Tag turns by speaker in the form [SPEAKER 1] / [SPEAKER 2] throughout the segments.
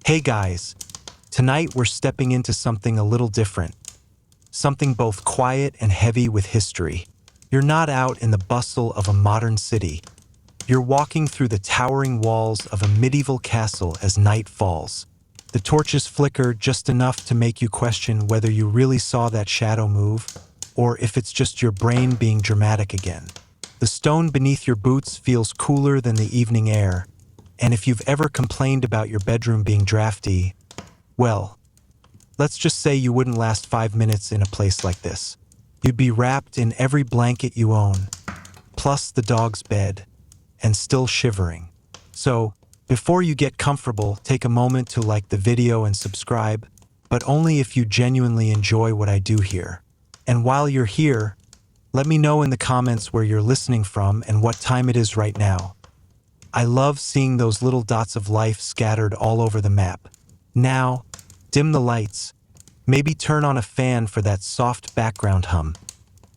[SPEAKER 1] Hey guys, tonight we're stepping into something a little different. Something both quiet and heavy with history. You're not out in the bustle of a modern city. You're walking through the towering walls of a medieval castle as night falls. The torches flicker just enough to make you question whether you really saw that shadow move, or if it's just your brain being dramatic again. The stone beneath your boots feels cooler than the evening air, and if you've ever complained about your bedroom being drafty, well, let's just say you wouldn't last 5 minutes in a place like this. You'd be wrapped in every blanket you own, plus the dog's bed, and still shivering. So, before you get comfortable, take a moment to like the video and subscribe, but only if you genuinely enjoy what I do here. And while you're here, let me know in the comments where you're listening from and what time it is right now. I love seeing those little dots of life scattered all over the map. Now, dim the lights, maybe turn on a fan for that soft background hum,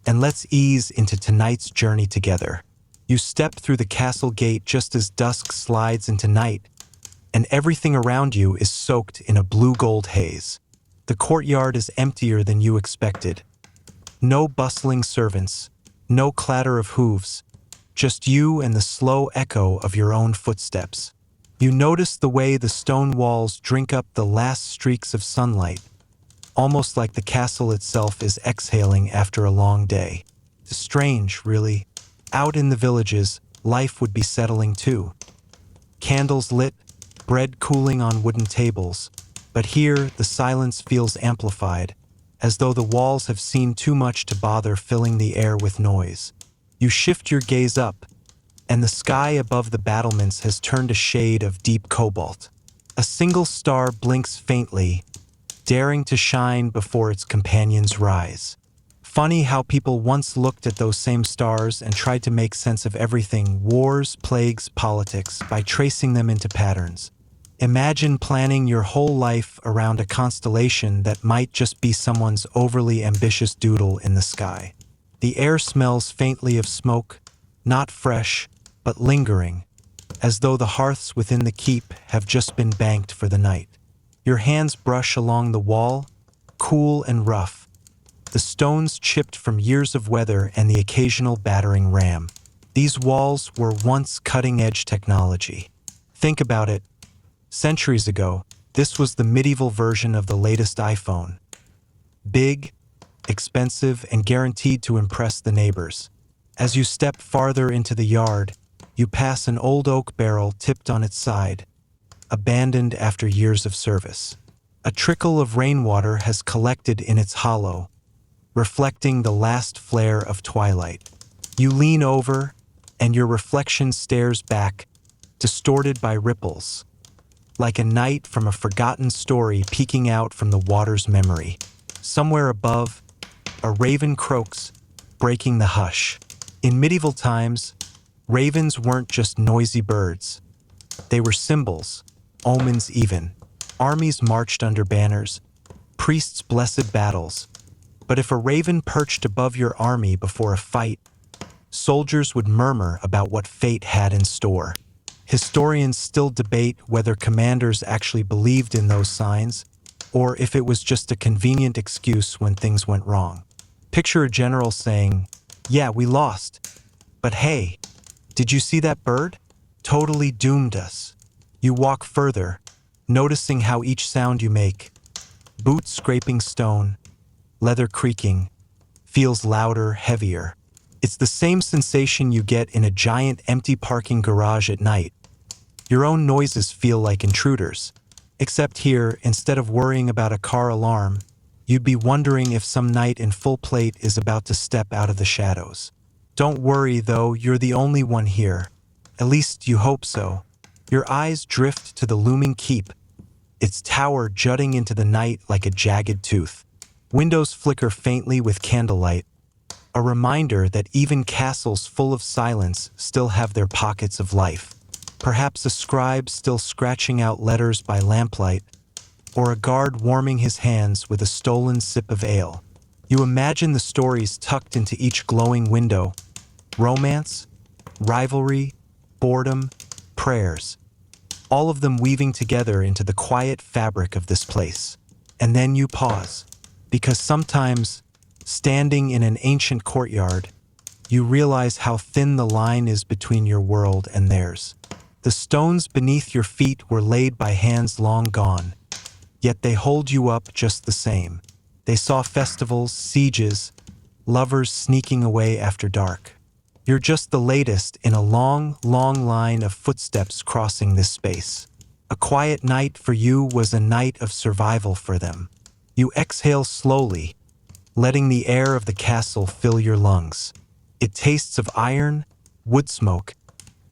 [SPEAKER 1] and let's ease into tonight's journey together. You step through the castle gate just as dusk slides into night, and everything around you is soaked in a blue-gold haze. The courtyard is emptier than you expected. No bustling servants, no clatter of hooves, just you and the slow echo of your own footsteps. You notice the way the stone walls drink up the last streaks of sunlight, almost like the castle itself is exhaling after a long day. Strange, really. Out in the villages, life would be settling too. Candles lit, bread cooling on wooden tables, but here the silence feels amplified, as though the walls have seen too much to bother filling the air with noise. You shift your gaze up, and the sky above the battlements has turned a shade of deep cobalt. A single star blinks faintly, daring to shine before its companions rise. Funny how people once looked at those same stars and tried to make sense of everything: wars, plagues, politics, by tracing them into patterns. Imagine planning your whole life around a constellation that might just be someone's overly ambitious doodle in the sky. The air smells faintly of smoke, not fresh, but lingering, as though the hearths within the keep have just been banked for the night. Your hands brush along the wall, cool and rough, the stones chipped from years of weather and the occasional battering ram. These walls were once cutting-edge technology. Think about it. Centuries ago, this was the medieval version of the latest iPhone. Big, expensive, and guaranteed to impress the neighbors. As you step farther into the yard, you pass an old oak barrel tipped on its side, abandoned after years of service. A trickle of rainwater has collected in its hollow, reflecting the last flare of twilight. You lean over, and your reflection stares back, distorted by ripples, like a knight from a forgotten story peeking out from the water's memory. Somewhere above, a raven croaks, breaking the hush. In medieval times, ravens weren't just noisy birds. They were symbols, omens even. Armies marched under banners, priests blessed battles. But if a raven perched above your army before a fight, soldiers would murmur about what fate had in store. Historians still debate whether commanders actually believed in those signs, or if it was just a convenient excuse when things went wrong. Picture a general saying, "Yeah, we lost. But hey, did you see that bird? Totally doomed us." You walk further, noticing how each sound you make, boot scraping stone, leather creaking, feels louder, heavier. It's the same sensation you get in a giant empty parking garage at night. Your own noises feel like intruders. Except here, instead of worrying about a car alarm, you'd be wondering if some knight in full plate is about to step out of the shadows. Don't worry though, you're the only one here. At least you hope so. Your eyes drift to the looming keep, its tower jutting into the night like a jagged tooth. Windows flicker faintly with candlelight, a reminder that even castles full of silence still have their pockets of life. Perhaps a scribe still scratching out letters by lamplight, or a guard warming his hands with a stolen sip of ale. You imagine the stories tucked into each glowing window: romance, rivalry, boredom, prayers. all of them weaving together into the quiet fabric of this place. And then you pause, because sometimes, standing in an ancient courtyard, you realize how thin the line is between your world and theirs. The stones beneath your feet were laid by hands long gone, yet they hold you up just the same. They saw festivals, sieges, lovers sneaking away after dark. You're just the latest in a long, long line of footsteps crossing this space. A quiet night for you was a night of survival for them. You exhale slowly, letting the air of the castle fill your lungs. It tastes of iron, wood smoke,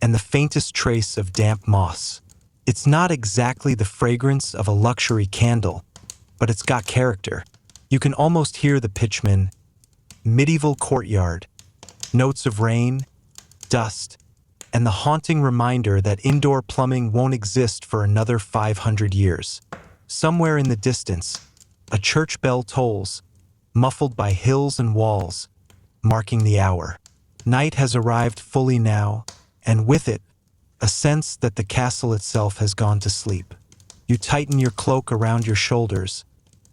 [SPEAKER 1] and the faintest trace of damp moss. It's not exactly the fragrance of a luxury candle, but it's got character. You can almost hear the pitchman, medieval courtyard, notes of rain, dust, and the haunting reminder that indoor plumbing won't exist for another 500 years. Somewhere in the distance, a church bell tolls, muffled by hills and walls, marking the hour. Night has arrived fully now, and with it, a sense that the castle itself has gone to sleep. You tighten your cloak around your shoulders,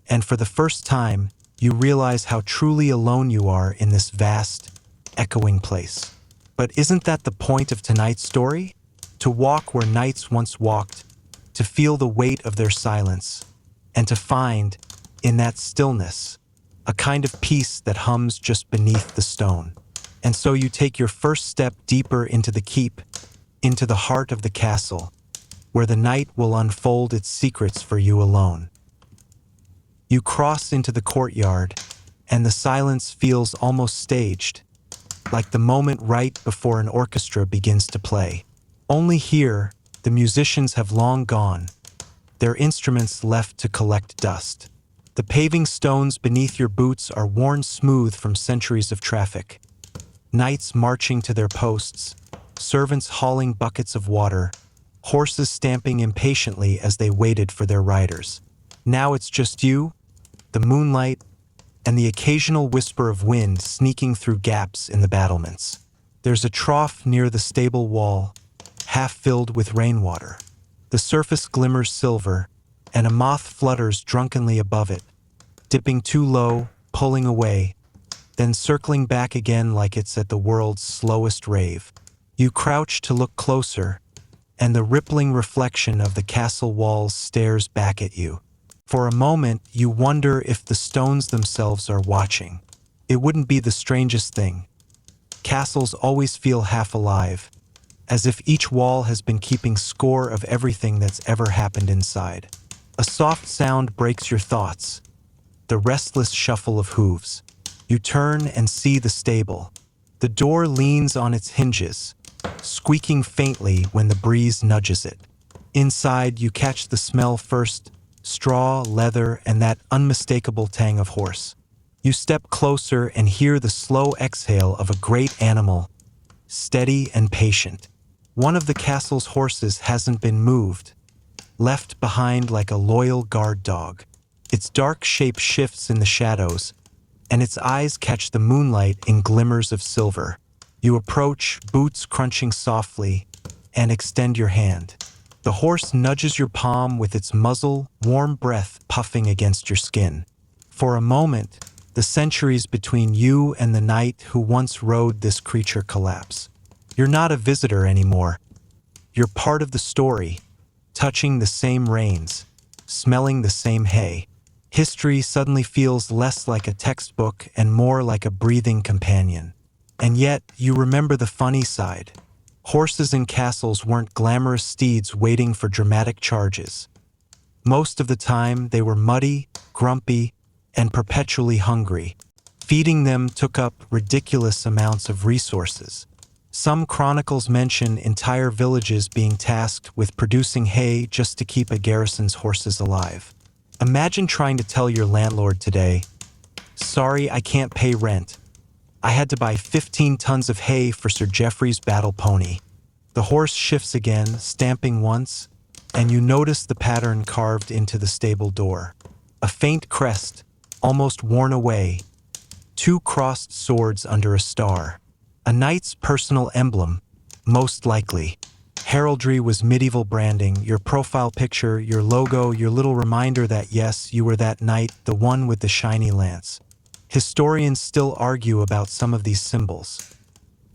[SPEAKER 1] and for the first time, you realize how truly alone you are in this vast, echoing place. But isn't that the point of tonight's story? To walk where knights once walked, to feel the weight of their silence, and to find, in that stillness, a kind of peace that hums just beneath the stone. And so you take your first step deeper into the keep, into the heart of the castle, where the night will unfold its secrets for you alone. You cross into the courtyard, and the silence feels almost staged, like the moment right before an orchestra begins to play. Only here, the musicians have long gone, their instruments left to collect dust. The paving stones beneath your boots are worn smooth from centuries of traffic. Knights marching to their posts, servants hauling buckets of water, horses stamping impatiently as they waited for their riders. Now it's just you, the moonlight, and the occasional whisper of wind sneaking through gaps in the battlements. There's a trough near the stable wall, half filled with rainwater. The surface glimmers silver, and a moth flutters drunkenly above it, dipping too low, pulling away, then circling back again like it's at the world's slowest rave. You crouch to look closer, and the rippling reflection of the castle walls stares back at you. For a moment, you wonder if the stones themselves are watching. It wouldn't be the strangest thing. Castles always feel half alive, as if each wall has been keeping score of everything that's ever happened inside. A soft sound breaks your thoughts, the restless shuffle of hooves. You turn and see the stable. The door leans on its hinges, squeaking faintly when the breeze nudges it. Inside, you catch the smell first, straw, leather, and that unmistakable tang of horse. You step closer and hear the slow exhale of a great animal, steady and patient. One of the castle's horses hasn't been moved, left behind like a loyal guard dog. Its dark shape shifts in the shadows, and its eyes catch the moonlight in glimmers of silver. You approach, boots crunching softly, and extend your hand. The horse nudges your palm with its muzzle, warm breath puffing against your skin. For a moment, the centuries between you and the knight who once rode this creature collapse. You're not a visitor anymore. You're part of the story, touching the same reins, smelling the same hay. History suddenly feels less like a textbook and more like a breathing companion. And yet, you remember the funny side. Horses in castles weren't glamorous steeds waiting for dramatic charges. Most of the time, they were muddy, grumpy, and perpetually hungry. Feeding them took up ridiculous amounts of resources. Some chronicles mention entire villages being tasked with producing hay just to keep a garrison's horses alive. Imagine trying to tell your landlord today, "Sorry, I can't pay rent. I had to buy 15 tons of hay for Sir Geoffrey's battle pony." The horse shifts again, stamping once, and you notice the pattern carved into the stable door. A faint crest, almost worn away, two crossed swords under a star. A knight's personal emblem, most likely. Heraldry was medieval branding, your profile picture, your logo, your little reminder that yes, you were that knight, the one with the shiny lance. Historians still argue about some of these symbols,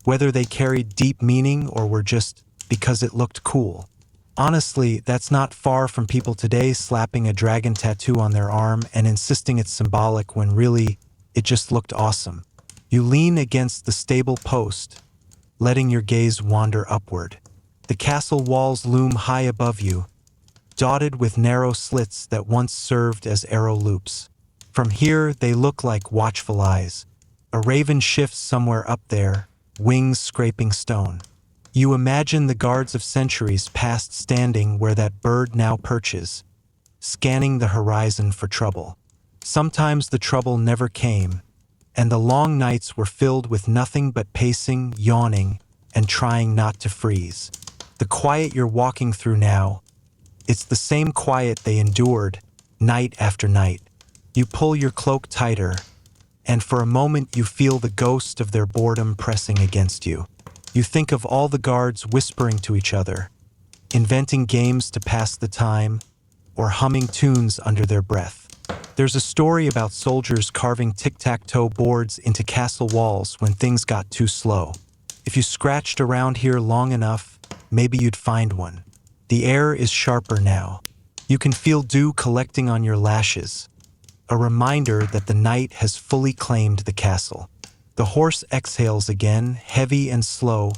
[SPEAKER 1] whether they carried deep meaning or were just because it looked cool. Honestly, that's not far from people today slapping a dragon tattoo on their arm and insisting it's symbolic when really, it just looked awesome. You lean against the stable post, letting your gaze wander upward. The castle walls loom high above you, dotted with narrow slits that once served as arrow loops. From here, they look like watchful eyes. A raven shifts somewhere up there, wings scraping stone. You imagine the guards of centuries past standing where that bird now perches, scanning the horizon for trouble. Sometimes the trouble never came, and the long nights were filled with nothing but pacing, yawning, and trying not to freeze. The quiet you're walking through now, it's the same quiet they endured, night after night. You pull your cloak tighter, and for a moment you feel the ghost of their boredom pressing against you. You think of all the guards whispering to each other, inventing games to pass the time, or humming tunes under their breath. There's a story about soldiers carving tic-tac-toe boards into castle walls when things got too slow. If you scratched around here long enough, maybe you'd find one. The air is sharper now. You can feel dew collecting on your lashes, a reminder that the night has fully claimed the castle. The horse exhales again, heavy and slow,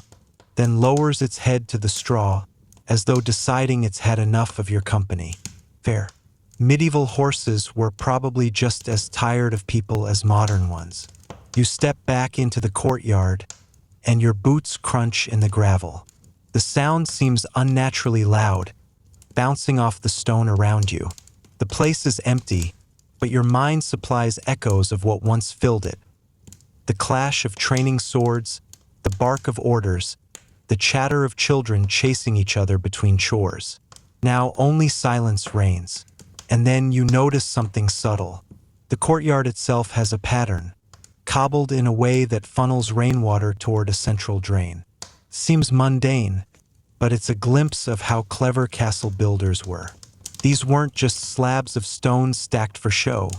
[SPEAKER 1] then lowers its head to the straw, as though deciding it's had enough of your company. Fair. Medieval horses were probably just as tired of people as modern ones. You step back into the courtyard, and your boots crunch in the gravel. The sound seems unnaturally loud, bouncing off the stone around you. The place is empty, but your mind supplies echoes of what once filled it. The clash of training swords, the bark of orders, the chatter of children chasing each other between chores. Now only silence reigns. And then you notice something subtle. The courtyard itself has a pattern, cobbled in a way that funnels rainwater toward a central drain. Seems mundane, but it's a glimpse of how clever castle builders were. These weren't just slabs of stone stacked for show.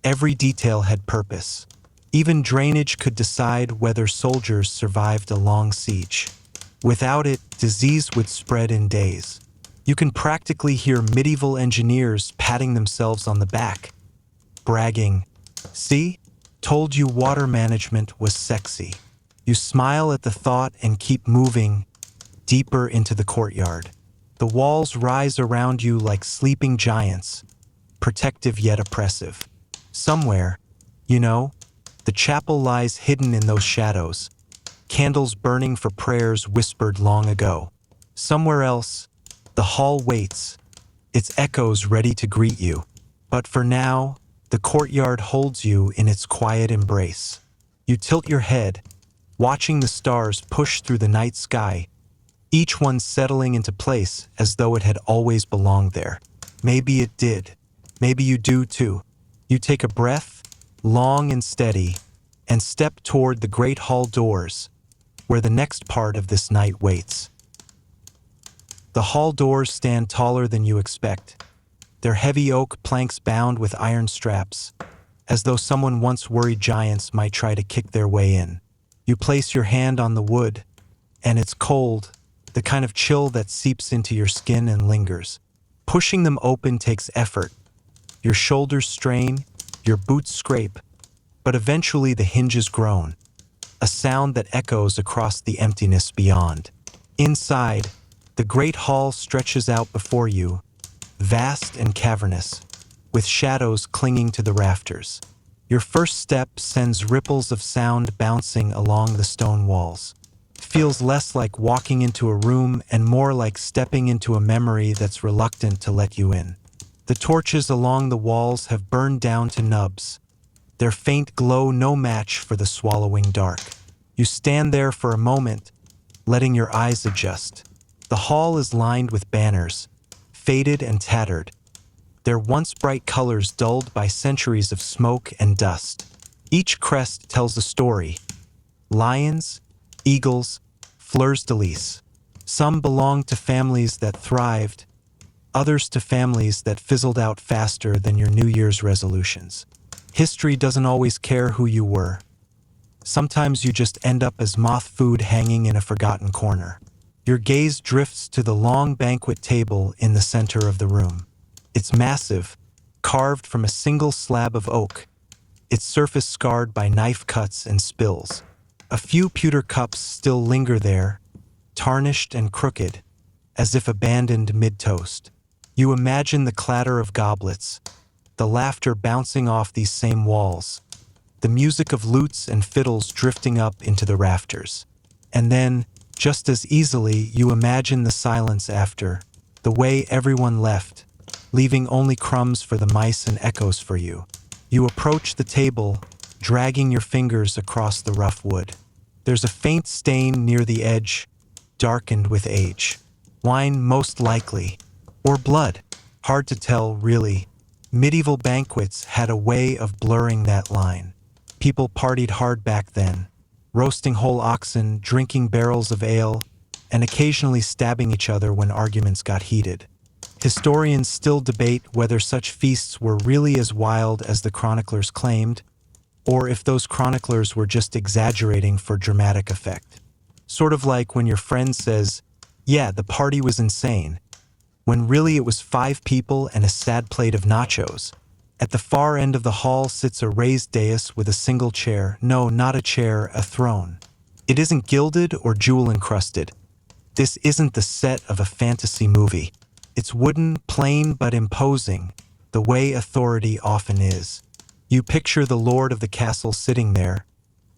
[SPEAKER 1] Every detail had purpose. Even drainage could decide whether soldiers survived a long siege. Without it, disease would spread in days. You can practically hear medieval engineers patting themselves on the back, bragging, "See? Told you water management was sexy." You smile at the thought and keep moving deeper into the courtyard. The walls rise around you like sleeping giants, protective yet oppressive. Somewhere, the chapel lies hidden in those shadows, candles burning for prayers whispered long ago. Somewhere else, the hall waits, its echoes ready to greet you. But for now, the courtyard holds you in its quiet embrace. You tilt your head, watching the stars push through the night sky, each one settling into place as though it had always belonged there. Maybe it did. Maybe you do too. You take a breath, long and steady, and step toward the great hall doors, where the next part of this night waits. The hall doors stand taller than you expect, their heavy oak planks bound with iron straps, as though someone once worried giants might try to kick their way in. You place your hand on the wood, and it's cold, the kind of chill that seeps into your skin and lingers. Pushing them open takes effort. Your shoulders strain, your boots scrape, but eventually the hinges groan, a sound that echoes across the emptiness beyond. Inside, the great hall stretches out before you, vast and cavernous, with shadows clinging to the rafters. Your first step sends ripples of sound bouncing along the stone walls. It feels less like walking into a room and more like stepping into a memory that's reluctant to let you in. The torches along the walls have burned down to nubs, their faint glow no match for the swallowing dark. You stand there for a moment, letting your eyes adjust. The hall is lined with banners, faded and tattered, their once bright colors dulled by centuries of smoke and dust. Each crest tells a story. Lions, eagles, fleurs de lis. Some belonged to families that thrived, others to families that fizzled out faster than your New Year's resolutions. History doesn't always care who you were. Sometimes you just end up as moth food hanging in a forgotten corner. Your gaze drifts to the long banquet table in the center of the room. It's massive, carved from a single slab of oak, its surface scarred by knife cuts and spills. A few pewter cups still linger there, tarnished and crooked, as if abandoned mid-toast. You imagine the clatter of goblets, the laughter bouncing off these same walls, the music of lutes and fiddles drifting up into the rafters. And then, just as easily, you imagine the silence after, the way everyone left, leaving only crumbs for the mice and echoes for you. You approach the table, dragging your fingers across the rough wood. There's a faint stain near the edge, darkened with age. Wine, most likely. Or blood. Hard to tell, really. Medieval banquets had a way of blurring that line. People partied hard back then, roasting whole oxen, drinking barrels of ale, and occasionally stabbing each other when arguments got heated. Historians still debate whether such feasts were really as wild as the chroniclers claimed, or if those chroniclers were just exaggerating for dramatic effect. Sort of like when your friend says, "Yeah, the party was insane," when really it was 5 people and a sad plate of nachos. At the far end of the hall sits a raised dais with a single chair. No, not a chair, a throne. It isn't gilded or jewel-encrusted. This isn't the set of a fantasy movie. It's wooden, plain but imposing, the way authority often is. You picture the lord of the castle sitting there,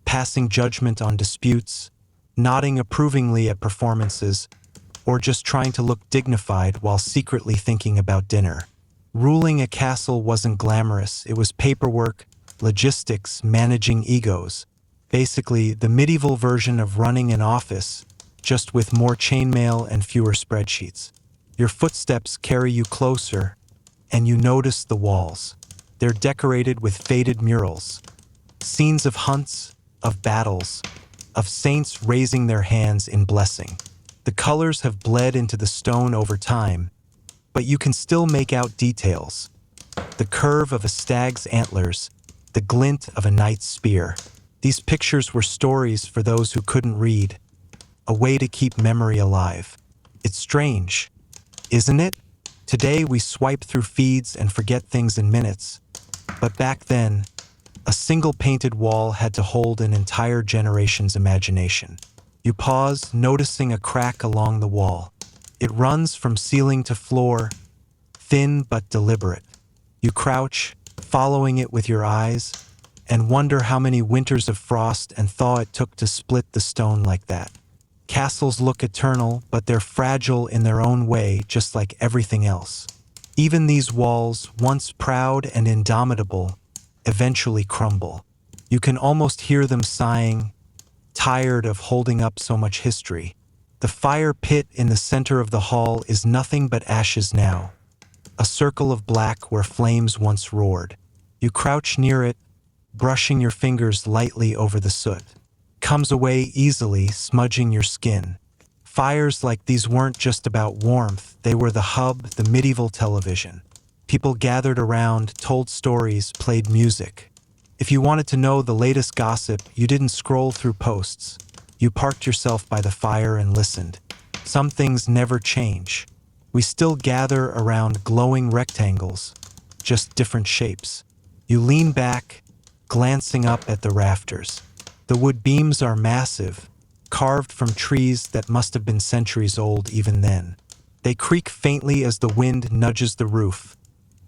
[SPEAKER 1] passing judgment on disputes, nodding approvingly at performances, or just trying to look dignified while secretly thinking about dinner. Ruling a castle wasn't glamorous. It was paperwork, logistics, managing egos. Basically, the medieval version of running an office, just with more chainmail and fewer spreadsheets. Your footsteps carry you closer, and you notice the walls. They're decorated with faded murals, scenes of hunts, of battles, of saints raising their hands in blessing. The colors have bled into the stone over time, but you can still make out details. The curve of a stag's antlers, the glint of a knight's spear. These pictures were stories for those who couldn't read, a way to keep memory alive. It's strange, isn't it? Today we swipe through feeds and forget things in minutes, but back then, a single painted wall had to hold an entire generation's imagination. You pause, noticing a crack along the wall. It runs from ceiling to floor, thin but deliberate. You crouch, following it with your eyes, and wonder how many winters of frost and thaw it took to split the stone like that. Castles look eternal, but they're fragile in their own way, just like everything else. Even these walls, once proud and indomitable, eventually crumble. You can almost hear them sighing, tired of holding up so much history. The fire pit in the center of the hall is nothing but ashes now, a circle of black where flames once roared. You crouch near it, brushing your fingers lightly over the soot. Comes away easily, smudging your skin. Fires like these weren't just about warmth, they were the hub, the medieval television. People gathered around, told stories, played music. If you wanted to know the latest gossip, you didn't scroll through posts. You parked yourself by the fire and listened. Some things never change. We still gather around glowing rectangles, just different shapes. You lean back, glancing up at the rafters. The wood beams are massive, carved from trees that must have been centuries old even then. They creak faintly as the wind nudges the roof,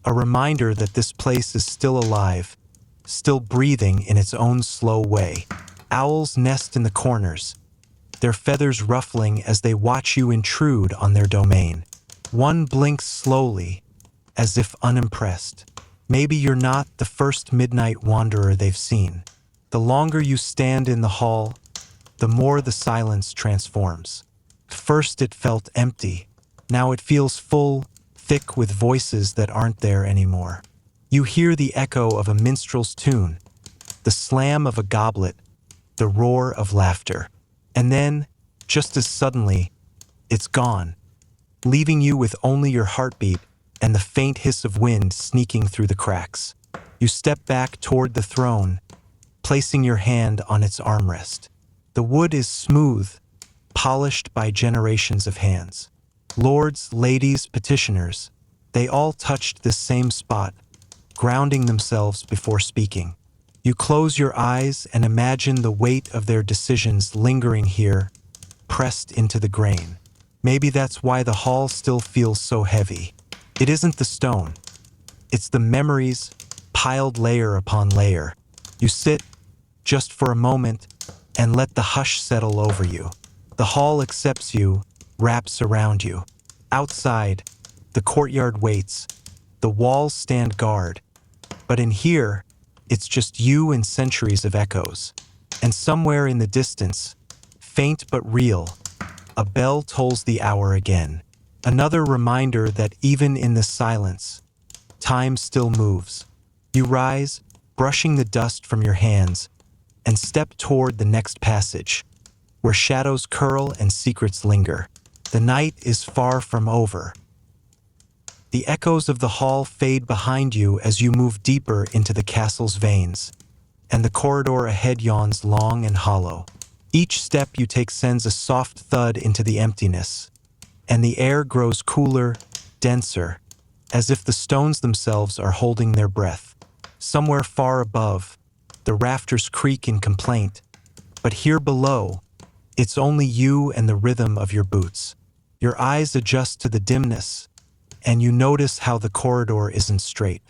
[SPEAKER 1] a reminder that this place is still alive, still breathing in its own slow way. Owls nest in the corners, their feathers ruffling as they watch you intrude on their domain. One blinks slowly, as if unimpressed. Maybe you're not the first midnight wanderer they've seen. The longer you stand in the hall, the more the silence transforms. First it felt empty. Now it feels full, thick with voices that aren't there anymore. You hear the echo of a minstrel's tune, the slam of a goblet, the roar of laughter. And then, just as suddenly, It's gone, leaving you with only your heartbeat and the faint hiss of wind sneaking through the cracks. You step back toward the throne, placing your hand on its armrest. The wood is smooth, polished by generations of hands. Lords, ladies, petitioners, they all touched this same spot, grounding themselves before speaking. You close your eyes and imagine the weight of their decisions lingering here, pressed into the grain. Maybe that's why the hall still feels so heavy. It isn't the stone. It's the memories, piled layer upon layer. You sit, just for a moment, and let the hush settle over you. The hall accepts you, wraps around you. Outside, the courtyard waits. The walls stand guard. But in here, it's just you and centuries of echoes. And somewhere in the distance, faint but real, a bell tolls the hour again. Another reminder that even in the silence, time still moves. You rise, brushing the dust from your hands, and step toward the next passage, where shadows curl and secrets linger. The night is far from over. The echoes of the hall fade behind you as you move deeper into the castle's veins, and the corridor ahead yawns long and hollow. Each step you take sends a soft thud into the emptiness, and the air grows cooler, denser, as if the stones themselves are holding their breath. Somewhere far above, the rafters creak in complaint, but here below, it's only you and the rhythm of your boots. Your eyes adjust to the dimness, and you notice how the corridor isn't straight.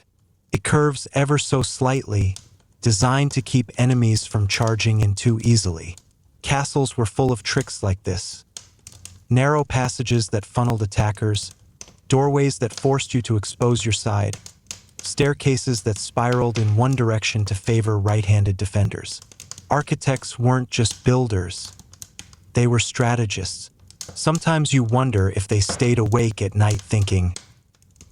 [SPEAKER 1] It curves ever so slightly, designed to keep enemies from charging in too easily. Castles were full of tricks like this. Narrow passages that funneled attackers, doorways that forced you to expose your side, staircases that spiraled in one direction to favor right-handed defenders. Architects weren't just builders, they were strategists. Sometimes you wonder if they stayed awake at night thinking,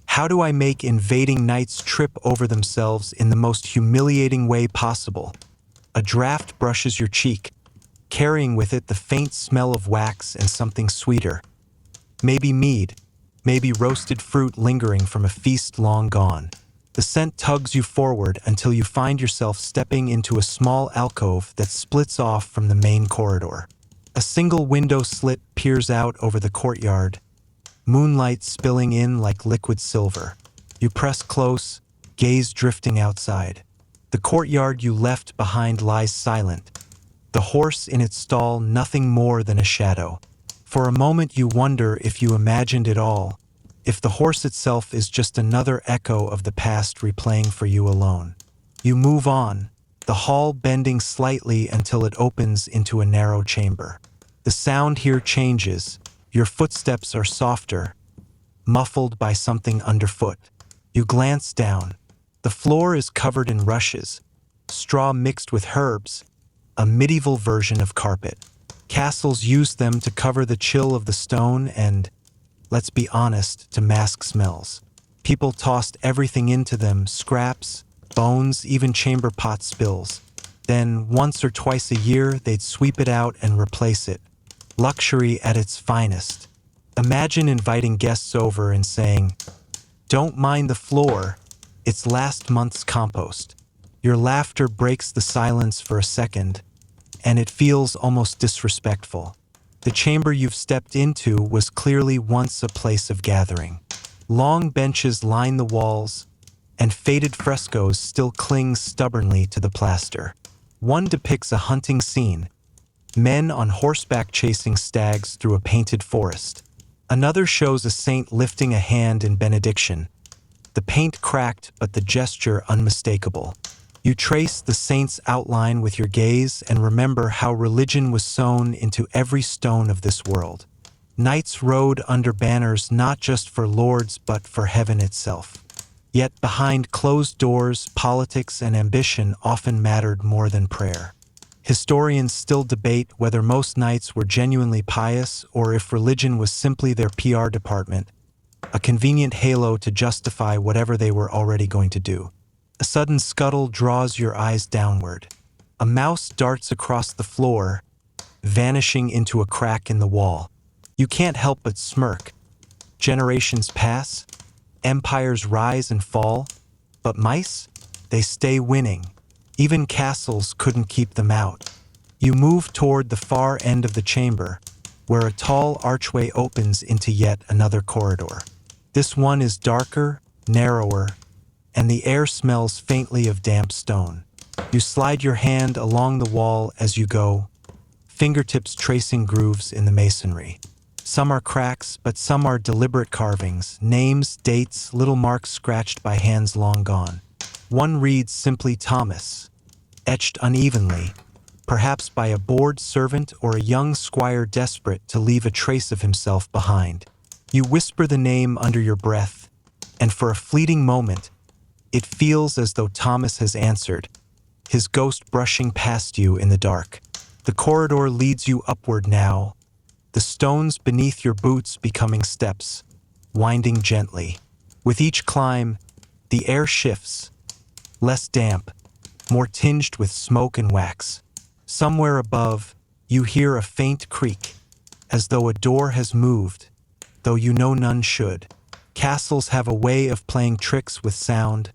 [SPEAKER 1] how do I make invading knights trip over themselves in the most humiliating way possible? A draft brushes your cheek, carrying with it the faint smell of wax and something sweeter. Maybe mead, maybe roasted fruit lingering from a feast long gone. The scent tugs you forward until you find yourself stepping into a small alcove that splits off from the main corridor. A single window slit peers out over the courtyard, moonlight spilling in like liquid silver. You press close, gaze drifting outside. The courtyard you left behind lies silent, the horse in its stall nothing more than a shadow. For a moment you wonder if you imagined it all, if the horse itself is just another echo of the past replaying for you alone. You move on, the hall bending slightly until it opens into a narrow chamber. The sound here changes, your footsteps are softer, muffled by something underfoot. You glance down. The floor is covered in rushes, straw mixed with herbs, a medieval version of carpet. Castles used them to cover the chill of the stone and, let's be honest, to mask smells. People tossed everything into them, scraps, bones, even chamber pot spills. Then, once or twice a year, they'd sweep it out and replace it. Luxury at its finest. Imagine inviting guests over and saying, "Don't mind the floor, it's last month's compost." Your laughter breaks the silence for a second, and it feels almost disrespectful. The chamber you've stepped into was clearly once a place of gathering. Long benches line the walls, and faded frescoes still cling stubbornly to the plaster. One depicts a hunting scene, men on horseback chasing stags through a painted forest. Another shows a saint lifting a hand in benediction, the paint cracked but the gesture unmistakable. You trace the saint's outline with your gaze and remember how religion was sewn into every stone of this world. Knights rode under banners not just for lords but for heaven itself. Yet behind closed doors, politics and ambition often mattered more than prayer. Historians still debate whether most knights were genuinely pious or if religion was simply their PR department, a convenient halo to justify whatever they were already going to do. A sudden scuttle draws your eyes downward. A mouse darts across the floor, vanishing into a crack in the wall. You can't help but smirk. Generations pass, empires rise and fall, but mice? They stay winning. Even castles couldn't keep them out. You move toward the far end of the chamber, where a tall archway opens into yet another corridor. This one is darker, narrower, and the air smells faintly of damp stone. You slide your hand along the wall as you go, fingertips tracing grooves in the masonry. Some are cracks, but some are deliberate carvings, names, dates, little marks scratched by hands long gone. One reads simply Thomas, etched unevenly, perhaps by a bored servant or a young squire desperate to leave a trace of himself behind. You whisper the name under your breath, and for a fleeting moment, it feels as though Thomas has answered, his ghost brushing past you in the dark. The corridor leads you upward now, the stones beneath your boots becoming steps, winding gently. With each climb, the air shifts, less damp, more tinged with smoke and wax. Somewhere above, you hear a faint creak, as though a door has moved, though you know none should. Castles have a way of playing tricks with sound,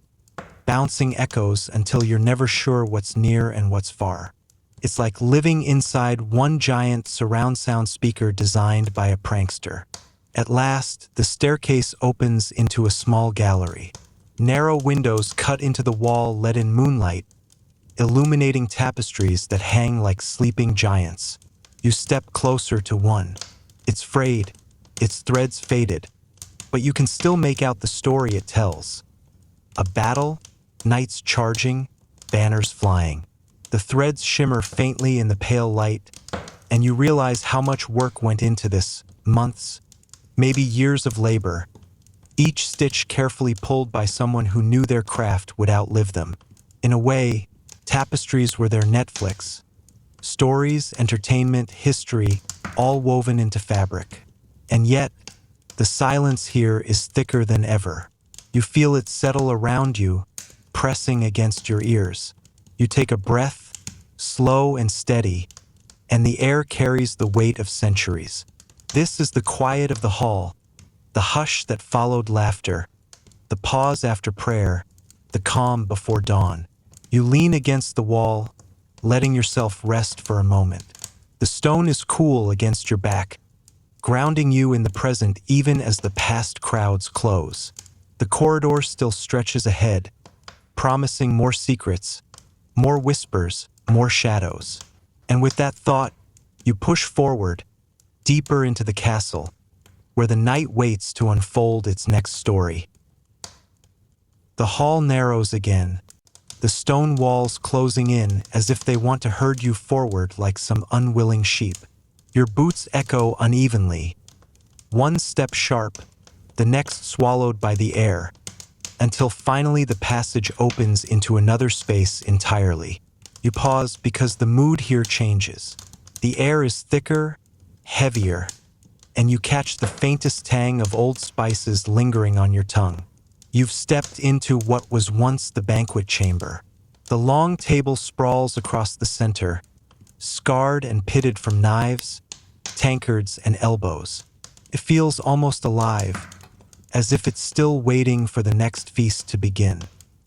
[SPEAKER 1] bouncing echoes until you're never sure what's near and what's far. It's like living inside one giant surround sound speaker designed by a prankster. At last, the staircase opens into a small gallery. Narrow windows cut into the wall let in moonlight, illuminating tapestries that hang like sleeping giants. You step closer to one. It's frayed, its threads faded, but you can still make out the story it tells. A battle, knights charging, banners flying. The threads shimmer faintly in the pale light, and you realize how much work went into this. Months, maybe years of labor, each stitch carefully pulled by someone who knew their craft would outlive them. In a way, tapestries were their Netflix. Stories, entertainment, history, all woven into fabric. And yet, the silence here is thicker than ever. You feel it settle around you, pressing against your ears. You take a breath, slow and steady, and the air carries the weight of centuries. This is the quiet of the hall, the hush that followed laughter, the pause after prayer, the calm before dawn. You lean against the wall, letting yourself rest for a moment. The stone is cool against your back, grounding you in the present even as the past crowds close. The corridor still stretches ahead, promising more secrets, more whispers, more shadows. And with that thought, you push forward, deeper into the castle, where the night waits to unfold its next story. The hall narrows again, the stone walls closing in as if they want to herd you forward like some unwilling sheep. Your boots echo unevenly, one step sharp, the next swallowed by the air, until finally the passage opens into another space entirely. You pause because the mood here changes. The air is thicker, heavier, and you catch the faintest tang of old spices lingering on your tongue. You've stepped into what was once the banquet chamber. The long table sprawls across the center, scarred and pitted from knives, tankards, and elbows. It feels almost alive, as if it's still waiting for the next feast to begin.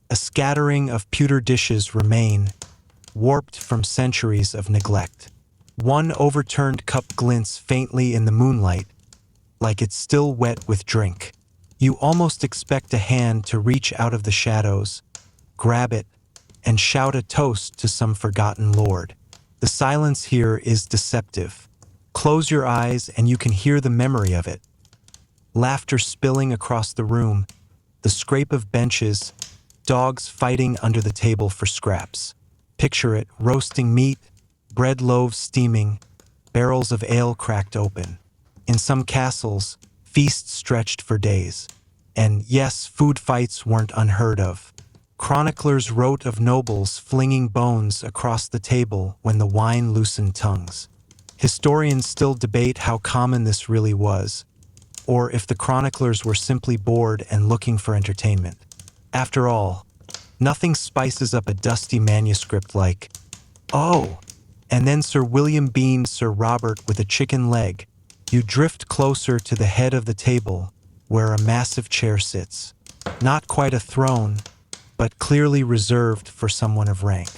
[SPEAKER 1] A scattering of pewter dishes remain, warped from centuries of neglect. One overturned cup glints faintly in the moonlight, like it's still wet with drink. You almost expect a hand to reach out of the shadows, grab it, and shout a toast to some forgotten lord. The silence here is deceptive. Close your eyes and you can hear the memory of it. Laughter spilling across the room, the scrape of benches, dogs fighting under the table for scraps. Picture it, roasting meat, bread loaves steaming, barrels of ale cracked open. In some castles, feasts stretched for days. And yes, food fights weren't unheard of. Chroniclers wrote of nobles flinging bones across the table when the wine loosened tongues. Historians still debate how common this really was, or if the chroniclers were simply bored and looking for entertainment. After all, nothing spices up a dusty manuscript like, "Oh, and then Sir William beaned Sir Robert with a chicken leg," You drift closer to the head of the table, where a massive chair sits. Not quite a throne, but clearly reserved for someone of rank.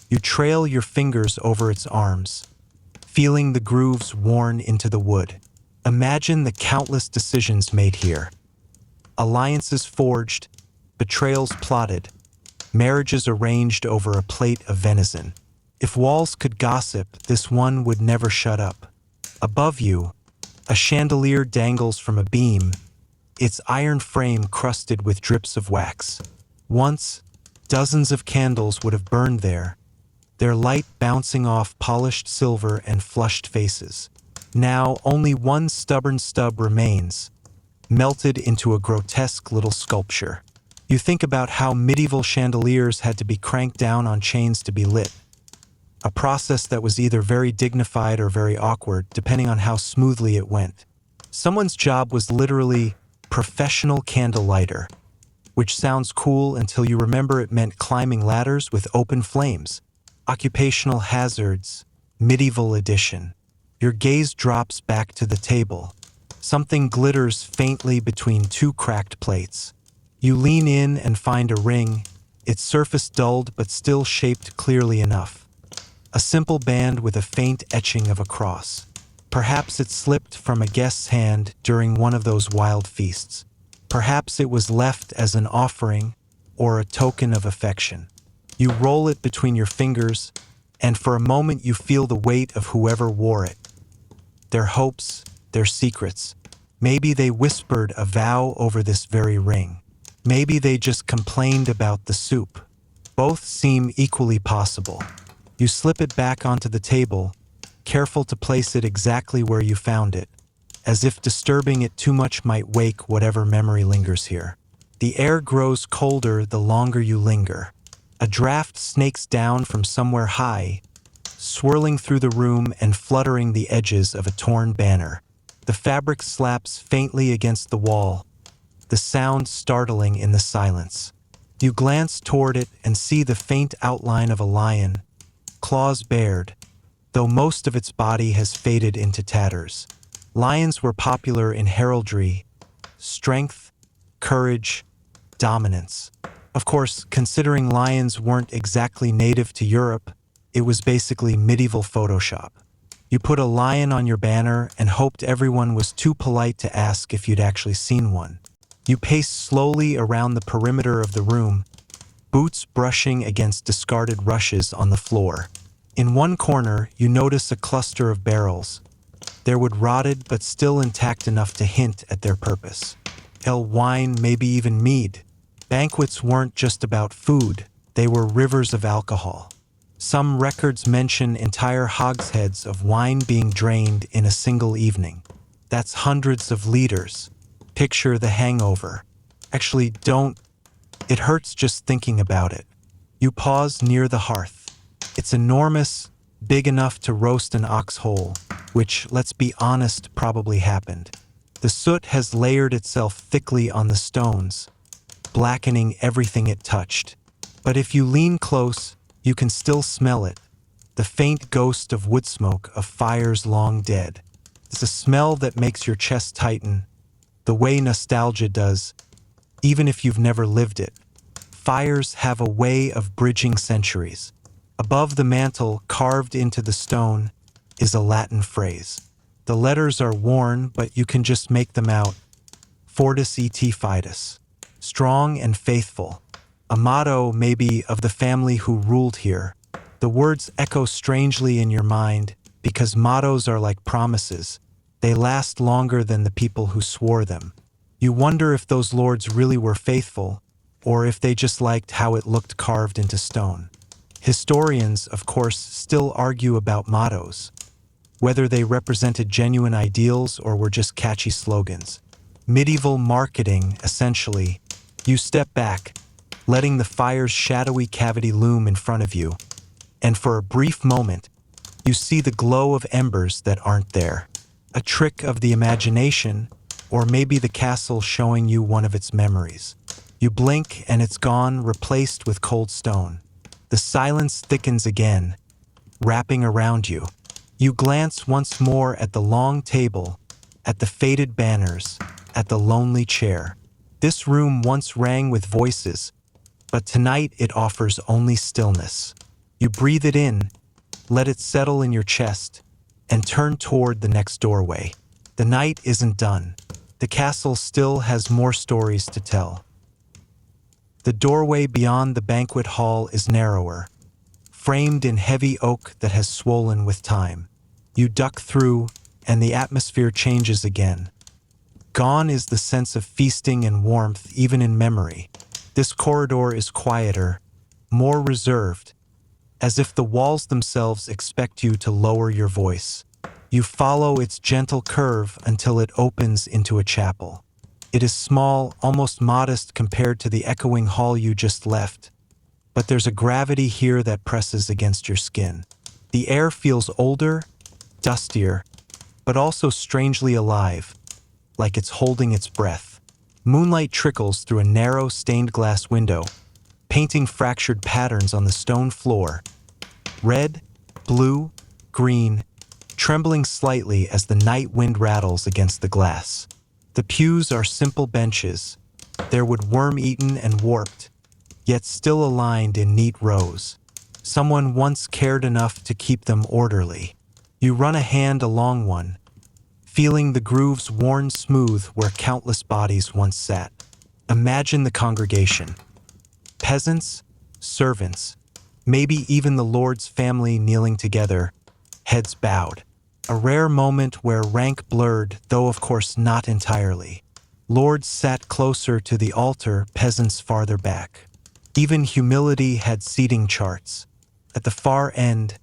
[SPEAKER 1] You trail your fingers over its arms, feeling the grooves worn into the wood. Imagine the countless decisions made here. Alliances forged, betrayals plotted, marriages arranged over a plate of venison. If walls could gossip, this one would never shut up. Above you, a chandelier dangles from a beam, its iron frame crusted with drips of wax. Once, dozens of candles would have burned there, their light bouncing off polished silver and flushed faces. Now, only one stubborn stub remains, melted into a grotesque little sculpture. You think about how medieval chandeliers had to be cranked down on chains to be lit, a process that was either very dignified or very awkward, depending on how smoothly it went. Someone's job was literally professional candle lighter, which sounds cool until you remember it meant climbing ladders with open flames. Occupational hazards, medieval edition. Your gaze drops back to the table. Something glitters faintly between two cracked plates. You lean in and find a ring, its surface dulled but still shaped clearly enough. A simple band with a faint etching of a cross. Perhaps it slipped from a guest's hand during one of those wild feasts. Perhaps it was left as an offering or a token of affection. You roll it between your fingers, and for a moment you feel the weight of whoever wore it. Their hopes, their secrets. Maybe they whispered a vow over this very ring. Maybe they just complained about the soup. Both seem equally possible. You slip it back onto the table, careful to place it exactly where you found it, as if disturbing it too much might wake whatever memory lingers here. The air grows colder the longer you linger. A draft snakes down from somewhere high, swirling through the room and fluttering the edges of a torn banner. The fabric slaps faintly against the wall, the sound startling in the silence. You glance toward it and see the faint outline of a lion, claws bared, though most of its body has faded into tatters. Lions were popular in heraldry, strength, courage, dominance. Of course, considering lions weren't exactly native to Europe, it was basically medieval Photoshop. You put a lion on your banner and hoped everyone was too polite to ask if you'd actually seen one. You pace slowly around the perimeter of the room, boots brushing against discarded rushes on the floor. In one corner, you notice a cluster of barrels. They were rotted but still intact enough to hint at their purpose. Ale, wine, maybe even mead. Banquets weren't just about food, they were rivers of alcohol. Some records mention entire hogsheads of wine being drained in a single evening. That's hundreds of liters. Picture the hangover. Actually, don't. It hurts just thinking about it. You pause near the hearth. It's enormous, big enough to roast an ox whole, which, let's be honest, probably happened. The soot has layered itself thickly on the stones, blackening everything it touched. But if you lean close, you can still smell it, the faint ghost of wood smoke of fires long dead. It's a smell that makes your chest tighten, the way nostalgia does, even if you've never lived it. Fires have a way of bridging centuries. Above the mantel, carved into the stone, is a Latin phrase. The letters are worn, but you can just make them out. Fortis et fidus. Strong and faithful. A motto, maybe, of the family who ruled here. The words echo strangely in your mind because mottos are like promises. They last longer than the people who swore them. You wonder if those lords really were faithful, or if they just liked how it looked carved into stone. Historians, of course, still argue about mottos, whether they represented genuine ideals or were just catchy slogans. Medieval marketing, essentially. You step back, letting the fire's shadowy cavity loom in front of you, and for a brief moment, you see the glow of embers that aren't there. A trick of the imagination, or maybe the castle showing you one of its memories. You blink and it's gone, replaced with cold stone. The silence thickens again, wrapping around you. You glance once more at the long table, at the faded banners, at the lonely chair. This room once rang with voices, but tonight it offers only stillness. You breathe it in, let it settle in your chest, and turn toward the next doorway. The night isn't done. The castle still has more stories to tell. The doorway beyond the banquet hall is narrower, framed in heavy oak that has swollen with time. You duck through, and the atmosphere changes again. Gone is the sense of feasting and warmth even in memory. This corridor is quieter, more reserved, as if the walls themselves expect you to lower your voice. You follow its gentle curve until it opens into a chapel. It is small, almost modest compared to the echoing hall you just left, but there's a gravity here that presses against your skin. The air feels older, dustier, but also strangely alive, like it's holding its breath. Moonlight trickles through a narrow stained glass window, painting fractured patterns on the stone floor. Red, blue, green, trembling slightly as the night wind rattles against the glass. The pews are simple benches. They're wood worm-eaten and warped, yet still aligned in neat rows. Someone once cared enough to keep them orderly. You run a hand along one, feeling the grooves worn smooth where countless bodies once sat. Imagine the congregation. Peasants, servants, maybe even the Lord's family kneeling together, heads bowed. A rare moment where rank blurred, though of course not entirely. Lords sat closer to the altar, peasants farther back. Even humility had seating charts. At the far end,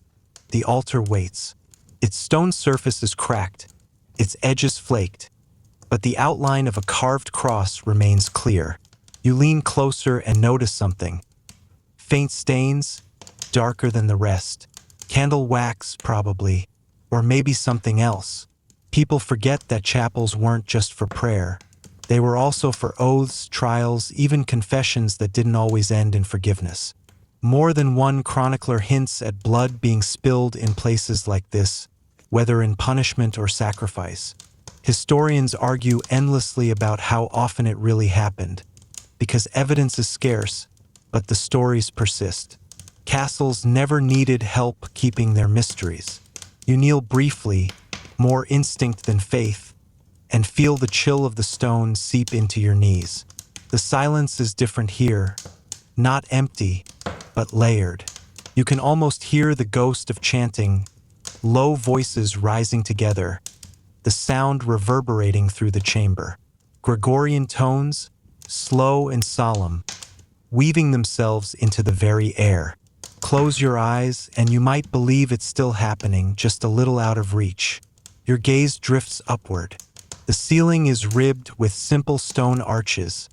[SPEAKER 1] the altar waits. Its stone surface is cracked, its edges flaked, but the outline of a carved cross remains clear. You lean closer and notice something. Faint stains, darker than the rest. Candle wax, probably, or maybe something else. People forget that chapels weren't just for prayer. They were also for oaths, trials, even confessions that didn't always end in forgiveness. More than one chronicler hints at blood being spilled in places like this, whether in punishment or sacrifice. Historians argue endlessly about how often it really happened, because evidence is scarce, but the stories persist. Castles never needed help keeping their mysteries. You kneel briefly, more instinct than faith, and feel the chill of the stone seep into your knees. The silence is different here, not empty, but layered. You can almost hear the ghost of chanting, low voices rising together, the sound reverberating through the chamber. Gregorian tones, slow and solemn, weaving themselves into the very air. Close your eyes, and you might believe it's still happening, just a little out of reach. Your gaze drifts upward. The ceiling is ribbed with simple stone arches,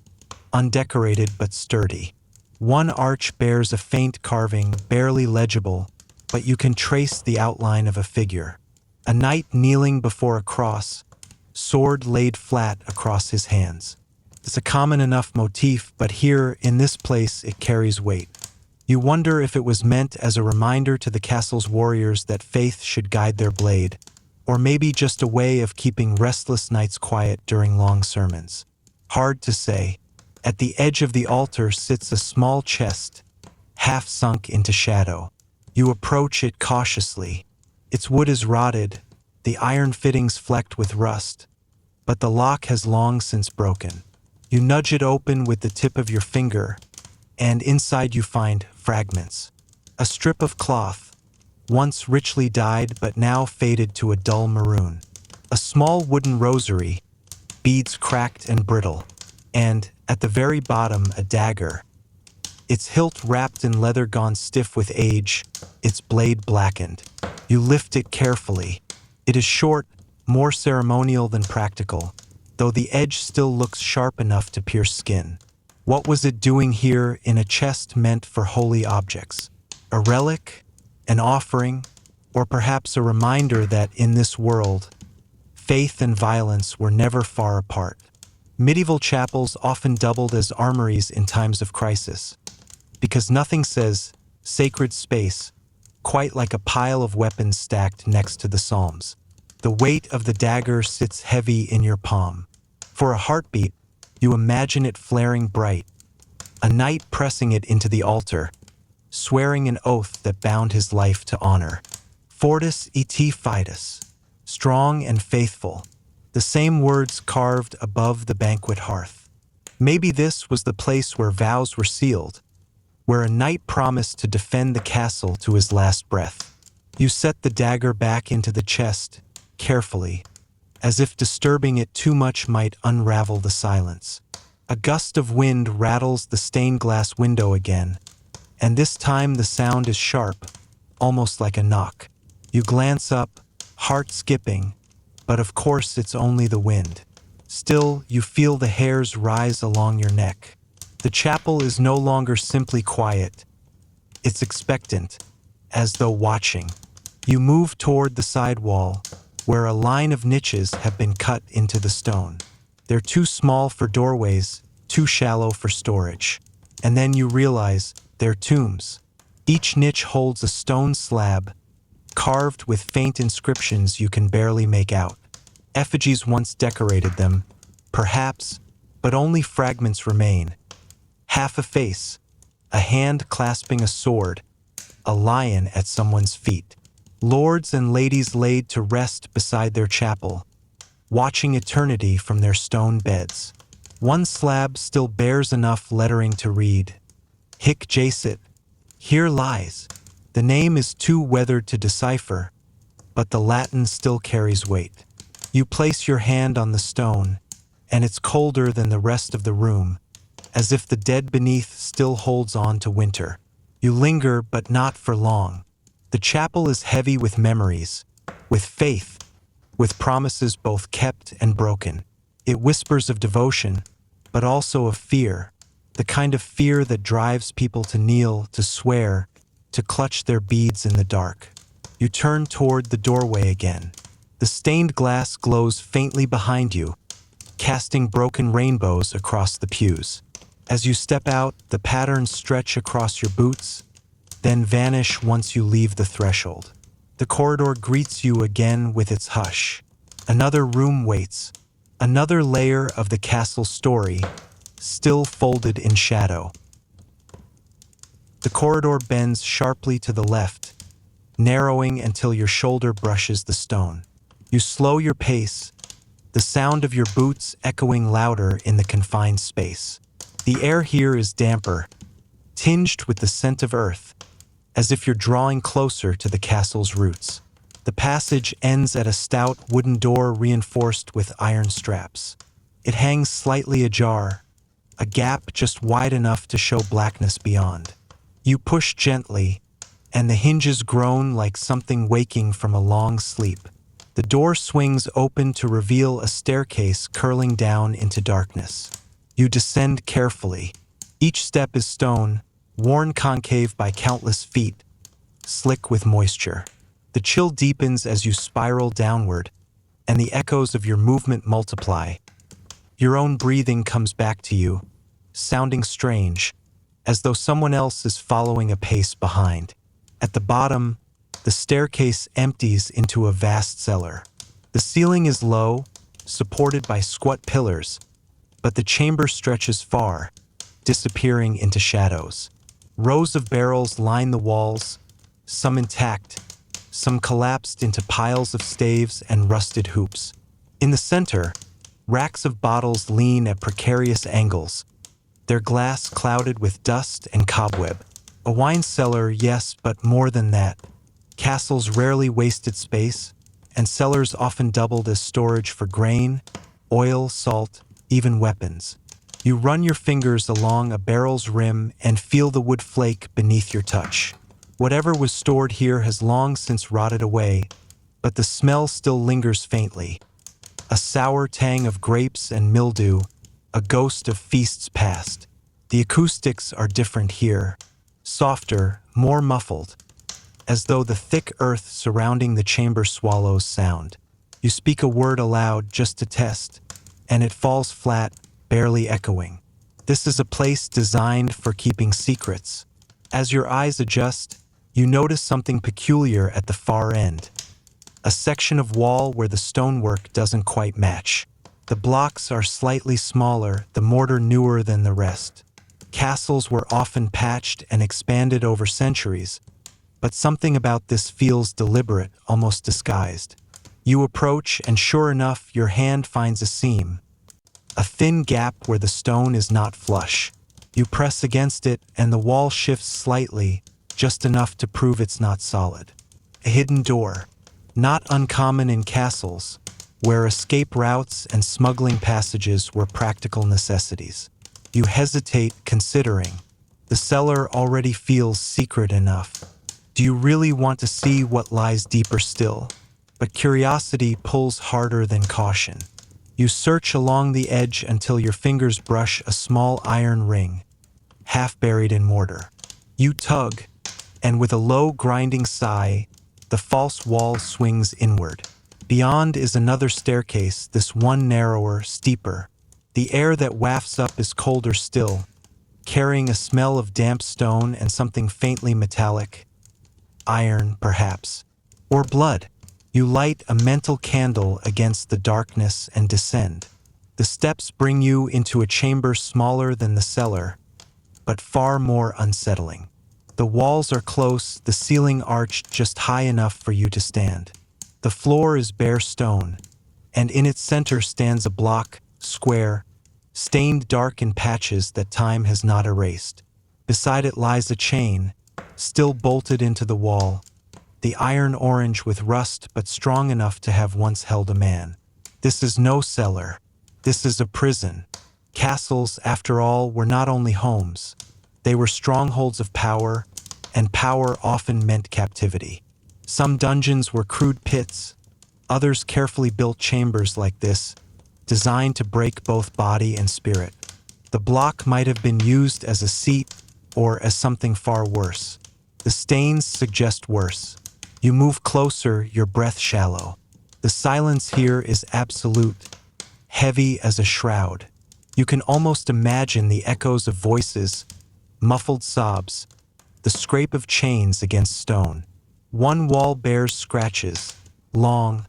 [SPEAKER 1] undecorated but sturdy. One arch bears a faint carving, barely legible, but you can trace the outline of a figure. A knight kneeling before a cross, sword laid flat across his hands. It's a common enough motif, but here, in this place, it carries weight. You wonder if it was meant as a reminder to the castle's warriors that faith should guide their blade, or maybe just a way of keeping restless nights quiet during long sermons. Hard to say. At the edge of the altar sits a small chest, half sunk into shadow. You approach it cautiously. Its wood is rotted, the iron fittings flecked with rust, but the lock has long since broken. You nudge it open with the tip of your finger, and inside you find fragments. A strip of cloth, once richly dyed but now faded to a dull maroon. A small wooden rosary, beads cracked and brittle, and, at the very bottom, a dagger. Its hilt wrapped in leather gone stiff with age, its blade blackened. You lift it carefully. It is short, more ceremonial than practical, though the edge still looks sharp enough to pierce skin. What was it doing here in a chest meant for holy objects? A relic? An offering? Or perhaps a reminder that in this world, faith and violence were never far apart. Medieval chapels often doubled as armories in times of crisis, because nothing says sacred space quite like a pile of weapons stacked next to the Psalms. The weight of the dagger sits heavy in your palm. For a heartbeat, you imagine it flaring bright, a knight pressing it into the altar, swearing an oath that bound his life to honor. Fortis et fidus, strong and faithful, the same words carved above the banquet hearth. Maybe this was the place where vows were sealed, where a knight promised to defend the castle to his last breath. You set the dagger back into the chest, carefully, as if disturbing it too much might unravel the silence. A gust of wind rattles the stained glass window again, and this time the sound is sharp, almost like a knock. You glance up, heart skipping, but of course it's only the wind. Still, you feel the hairs rise along your neck. The chapel is no longer simply quiet. It's expectant, as though watching. You move toward the side wall, where a line of niches have been cut into the stone. They're too small for doorways, too shallow for storage. And then you realize they're tombs. Each niche holds a stone slab, carved with faint inscriptions you can barely make out. Effigies once decorated them, perhaps, but only fragments remain. Half a face, a hand clasping a sword, a lion at someone's feet. Lords and ladies laid to rest beside their chapel, watching eternity from their stone beds. One slab still bears enough lettering to read, Hic jacet, here lies. The name is too weathered to decipher, but the Latin still carries weight. You place your hand on the stone, and it's colder than the rest of the room, as if the dead beneath still holds on to winter. You linger, but not for long. The chapel is heavy with memories, with faith, with promises both kept and broken. It whispers of devotion, but also of fear, the kind of fear that drives people to kneel, to swear, to clutch their beads in the dark. You turn toward the doorway again. The stained glass glows faintly behind you, casting broken rainbows across the pews. As you step out, the patterns stretch across your boots, then vanish once you leave the threshold. The corridor greets you again with its hush. Another room waits, another layer of the castle story, still folded in shadow. The corridor bends sharply to the left, narrowing until your shoulder brushes the stone. You slow your pace, the sound of your boots echoing louder in the confined space. The air here is damper, tinged with the scent of earth, as if you're drawing closer to the castle's roots. The passage ends at a stout wooden door reinforced with iron straps. It hangs slightly ajar, a gap just wide enough to show blackness beyond. You push gently, and the hinges groan like something waking from a long sleep. The door swings open to reveal a staircase curling down into darkness. You descend carefully. Each step is stone, worn concave by countless feet, slick with moisture. The chill deepens as you spiral downward, and the echoes of your movement multiply. Your own breathing comes back to you, sounding strange, as though someone else is following a pace behind. At the bottom, the staircase empties into a vast cellar. The ceiling is low, supported by squat pillars, but the chamber stretches far, disappearing into shadows. Rows of barrels line the walls, some intact, some collapsed into piles of staves and rusted hoops. In the center, racks of bottles lean at precarious angles, their glass clouded with dust and cobweb. A wine cellar, yes, but more than that. Castles rarely wasted space, and cellars often doubled as storage for grain, oil, salt, even weapons. You run your fingers along a barrel's rim and feel the wood flake beneath your touch. Whatever was stored here has long since rotted away, but the smell still lingers faintly. A sour tang of grapes and mildew, a ghost of feasts past. The acoustics are different here, softer, more muffled, as though the thick earth surrounding the chamber swallows sound. You speak a word aloud just to test, and it falls flat, barely echoing. This is a place designed for keeping secrets. As your eyes adjust, you notice something peculiar at the far end. a section of wall where the stonework doesn't quite match. The blocks are slightly smaller, the mortar newer than the rest. Castles were often patched and expanded over centuries, but something about this feels deliberate, almost disguised. You approach, and sure enough, your hand finds a seam, a thin gap where the stone is not flush. You press against it, and the wall shifts slightly, just enough to prove it's not solid. A hidden door, not uncommon in castles, where escape routes and smuggling passages were practical necessities. You hesitate, considering. The cellar already feels secret enough. Do you really want to see what lies deeper still? But curiosity pulls harder than caution. You search along the edge until your fingers brush a small iron ring, half buried in mortar. You tug, and with a low grinding sigh, the false wall swings inward. Beyond is another staircase, this one narrower, steeper. The air that wafts up is colder still, carrying a smell of damp stone and something faintly metallic. Iron, perhaps, or blood. You light a mental candle against the darkness and descend. The steps bring you into a chamber smaller than the cellar, but far more unsettling. The walls are close, the ceiling arched just high enough for you to stand. The floor is bare stone, and in its center stands a block, square, stained dark in patches that time has not erased. Beside it lies a chain, still bolted into the wall, the iron orange with rust but strong enough to have once held a man. This is no cellar. This is a prison. Castles, after all, were not only homes. They were strongholds of power, and power often meant captivity. Some dungeons were crude pits, others carefully built chambers like this, designed to break both body and spirit. The block might have been used as a seat or as something far worse. The stains suggest worse. You move closer, your breath shallow. The silence here is absolute, heavy as a shroud. You can almost imagine the echoes of voices, muffled sobs, the scrape of chains against stone. One wall bears scratches, long,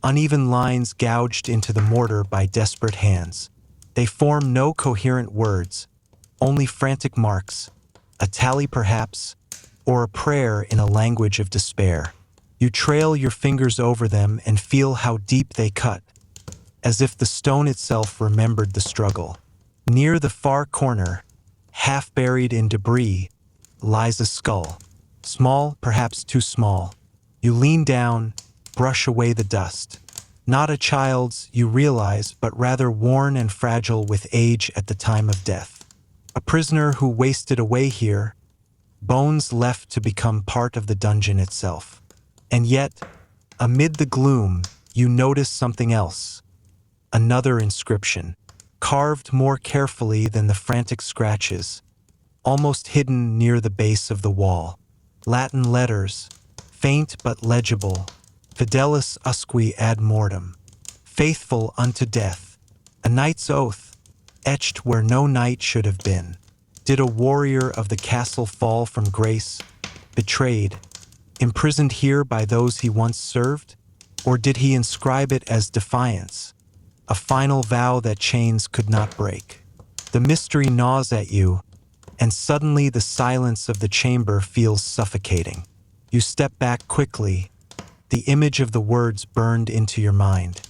[SPEAKER 1] uneven lines gouged into the mortar by desperate hands. They form no coherent words, only frantic marks, a tally perhaps, or a prayer in a language of despair. You trail your fingers over them and feel how deep they cut, as if the stone itself remembered the struggle. Near the far corner, half buried in debris, lies a skull. Small, perhaps too small. You lean down, brush away the dust. Not a child's, you realize, but rather worn and fragile with age at the time of death. A prisoner who wasted away here, bones left to become part of the dungeon itself. And yet, amid the gloom, you notice something else. Another inscription, carved more carefully than the frantic scratches, almost hidden near the base of the wall. Latin letters, faint but legible, fidelis usque ad mortem, faithful unto death, a knight's oath, etched where no knight should have been. Did a warrior of the castle fall from grace, betrayed, imprisoned here by those he once served? Or did he inscribe it as defiance, a final vow that chains could not break? The mystery gnaws at you, and suddenly the silence of the chamber feels suffocating. You step back quickly, the image of the words burned into your mind.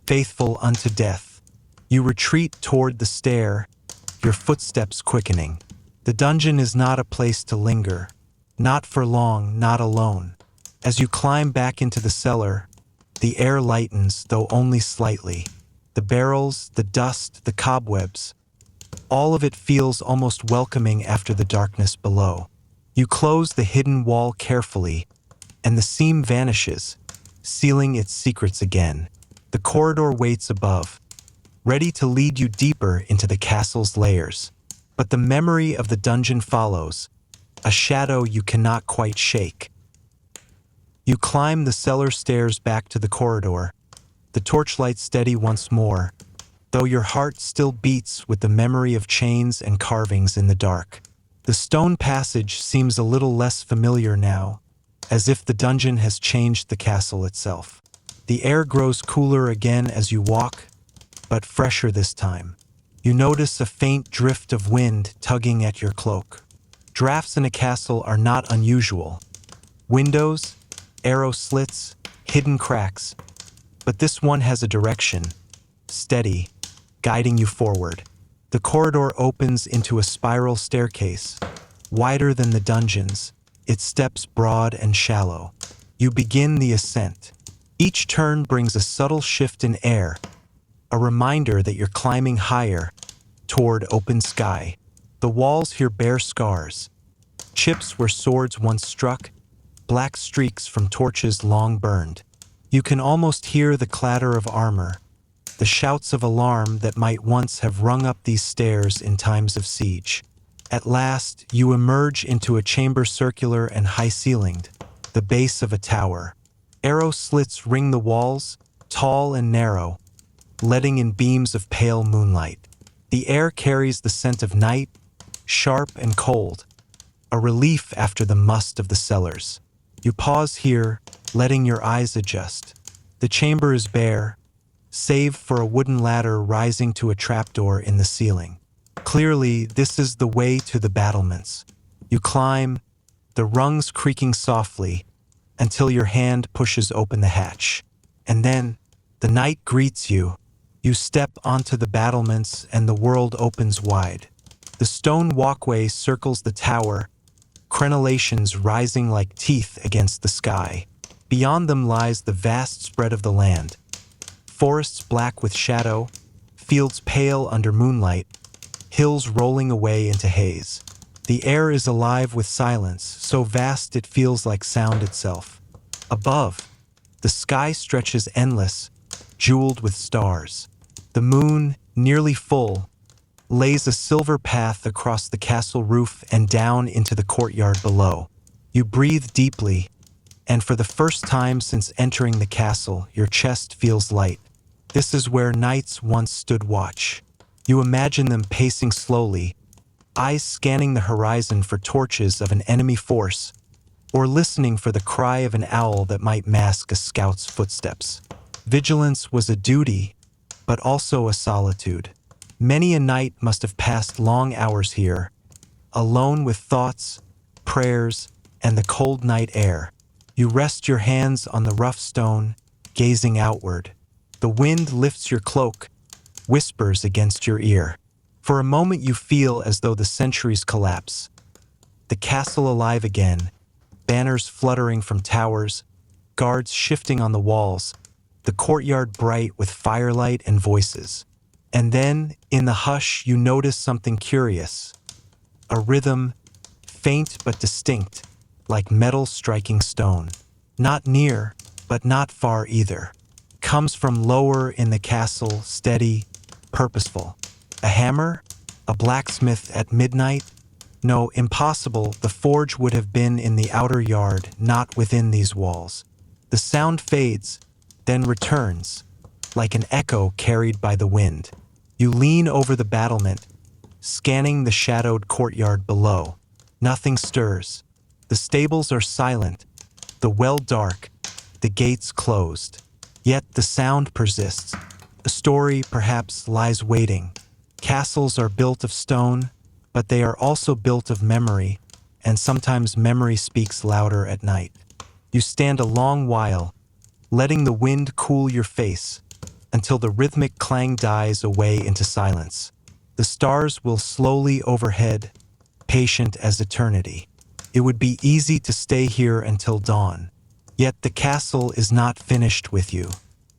[SPEAKER 1] Faithful unto death. You retreat toward the stair, your footsteps quickening. The dungeon is not a place to linger, not for long, not alone. As you climb back into the cellar, the air lightens, though only slightly. The barrels, the dust, the cobwebs, all of it feels almost welcoming after the darkness below. You close the hidden wall carefully, and the seam vanishes, sealing its secrets again. The corridor waits above, ready to lead you deeper into the castle's layers. But the memory of the dungeon follows, a shadow you cannot quite shake. You climb the cellar stairs back to the corridor, the torchlight steady once more, though your heart still beats with the memory of chains and carvings in the dark. The stone passage seems a little less familiar now, as if the dungeon has changed the castle itself. The air grows cooler again as you walk, but fresher this time. You notice a faint drift of wind tugging at your cloak. Drafts in a castle are not unusual. Windows, arrow slits, hidden cracks. But this one has a direction, steady, guiding you forward. The corridor opens into a spiral staircase, wider than the dungeons, its steps broad and shallow. You begin the ascent. Each turn brings a subtle shift in air, a reminder that you're climbing higher, toward open sky. The walls here bear scars, chips where swords once struck, black streaks from torches long burned. You can almost hear the clatter of armor, the shouts of alarm that might once have rung up these stairs in times of siege. At last, you emerge into a chamber circular and high-ceilinged, the base of a tower. Arrow slits ring the walls, tall and narrow, letting in beams of pale moonlight. The air carries the scent of night, sharp and cold, a relief after the must of the cellars. You pause here, letting your eyes adjust. The chamber is bare, save for a wooden ladder rising to a trapdoor in the ceiling. Clearly, this is the way to the battlements. You climb, the rungs creaking softly, until your hand pushes open the hatch. And then, the night greets you. You step onto the battlements and the world opens wide. The stone walkway circles the tower, crenellations rising like teeth against the sky. Beyond them lies the vast spread of the land. Forests black with shadow, fields pale under moonlight, hills rolling away into haze. The air is alive with silence, so vast it feels like sound itself. Above, the sky stretches endless, jeweled with stars. The moon, nearly full, lays a silver path across the castle roof and down into the courtyard below. You breathe deeply, and for the first time since entering the castle, your chest feels light. This is where knights once stood watch. You imagine them pacing slowly, eyes scanning the horizon for torches of an enemy force, or listening for the cry of an owl that might mask a scout's footsteps. Vigilance was a duty, but also a solitude. Many a night must have passed long hours here, alone with thoughts, prayers, and the cold night air. You rest your hands on the rough stone, gazing outward. The wind lifts your cloak, whispers against your ear. For a moment you feel as though the centuries collapse. The castle alive again, banners fluttering from towers, guards shifting on the walls, the courtyard bright with firelight and voices. And then, in the hush, you notice something curious. A rhythm, faint but distinct, like metal striking stone. Not near, but not far either. Comes from lower in the castle, steady, purposeful. A hammer? A blacksmith at midnight? No, impossible. The forge would have been in the outer yard, not within these walls. The sound fades, then returns, like an echo carried by the wind. You lean over the battlement, scanning the shadowed courtyard below. Nothing stirs. The stables are silent, the well dark, the gates closed. Yet the sound persists. A story perhaps lies waiting. Castles are built of stone, but they are also built of memory, and sometimes memory speaks louder at night. You stand a long while, letting the wind cool your face, until the rhythmic clang dies away into silence. The stars will slowly overhead, patient as eternity. It would be easy to stay here until dawn. Yet the castle is not finished with you.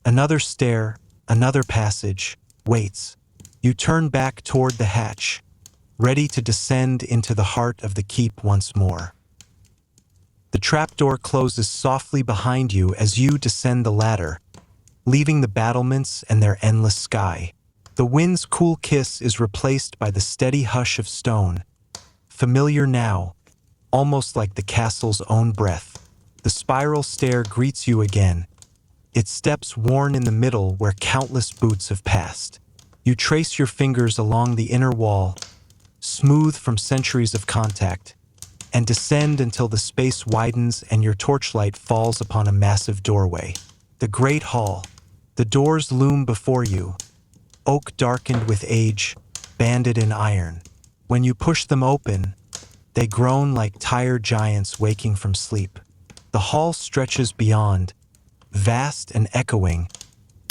[SPEAKER 1] Another stair, another passage, waits. You turn back toward the hatch, ready to descend into the heart of the keep once more. The trapdoor closes softly behind you as you descend the ladder, leaving the battlements and their endless sky. The wind's cool kiss is replaced by the steady hush of stone, familiar now, almost like the castle's own breath. The spiral stair greets you again, its steps worn in the middle where countless boots have passed. You trace your fingers along the inner wall, smooth from centuries of contact, and descend until the space widens and your torchlight falls upon a massive doorway. The great hall. The doors loom before you, oak darkened with age, banded in iron. When you push them open, they groan like tired giants waking from sleep. The hall stretches beyond, vast and echoing,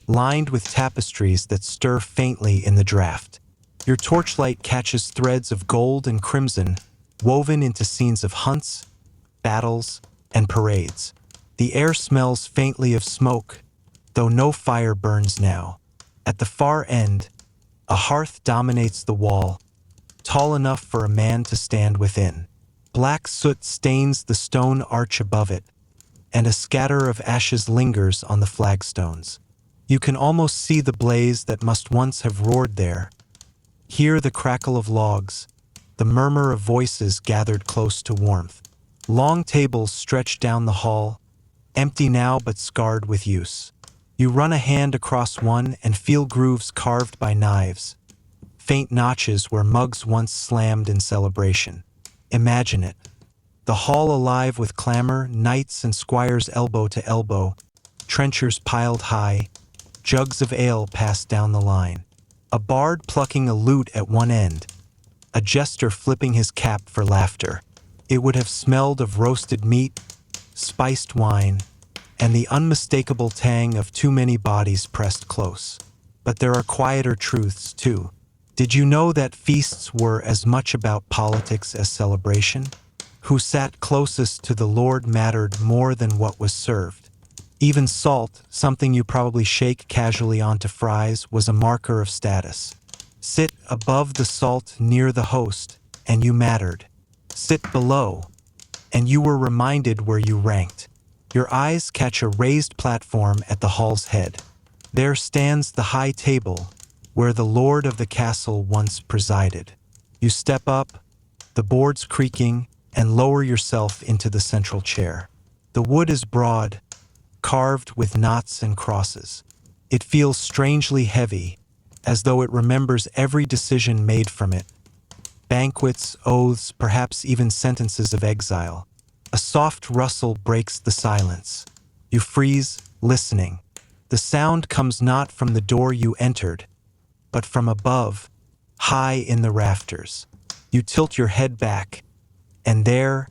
[SPEAKER 1] lined with tapestries that stir faintly in the draft. Your torchlight catches threads of gold and crimson, woven into scenes of hunts, battles, and parades. The air smells faintly of smoke, though no fire burns now. At the far end, a hearth dominates the wall, tall enough for a man to stand within. Black soot stains the stone arch above it, and a scatter of ashes lingers on the flagstones. You can almost see the blaze that must once have roared there. Hear the crackle of logs, the murmur of voices gathered close to warmth. Long tables stretch down the hall, empty now but scarred with use. You run a hand across one and feel grooves carved by knives, faint notches where mugs once slammed in celebration. Imagine it. The hall alive with clamor, knights and squires elbow to elbow, trenchers piled high, jugs of ale passed down the line. A bard plucking a lute at one end, a jester flipping his cap for laughter. It would have smelled of roasted meat, spiced wine, and the unmistakable tang of too many bodies pressed close. But there are quieter truths, too. Did you know that feasts were as much about politics as celebration? Who sat closest to the Lord mattered more than what was served. Even salt, something you probably shake casually onto fries, was a marker of status. Sit above the salt near the host, and you mattered. Sit below, and you were reminded where you ranked. Your eyes catch a raised platform at the hall's head. There stands the high table, where the lord of the castle once presided. You step up, the boards creaking, and lower yourself into the central chair. The wood is broad, carved with knots and crosses. It feels strangely heavy, as though it remembers every decision made from it. Banquets, oaths, perhaps even sentences of exile. A soft rustle breaks the silence. You freeze, listening. The sound comes not from the door you entered, but from above, high in the rafters. You tilt your head back, and there,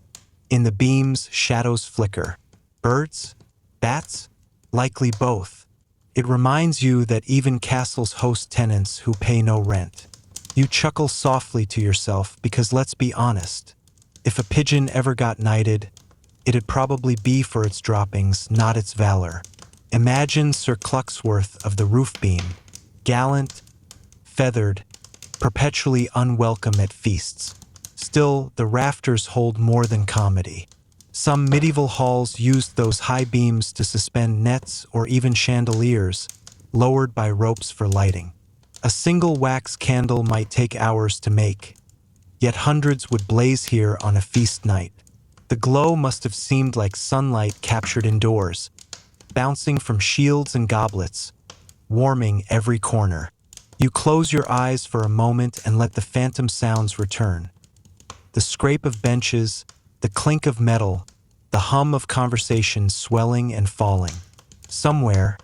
[SPEAKER 1] in the beams, shadows flicker. Birds? Bats? Likely both. It reminds you that even castles host tenants who pay no rent. You chuckle softly to yourself because, let's be honest, if a pigeon ever got knighted, it'd probably be for its droppings, not its valor. Imagine Sir Cluxworth of the roof beam, gallant, feathered, perpetually unwelcome at feasts. Still, the rafters hold more than comedy. Some medieval halls used those high beams to suspend nets or even chandeliers, lowered by ropes for lighting. A single wax candle might take hours to make, yet hundreds would blaze here on a feast night. The glow must have seemed like sunlight captured indoors, bouncing from shields and goblets, warming every corner. You close your eyes for a moment and let the phantom sounds return. The scrape of benches, the clink of metal, the hum of conversation swelling and falling. Somewhere,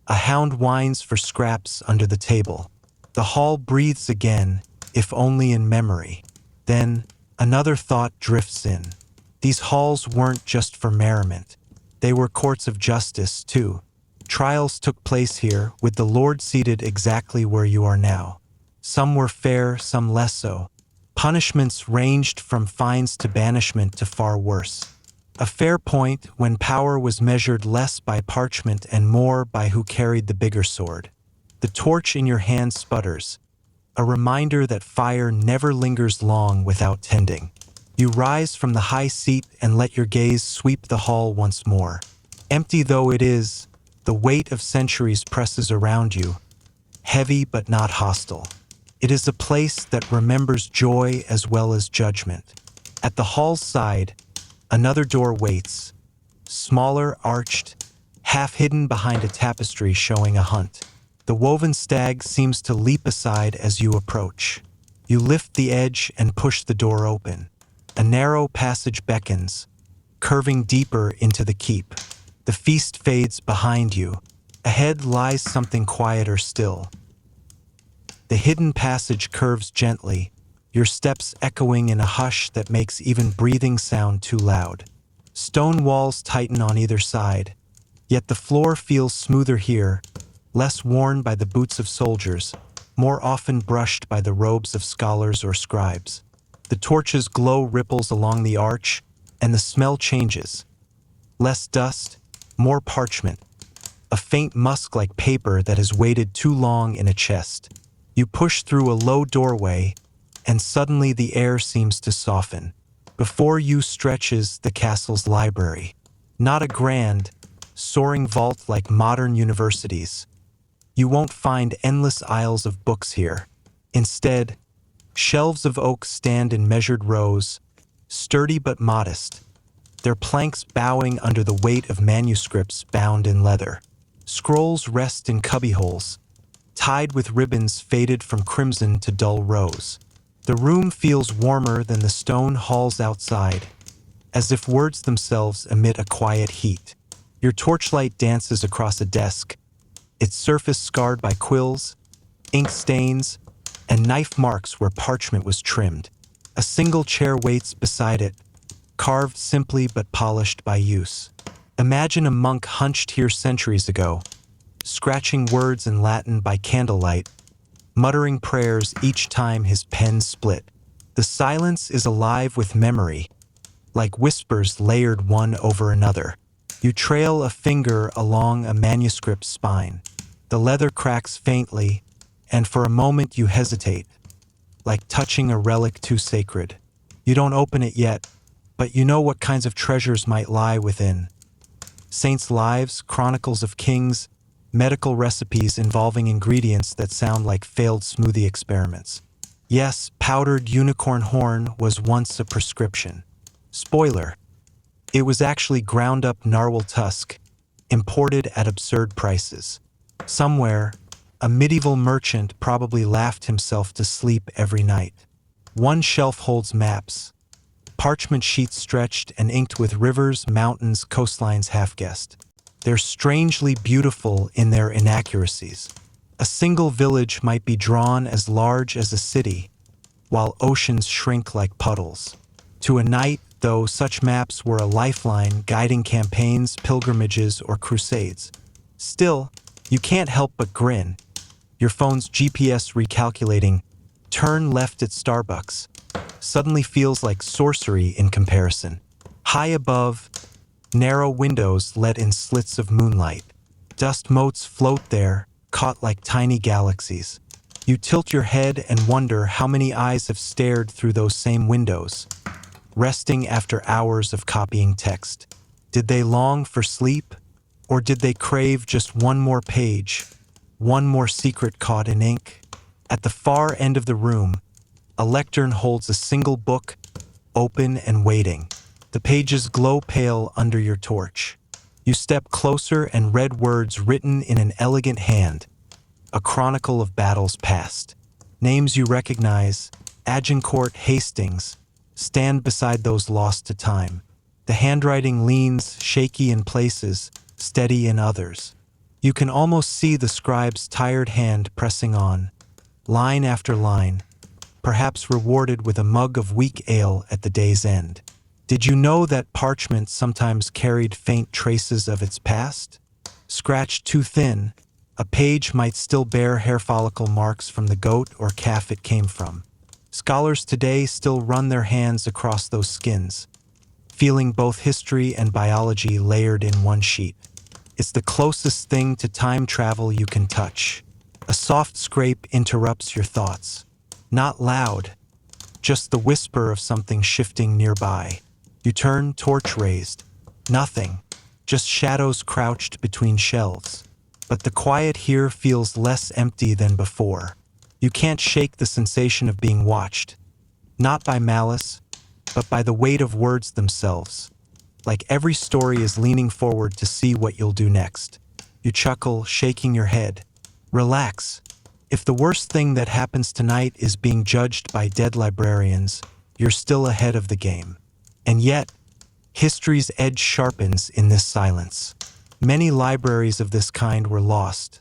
[SPEAKER 1] a hound whines for scraps under the table. The hall breathes again, if only in memory. Then, another thought drifts in. These halls weren't just for merriment. They were courts of justice, too. Trials took place here, with the Lord seated exactly where you are now. Some were fair, some less so. Punishments ranged from fines to banishment to far worse. A fair point when power was measured less by parchment and more by who carried the bigger sword. The torch in your hand sputters, a reminder that fire never lingers long without tending. You rise from the high seat and let your gaze sweep the hall once more. Empty though it is, the weight of centuries presses around you, heavy but not hostile. It is a place that remembers joy as well as judgment. At the hall's side, another door waits, smaller, arched, half hidden behind a tapestry showing a hunt. The woven stag seems to leap aside as you approach. You lift the edge and push the door open. A narrow passage beckons, curving deeper into the keep. The feast fades behind you. Ahead lies something quieter still. The hidden passage curves gently, your steps echoing in a hush that makes even breathing sound too loud. Stone walls tighten on either side, yet the floor feels smoother here, less worn by the boots of soldiers, more often brushed by the robes of scholars or scribes. The torch's glow ripples along the arch, and the smell changes. Less dust, more parchment, a faint musk like paper that has waited too long in a chest. You push through a low doorway, and suddenly the air seems to soften. Before you stretches the castle's library. Not a grand, soaring vault like modern universities. You won't find endless aisles of books here. Instead, shelves of oak stand in measured rows, sturdy but modest, their planks bowing under the weight of manuscripts bound in leather. Scrolls rest in cubbyholes, tied with ribbons faded from crimson to dull rose. The room feels warmer than the stone halls outside, as if words themselves emit a quiet heat. Your torchlight dances across a desk, its surface scarred by quills, ink stains, and knife marks where parchment was trimmed. A single chair waits beside it, carved simply but polished by use. Imagine a monk hunched here centuries ago, scratching words in Latin by candlelight, muttering prayers each time his pen split. The silence is alive with memory, like whispers layered one over another. You trail a finger along a manuscript spine. The leather cracks faintly, and for a moment you hesitate, like touching a relic too sacred. You don't open it yet, but you know what kinds of treasures might lie within. Saints' lives, chronicles of kings, medical recipes involving ingredients that sound like failed smoothie experiments. Yes, powdered unicorn horn was once a prescription. Spoiler, it was actually ground-up narwhal tusk, imported at absurd prices. Somewhere, a medieval merchant probably laughed himself to sleep every night. One shelf holds maps, parchment sheets stretched and inked with rivers, mountains, coastlines half-guessed. They're strangely beautiful in their inaccuracies. A single village might be drawn as large as a city, while oceans shrink like puddles. To a knight, though, such maps were a lifeline guiding campaigns, pilgrimages, or crusades. Still, you can't help but grin. Your phone's GPS recalculating, turn left at Starbucks, suddenly feels like sorcery in comparison. High above, narrow windows let in slits of moonlight. Dust motes float there, caught like tiny galaxies. You tilt your head and wonder how many eyes have stared through those same windows, resting after hours of copying text. Did they long for sleep? Or did they crave just one more page, one more secret caught in ink? At the far end of the room, a lectern holds a single book, open and waiting. The pages glow pale under your torch. You step closer and read words written in an elegant hand, a chronicle of battles past. Names you recognize, Agincourt, Hastings, stand beside those lost to time. The handwriting leans, shaky in places, steady in others. You can almost see the scribe's tired hand pressing on, line after line, perhaps rewarded with a mug of weak ale at the day's end. Did you know that parchment sometimes carried faint traces of its past? Scratched too thin, a page might still bear hair follicle marks from the goat or calf it came from. Scholars today still run their hands across those skins, feeling both history and biology layered in one sheet. It's the closest thing to time travel you can touch. A soft scrape interrupts your thoughts. Not loud, just the whisper of something shifting nearby. You turn, torch raised. Nothing, just shadows crouched between shelves. But the quiet here feels less empty than before. You can't shake the sensation of being watched, not by malice, but by the weight of words themselves. Like every story is leaning forward to see what you'll do next. You chuckle, shaking your head. Relax. If the worst thing that happens tonight is being judged by dead librarians, you're still ahead of the game. And yet, history's edge sharpens in this silence. Many libraries of this kind were lost,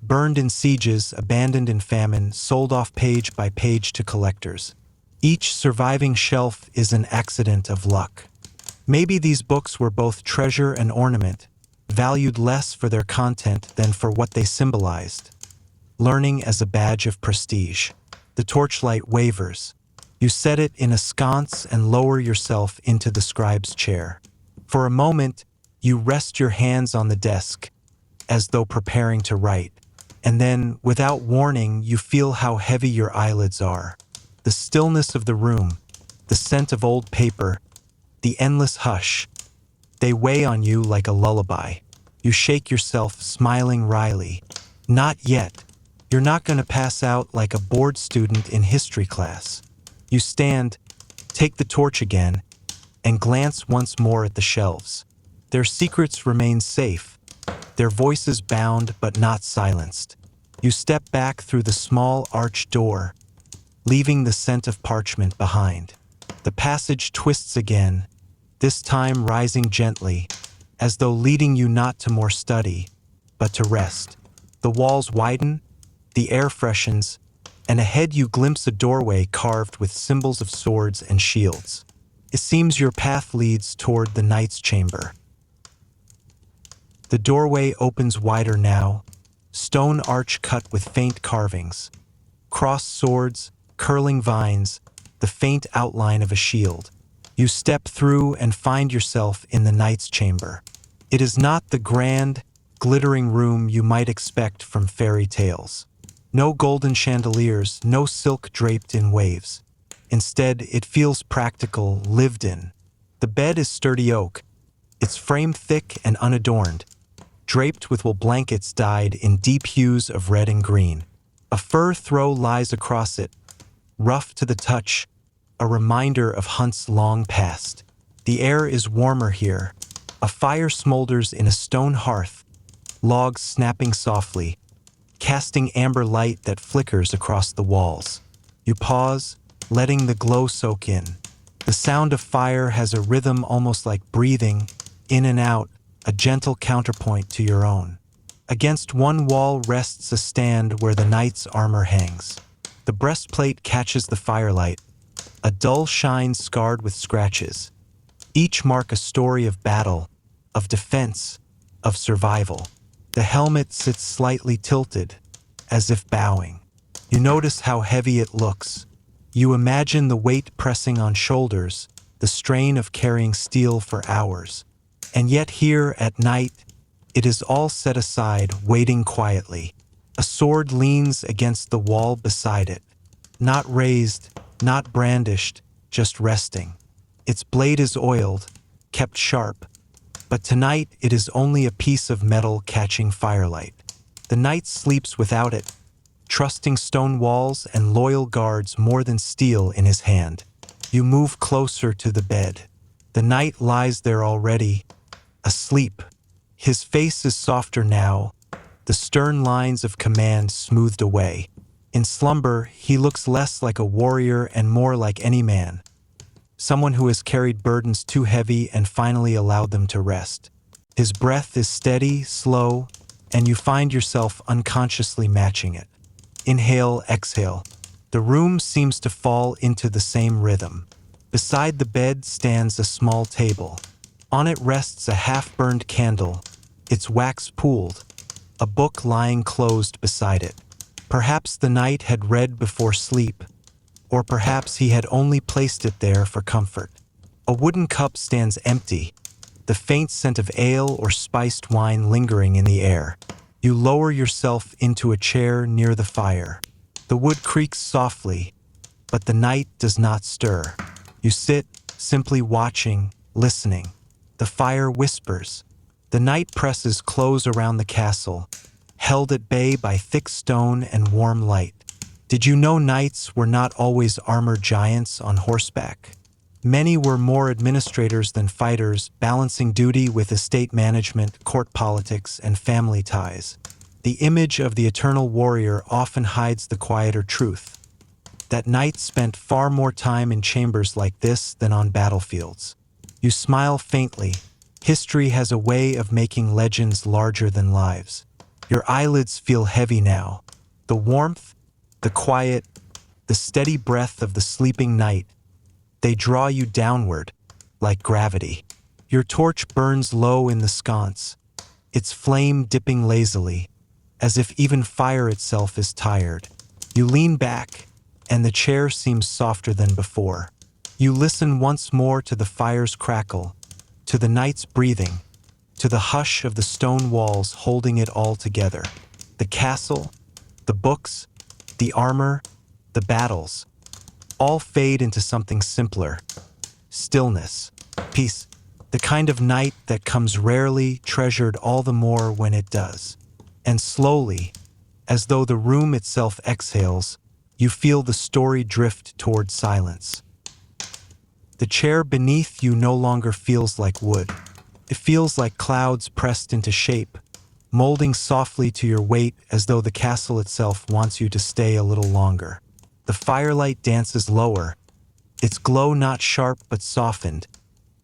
[SPEAKER 1] burned in sieges, abandoned in famine, sold off page by page to collectors. Each surviving shelf is an accident of luck. Maybe these books were both treasure and ornament, valued less for their content than for what they symbolized. Learning as a badge of prestige. The torchlight wavers. You set it in a sconce and lower yourself into the scribe's chair. For a moment, you rest your hands on the desk, as though preparing to write. And then, without warning, you feel how heavy your eyelids are. The stillness of the room, the scent of old paper, the endless hush, they weigh on you like a lullaby. You shake yourself, smiling wryly. Not yet. You're not going to pass out like a bored student in history class. You stand, take the torch again, and glance once more at the shelves. Their secrets remain safe, their voices bound but not silenced. You step back through the small arched door, leaving the scent of parchment behind. The passage twists again, this time rising gently, as though leading you not to more study, but to rest. The walls widen, the air freshens, and ahead you glimpse a doorway carved with symbols of swords and shields. It seems your path leads toward the knight's chamber. The doorway opens wider now, stone arch cut with faint carvings, crossed swords, curling vines, the faint outline of a shield. You step through and find yourself in the knight's chamber. It is not the grand, glittering room you might expect from fairy tales. No golden chandeliers, no silk draped in waves. Instead, it feels practical, lived in. The bed is sturdy oak, its frame thick and unadorned, draped with wool blankets dyed in deep hues of red and green. A fur throw lies across it, rough to the touch, a reminder of hunts long past. The air is warmer here. A fire smolders in a stone hearth, logs snapping softly, casting amber light that flickers across the walls. You pause, letting the glow soak in. The sound of fire has a rhythm almost like breathing, in and out, a gentle counterpoint to your own. Against one wall rests a stand where the knight's armor hangs. The breastplate catches the firelight, a dull shine scarred with scratches. Each mark a story of battle, of defense, of survival. The helmet sits slightly tilted, as if bowing. You notice how heavy it looks. You imagine the weight pressing on shoulders, the strain of carrying steel for hours. And yet here at night, it is all set aside, waiting quietly. A sword leans against the wall beside it, not raised, not brandished, just resting. Its blade is oiled, kept sharp, but tonight it is only a piece of metal catching firelight. The knight sleeps without it, trusting stone walls and loyal guards more than steel in his hand. You move closer to the bed. The knight lies there already, asleep. His face is softer now, the stern lines of command smoothed away. In slumber, he looks less like a warrior and more like any man, someone who has carried burdens too heavy and finally allowed them to rest. His breath is steady, slow, and you find yourself unconsciously matching it. Inhale, exhale. The room seems to fall into the same rhythm. Beside the bed stands a small table. On it rests a half-burned candle, its wax pooled, a book lying closed beside it. Perhaps the knight had read before sleep, or perhaps he had only placed it there for comfort. A wooden cup stands empty, the faint scent of ale or spiced wine lingering in the air. You lower yourself into a chair near the fire. The wood creaks softly, but the knight does not stir. You sit, simply watching, listening. The fire whispers. The night presses close around the castle, held at bay by thick stone and warm light. Did you know knights were not always armored giants on horseback? Many were more administrators than fighters, balancing duty with estate management, court politics, and family ties. The image of the eternal warrior often hides the quieter truth, that knights spent far more time in chambers like this than on battlefields. You smile faintly, History has a way of making legends larger than lives. Your eyelids feel heavy now. The warmth, the quiet, the steady breath of the sleeping night, they draw you downward, like gravity. Your torch burns low in the sconce, its flame dipping lazily, as if even fire itself is tired. You lean back, and the chair seems softer than before. You listen once more to the fire's crackle, to the night's breathing, to the hush of the stone walls holding it all together. The castle, the books, the armor, the battles, all fade into something simpler. Stillness, peace, the kind of night that comes rarely, treasured all the more when it does. And slowly, as though the room itself exhales, you feel the story drift toward silence. The chair beneath you no longer feels like wood. It feels like clouds pressed into shape, molding softly to your weight as though the castle itself wants you to stay a little longer. The firelight dances lower, its glow not sharp but softened,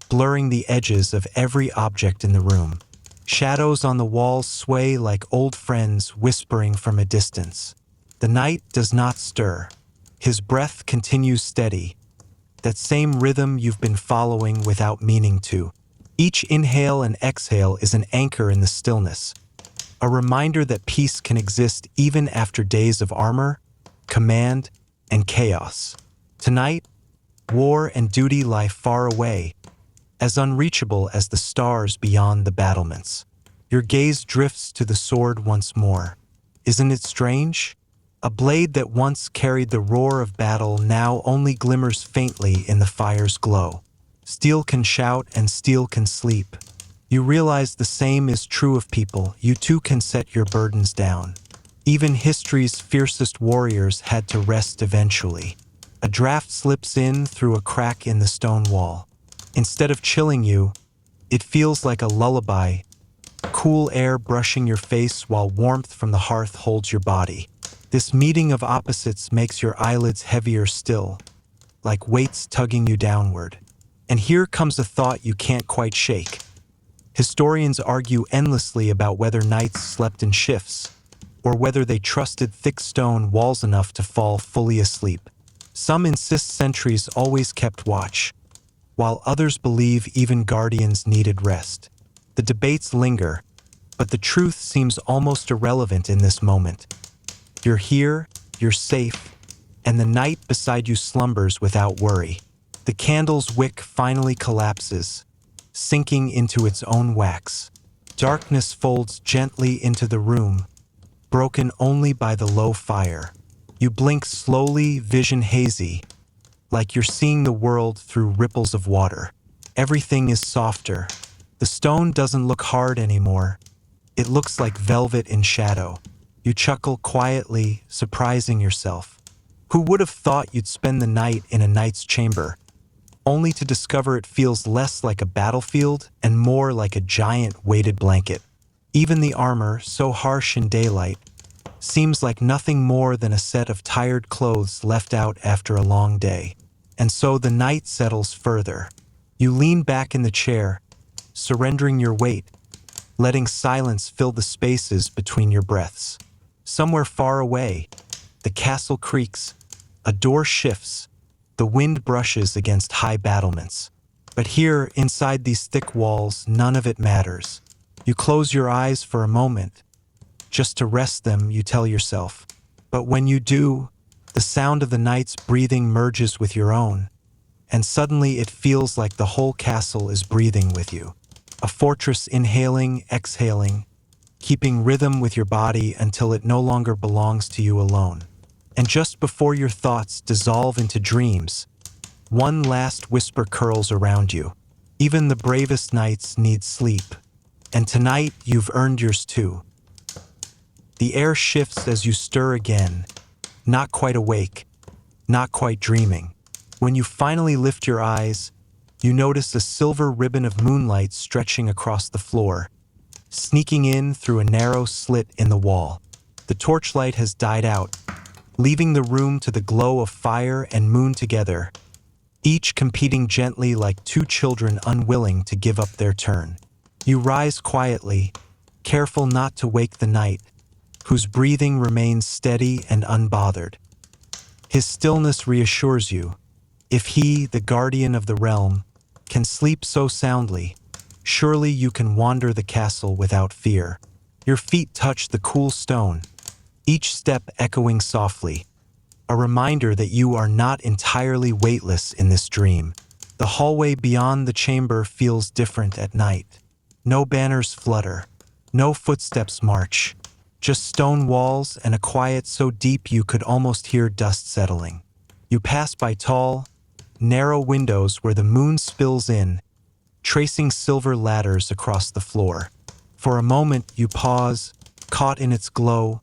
[SPEAKER 1] blurring the edges of every object in the room. Shadows on the walls sway like old friends whispering from a distance. The night does not stir. His breath continues steady, that same rhythm you've been following without meaning to. Each inhale and exhale is an anchor in the stillness, a reminder that peace can exist even after days of armor, command, and chaos. Tonight, war and duty lie far away, as unreachable as the stars beyond the battlements. Your gaze drifts to the sword once more. Isn't it strange? A blade that once carried the roar of battle now only glimmers faintly in the fire's glow. Steel can shout and steel can sleep. You realize the same is true of people. You too can set your burdens down. Even history's fiercest warriors had to rest eventually. A draft slips in through a crack in the stone wall. Instead of chilling you, it feels like a lullaby, cool air brushing your face while warmth from the hearth holds your body. This meeting of opposites makes your eyelids heavier still, like weights tugging you downward. And here comes a thought you can't quite shake. Historians argue endlessly about whether nights slept in shifts, or whether they trusted thick stone walls enough to fall fully asleep. Some insist centuries always kept watch, while others believe even guardians needed rest. The debates linger, but the truth seems almost irrelevant in this moment. You're here, you're safe, and the night beside you slumbers without worry. The candle's wick finally collapses, sinking into its own wax. Darkness folds gently into the room, broken only by the low fire. You blink slowly, vision hazy, like you're seeing the world through ripples of water. Everything is softer. The stone doesn't look hard anymore. It looks like velvet in shadow. You chuckle quietly, surprising yourself. Who would have thought you'd spend the night in a knight's chamber, only to discover it feels less like a battlefield and more like a giant weighted blanket. Even the armor, so harsh in daylight, seems like nothing more than a set of tired clothes left out after a long day. And so the night settles further. You lean back in the chair, surrendering your weight, letting silence fill the spaces between your breaths. Somewhere far away, the castle creaks, a door shifts, the wind brushes against high battlements. But here, inside these thick walls, none of it matters. You close your eyes for a moment, just to rest them, you tell yourself. But when you do, the sound of the night's breathing merges with your own, and suddenly it feels like the whole castle is breathing with you. A fortress inhaling, exhaling, keeping rhythm with your body until it no longer belongs to you alone. And just before your thoughts dissolve into dreams, one last whisper curls around you. Even the bravest nights need sleep, and tonight you've earned yours too. The air shifts as you stir again, not quite awake, not quite dreaming. When you finally lift your eyes, you notice a silver ribbon of moonlight stretching across the floor, sneaking in through a narrow slit in the wall. The torchlight has died out, leaving the room to the glow of fire and moon together, each competing gently like two children unwilling to give up their turn. You rise quietly, careful not to wake the knight, whose breathing remains steady and unbothered. His stillness reassures you. If he, the guardian of the realm, can sleep so soundly, surely you can wander the castle without fear. Your feet touch the cool stone, each step echoing softly, a reminder that you are not entirely weightless in this dream. The hallway beyond the chamber feels different at night. No banners flutter, no footsteps march, just stone walls and a quiet so deep you could almost hear dust settling. You pass by tall, narrow windows where the moon spills in, tracing silver ladders across the floor. For a moment you pause, caught in its glow,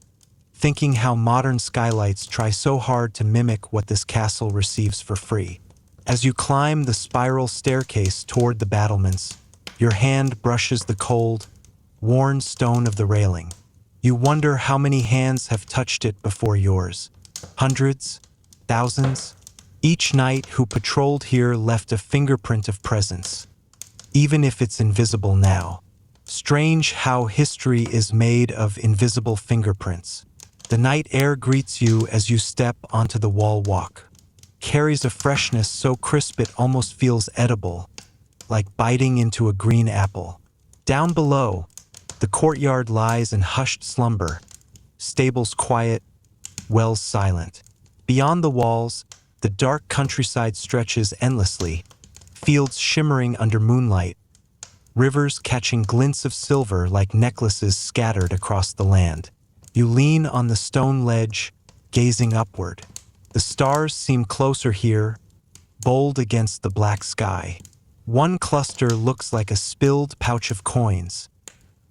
[SPEAKER 1] thinking how modern skylights try so hard to mimic what this castle receives for free. As you climb the spiral staircase toward the battlements, your hand brushes the cold, worn stone of the railing. You wonder how many hands have touched it before yours. Hundreds? Thousands? Each knight who patrolled here left a fingerprint of presence, even if it's invisible now. Strange how history is made of invisible fingerprints. The night air greets you as you step onto the wall walk. Carries a freshness so crisp it almost feels edible, like biting into a green apple. Down below, the courtyard lies in hushed slumber, stables quiet, wells silent. Beyond the walls, the dark countryside stretches endlessly, fields shimmering under moonlight, rivers catching glints of silver like necklaces scattered across the land. You lean on the stone ledge, gazing upward. The stars seem closer here, bold against the black sky. One cluster looks like a spilled pouch of coins.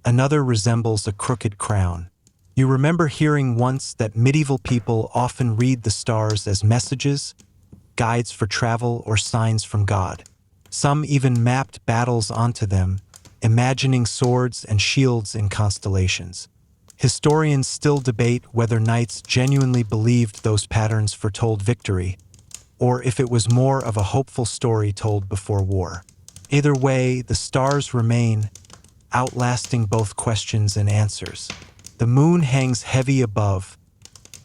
[SPEAKER 1] Another resembles a crooked crown. You remember hearing once that medieval people often read the stars as messages, guides for travel, or signs from God. Some even mapped battles onto them, imagining swords and shields in constellations. Historians still debate whether knights genuinely believed those patterns foretold victory, or if it was more of a hopeful story told before war. Either way, the stars remain, outlasting both questions and answers. The moon hangs heavy above,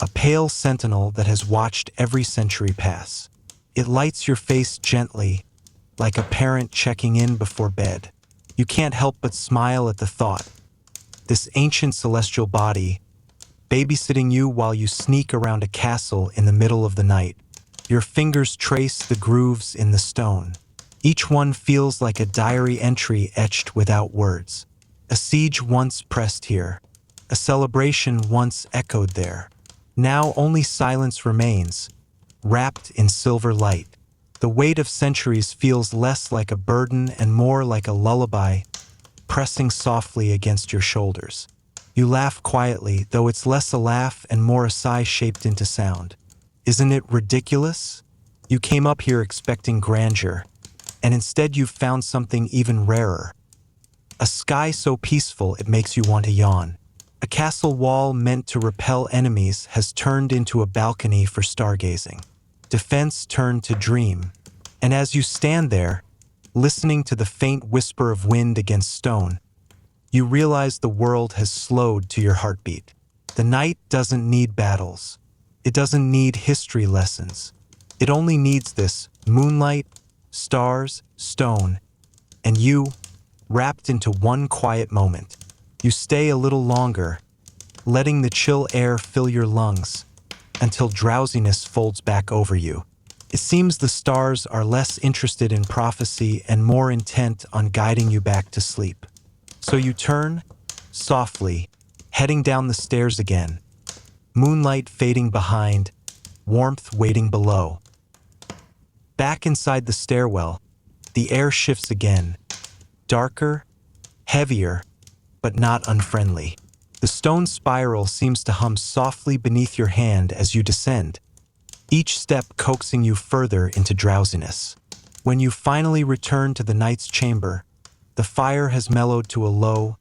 [SPEAKER 1] a pale sentinel that has watched every century pass. It lights your face gently, like a parent checking in before bed. You can't help but smile at the thought. This ancient celestial body, babysitting you while you sneak around a castle in the middle of the night. Your fingers trace the grooves in the stone. Each one feels like a diary entry etched without words. A siege once pressed here. A celebration once echoed there. Now only silence remains, wrapped in silver light. The weight of centuries feels less like a burden and more like a lullaby, pressing softly against your shoulders. You laugh quietly, though it's less a laugh and more a sigh shaped into sound. Isn't it ridiculous? You came up here expecting grandeur, and instead you've found something even rarer. A sky so peaceful it makes you want to yawn. A castle wall meant to repel enemies has turned into a balcony for stargazing. Defense turned to dream. And as you stand there, listening to the faint whisper of wind against stone, you realize the world has slowed to your heartbeat. The night doesn't need battles. It doesn't need history lessons. It only needs this moonlight, stars, stone, and you, wrapped into one quiet moment. You stay a little longer, letting the chill air fill your lungs until drowsiness folds back over you. It seems the stars are less interested in prophecy and more intent on guiding you back to sleep. So you turn, softly, heading down the stairs again, moonlight fading behind, warmth waiting below. Back inside the stairwell, the air shifts again, darker, heavier, but not unfriendly. The stone spiral seems to hum softly beneath your hand as you descend, each step coaxing you further into drowsiness. When you finally return to the knight's chamber, the fire has mellowed to a low,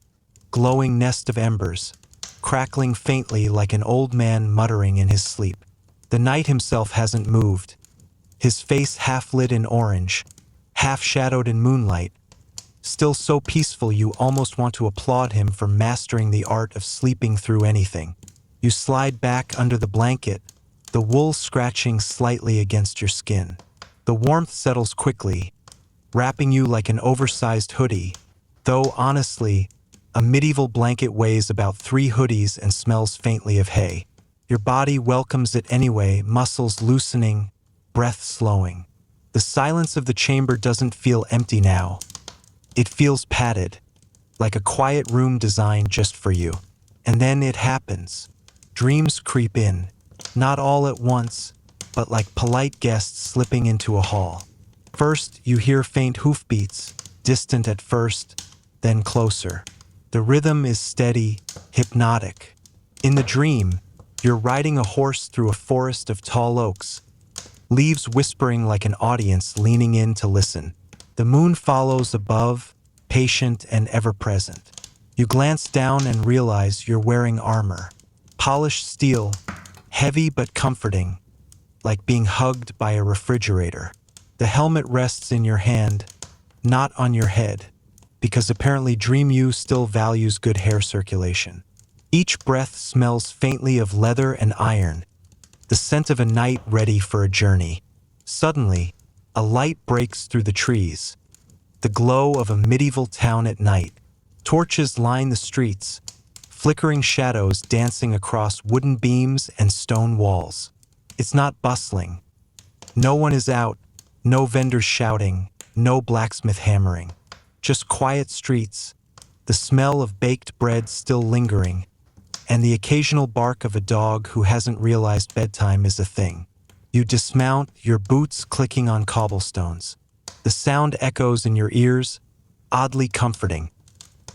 [SPEAKER 1] glowing nest of embers, crackling faintly like an old man muttering in his sleep. The knight himself hasn't moved, his face half lit in orange, half shadowed in moonlight, still so peaceful you almost want to applaud him for mastering the art of sleeping through anything. You slide back under the blanket, the wool scratching slightly against your skin. The warmth settles quickly, wrapping you like an oversized hoodie, though honestly, a medieval blanket weighs about 3 hoodies and smells faintly of hay. Your body welcomes it anyway, muscles loosening, breath slowing. The silence of the chamber doesn't feel empty now. It feels padded, like a quiet room designed just for you. And then it happens. Dreams creep in, not all at once, but like polite guests slipping into a hall. First, you hear faint hoofbeats, distant at first, then closer. The rhythm is steady, hypnotic. In the dream, you're riding a horse through a forest of tall oaks, leaves whispering like an audience leaning in to listen. The moon follows above, patient and ever-present. You glance down and realize you're wearing armor. Polished steel, heavy but comforting, like being hugged by a refrigerator. The helmet rests in your hand, not on your head, because apparently Dream You still values good hair circulation. Each breath smells faintly of leather and iron, the scent of a night ready for a journey. Suddenly, a light breaks through the trees, the glow of a medieval town at night. Torches line the streets, flickering shadows dancing across wooden beams and stone walls. It's not bustling. No one is out, no vendors shouting, no blacksmith hammering. Just quiet streets, the smell of baked bread still lingering, and the occasional bark of a dog who hasn't realized bedtime is a thing. You dismount, your boots clicking on cobblestones. The sound echoes in your ears, oddly comforting,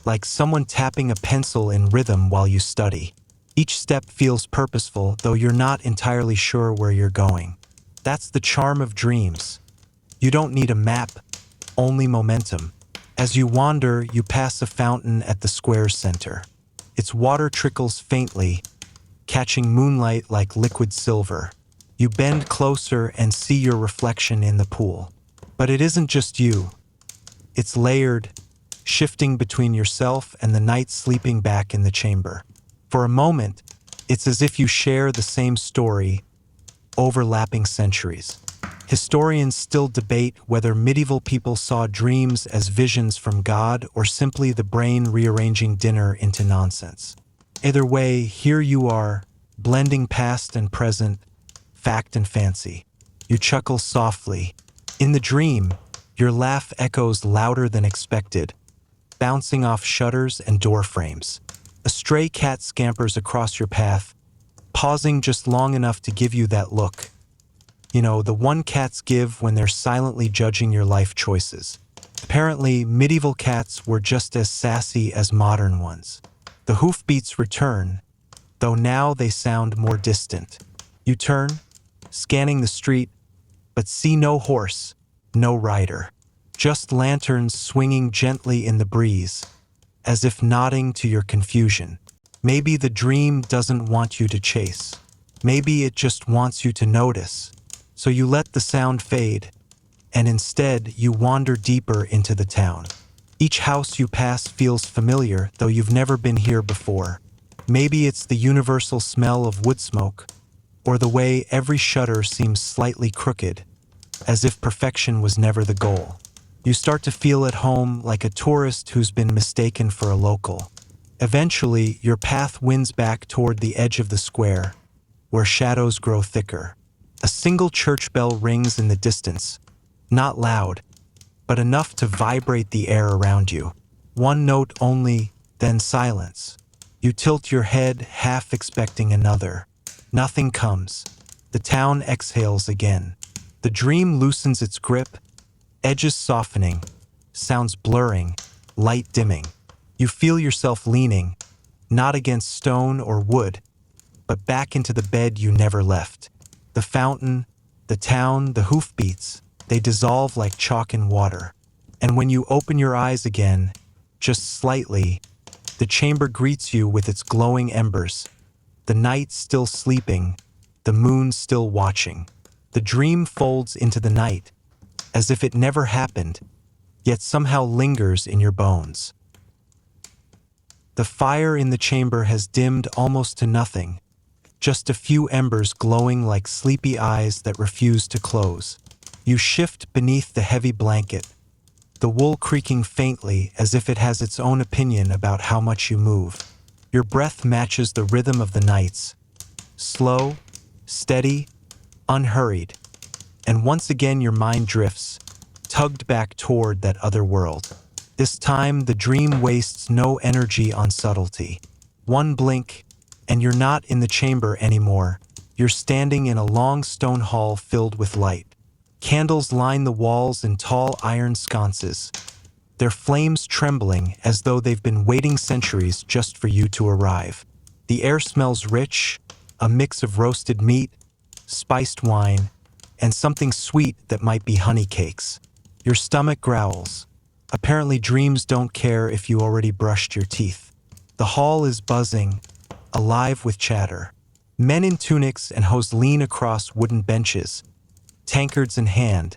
[SPEAKER 1] like someone tapping a pencil in rhythm while you study. Each step feels purposeful, though you're not entirely sure where you're going. That's the charm of dreams. You don't need a map, only momentum. As you wander, you pass a fountain at the square's center. Its water trickles faintly, catching moonlight like liquid silver. You bend closer and see your reflection in the pool. But it isn't just you. It's layered, shifting between yourself and the night sleeping back in the chamber. For a moment, it's as if you share the same story, overlapping centuries. Historians still debate whether medieval people saw dreams as visions from God or simply the brain rearranging dinner into nonsense. Either way, here you are, blending past and present, fact and fancy. You chuckle softly. In the dream, your laugh echoes louder than expected, bouncing off shutters and door frames. A stray cat scampers across your path, pausing just long enough to give you that look. You know, the one cats give when they're silently judging your life choices. Apparently, medieval cats were just as sassy as modern ones. The hoofbeats return, though now they sound more distant. You turn, scanning the street, but see no horse, no rider. Just lanterns swinging gently in the breeze, as if nodding to your confusion. Maybe the dream doesn't want you to chase. Maybe it just wants you to notice. So you let the sound fade, and instead you wander deeper into the town. Each house you pass feels familiar, though you've never been here before. Maybe it's the universal smell of wood smoke, or the way every shutter seems slightly crooked, as if perfection was never the goal. You start to feel at home, like a tourist who's been mistaken for a local. Eventually, your path winds back toward the edge of the square, where shadows grow thicker. A single church bell rings in the distance, not loud, but enough to vibrate the air around you. One note only, then silence. You tilt your head, half expecting another. Nothing comes. The town exhales again. The dream loosens its grip, edges softening, sounds blurring, light dimming. You feel yourself leaning, not against stone or wood, but back into the bed you never left. The fountain, the town, the hoofbeats, they dissolve like chalk in water. And when you open your eyes again, just slightly, the chamber greets you with its glowing embers. The night still sleeping, the moon still watching. The dream folds into the night, as if it never happened, yet somehow lingers in your bones. The fire in the chamber has dimmed almost to nothing, just a few embers glowing like sleepy eyes that refuse to close. You shift beneath the heavy blanket, the wool creaking faintly as if it has its own opinion about how much you move. Your breath matches the rhythm of the nights, slow, steady, unhurried, and once again your mind drifts, tugged back toward that other world. This time, the dream wastes no energy on subtlety. One blink, and you're not in the chamber anymore. You're standing in a long stone hall filled with light. Candles line the walls in tall iron sconces, their flames trembling as though they've been waiting centuries just for you to arrive. The air smells rich, a mix of roasted meat, spiced wine, and something sweet that might be honey cakes. Your stomach growls. Apparently dreams don't care if you already brushed your teeth. The hall is buzzing, alive with chatter. Men in tunics and hose lean across wooden benches, tankards in hand,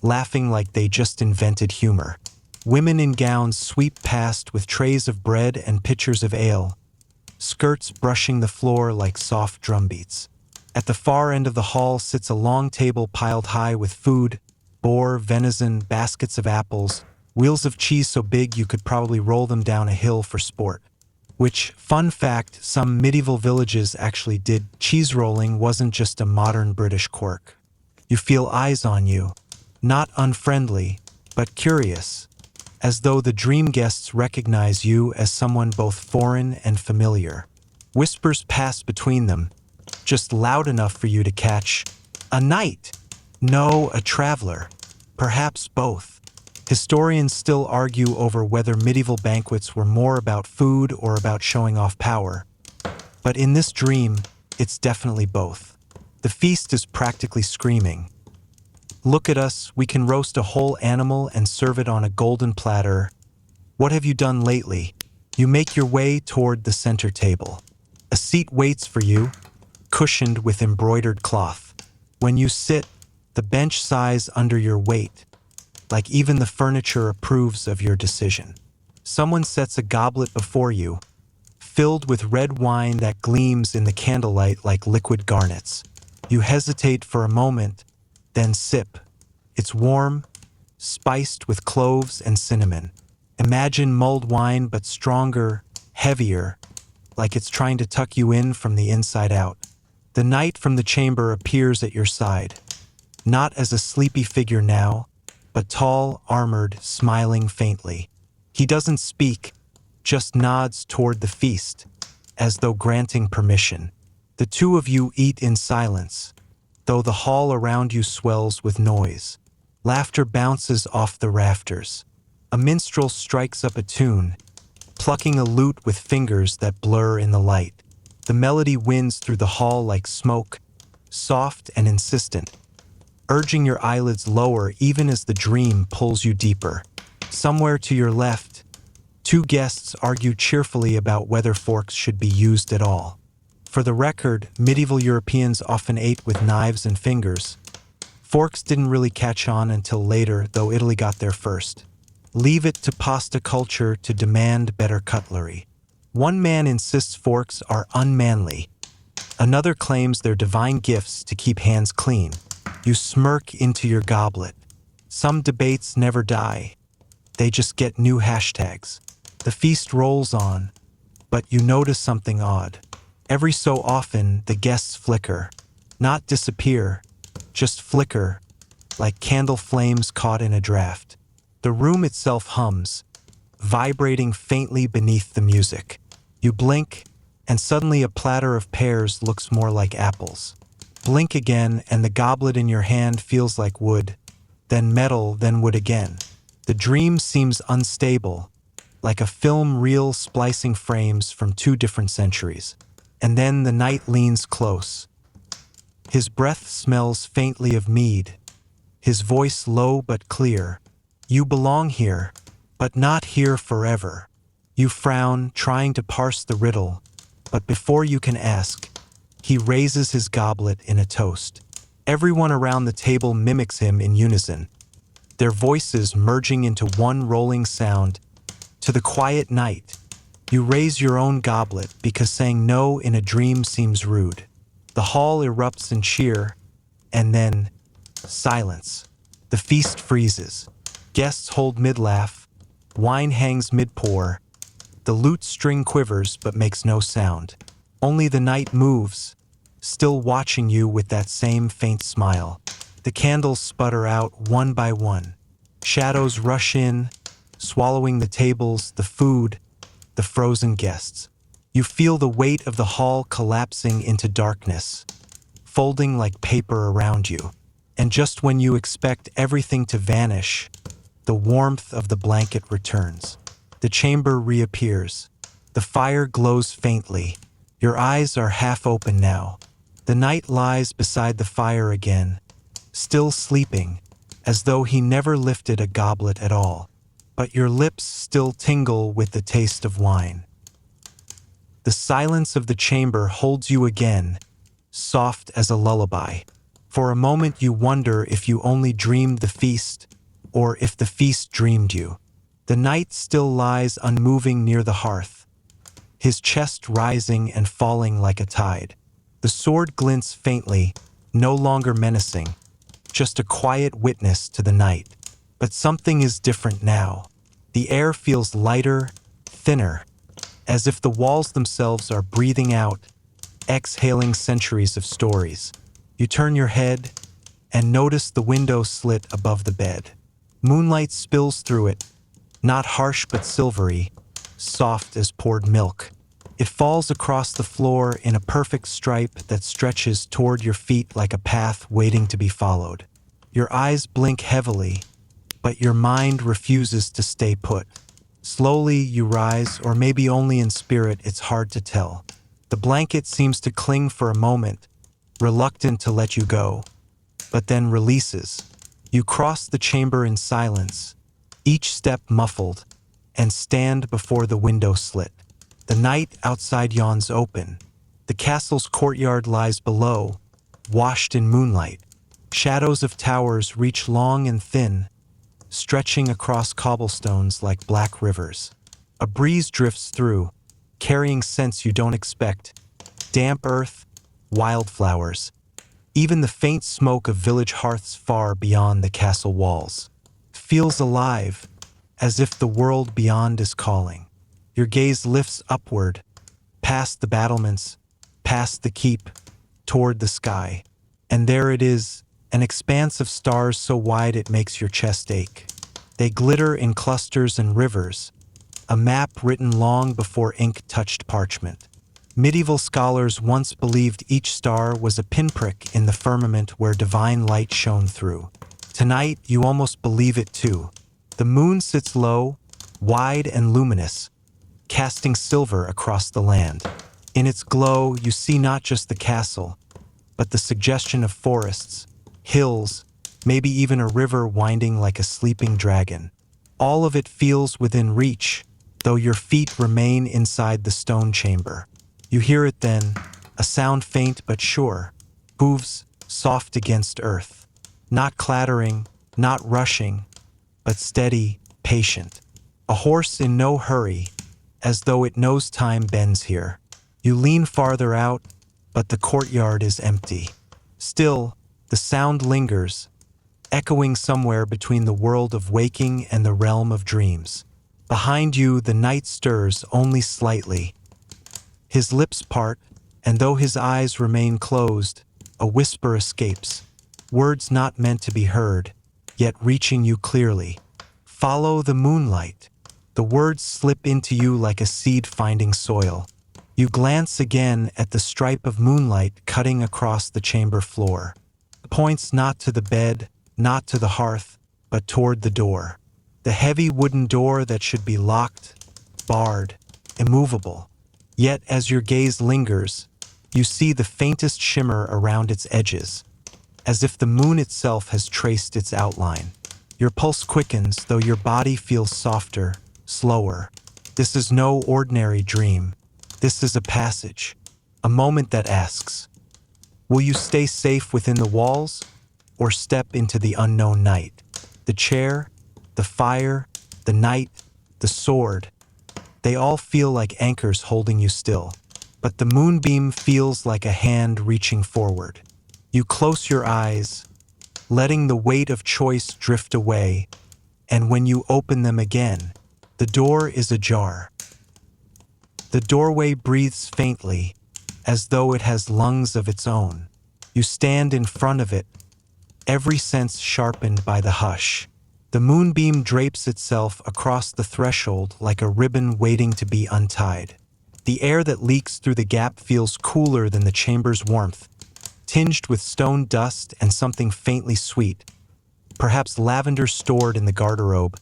[SPEAKER 1] laughing like they just invented humor. Women in gowns sweep past with trays of bread and pitchers of ale, skirts brushing the floor like soft drumbeats. At the far end of the hall sits a long table piled high with food, boar, venison, baskets of apples, wheels of cheese so big you could probably roll them down a hill for sport. Which, fun fact, some medieval villages actually did. Cheese rolling wasn't just a modern British quirk. You feel eyes on you, not unfriendly, but curious, as though the dream guests recognize you as someone both foreign and familiar. Whispers pass between them, just loud enough for you to catch. A knight? No, a traveler. Perhaps both. Historians still argue over whether medieval banquets were more about food or about showing off power. But in this dream, it's definitely both. The feast is practically screaming. Look at us, we can roast a whole animal and serve it on a golden platter. What have you done lately? You make your way toward the center table. A seat waits for you, cushioned with embroidered cloth. When you sit, the bench sighs under your weight, like even the furniture approves of your decision. Someone sets a goblet before you, filled with red wine that gleams in the candlelight like liquid garnets. You hesitate for a moment, then sip. It's warm, spiced with cloves and cinnamon. Imagine mulled wine but stronger, heavier, like it's trying to tuck you in from the inside out. The knight from the chamber appears at your side, not as a sleepy figure now, but tall, armored, smiling faintly. He doesn't speak, just nods toward the feast, as though granting permission. The two of you eat in silence, though the hall around you swells with noise. Laughter bounces off the rafters. A minstrel strikes up a tune, plucking a lute with fingers that blur in the light. The melody winds through the hall like smoke, soft and insistent, urging your eyelids lower even as the dream pulls you deeper. Somewhere to your left, two guests argue cheerfully about whether forks should be used at all. For the record, medieval Europeans often ate with knives and fingers. Forks didn't really catch on until later, though Italy got there first. Leave it to pasta culture to demand better cutlery. One man insists forks are unmanly. Another claims they're divine gifts to keep hands clean. You smirk into your goblet. Some debates never die. They just get new hashtags. The feast rolls on, but you notice something odd. Every so often, the guests flicker. Not disappear, just flicker, like candle flames caught in a draft. The room itself hums, vibrating faintly beneath the music. You blink, and suddenly a platter of pears looks more like apples. Blink again, and the goblet in your hand feels like wood, then metal, then wood again. The dream seems unstable, like a film reel splicing frames from two different centuries. And then the knight leans close. His breath smells faintly of mead, his voice low but clear. You belong here, but not here forever. You frown, trying to parse the riddle, but before you can ask, he raises his goblet in a toast. Everyone around the table mimics him in unison, their voices merging into one rolling sound. To the quiet night, you raise your own goblet because saying no in a dream seems rude. The hall erupts in cheer, and then silence. The feast freezes. Guests hold mid-laugh. Wine hangs mid-pour. The lute string quivers but makes no sound. Only the night moves, still watching you with that same faint smile. The candles sputter out one by one. Shadows rush in, swallowing the tables, the food, the frozen guests. You feel the weight of the hall collapsing into darkness, folding like paper around you. And just when you expect everything to vanish, the warmth of the blanket returns. The chamber reappears. The fire glows faintly. Your eyes are half open now. The knight lies beside the fire again, still sleeping, as though he never lifted a goblet at all. But your lips still tingle with the taste of wine. The silence of the chamber holds you again, soft as a lullaby. For a moment you wonder if you only dreamed the feast, or if the feast dreamed you. The knight still lies unmoving near the hearth, his chest rising and falling like a tide. The sword glints faintly, no longer menacing, just a quiet witness to the night. But something is different now. The air feels lighter, thinner, as if the walls themselves are breathing out, exhaling centuries of stories. You turn your head and notice the window slit above the bed. Moonlight spills through it, not harsh but silvery, soft as poured milk. It falls across the floor in a perfect stripe that stretches toward your feet like a path waiting to be followed. Your eyes blink heavily, but your mind refuses to stay put. Slowly you rise, or maybe only in spirit, it's hard to tell. The blanket seems to cling for a moment, reluctant to let you go, but then releases. You cross the chamber in silence, each step muffled, and stand before the window slit. The night outside yawns open. The castle's courtyard lies below, washed in moonlight. Shadows of towers reach long and thin, stretching across cobblestones like black rivers. A breeze drifts through, carrying scents you don't expect: damp earth, wildflowers, even the faint smoke of village hearths far beyond the castle walls. Feels alive, as if the world beyond is calling. Your gaze lifts upward, past the battlements, past the keep, toward the sky. And there it is, an expanse of stars so wide it makes your chest ache. They glitter in clusters and rivers, a map written long before ink touched parchment. Medieval scholars once believed each star was a pinprick in the firmament where divine light shone through. Tonight, you almost believe it too. The moon sits low, wide and luminous, casting silver across the land. In its glow, you see not just the castle, but the suggestion of forests, hills, maybe even a river winding like a sleeping dragon. All of it feels within reach, though your feet remain inside the stone chamber. You hear it then, a sound faint but sure, hooves soft against earth. Not clattering, not rushing, but steady, patient. A horse in no hurry, as though it knows time bends here. You lean farther out, but the courtyard is empty. Still, the sound lingers, echoing somewhere between the world of waking and the realm of dreams. Behind you, the night stirs only slightly. His lips part, and though his eyes remain closed, a whisper escapes. Words not meant to be heard, yet reaching you clearly. Follow the moonlight. The words slip into you like a seed finding soil. You glance again at the stripe of moonlight cutting across the chamber floor. It points not to the bed, not to the hearth, but toward the door. The heavy wooden door that should be locked, barred, immovable. Yet as your gaze lingers, you see the faintest shimmer around its edges, as if the moon itself has traced its outline. Your pulse quickens, though your body feels softer, slower. This is no ordinary dream. This is a passage, a moment that asks, will you stay safe within the walls, or step into the unknown night? The chair, the fire, the night, the sword, they all feel like anchors holding you still. But the moonbeam feels like a hand reaching forward. You close your eyes, letting the weight of choice drift away, and when you open them again, the door is ajar. The doorway breathes faintly, as though it has lungs of its own. You stand in front of it, every sense sharpened by the hush. The moonbeam drapes itself across the threshold like a ribbon waiting to be untied. The air that leaks through the gap feels cooler than the chamber's warmth, tinged with stone dust and something faintly sweet, perhaps lavender stored in the garderobe,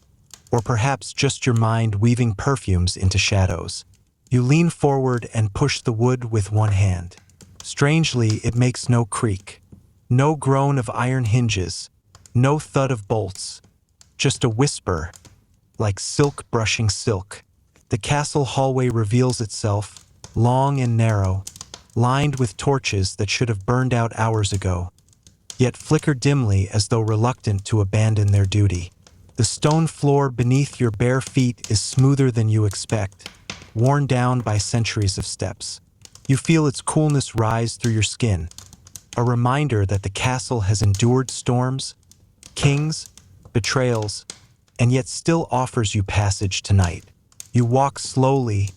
[SPEAKER 1] or perhaps just your mind weaving perfumes into shadows. You lean forward and push the wood with one hand. Strangely, it makes no creak, no groan of iron hinges, no thud of bolts, just a whisper, like silk brushing silk. The castle hallway reveals itself, long and narrow, lined with torches that should have burned out hours ago, yet flicker dimly as though reluctant to abandon their duty. The stone floor beneath your bare feet is smoother than you expect, worn down by centuries of steps. You feel its coolness rise through your skin, a reminder that the castle has endured storms, kings, betrayals, and yet still offers you passage tonight. You walk slowly,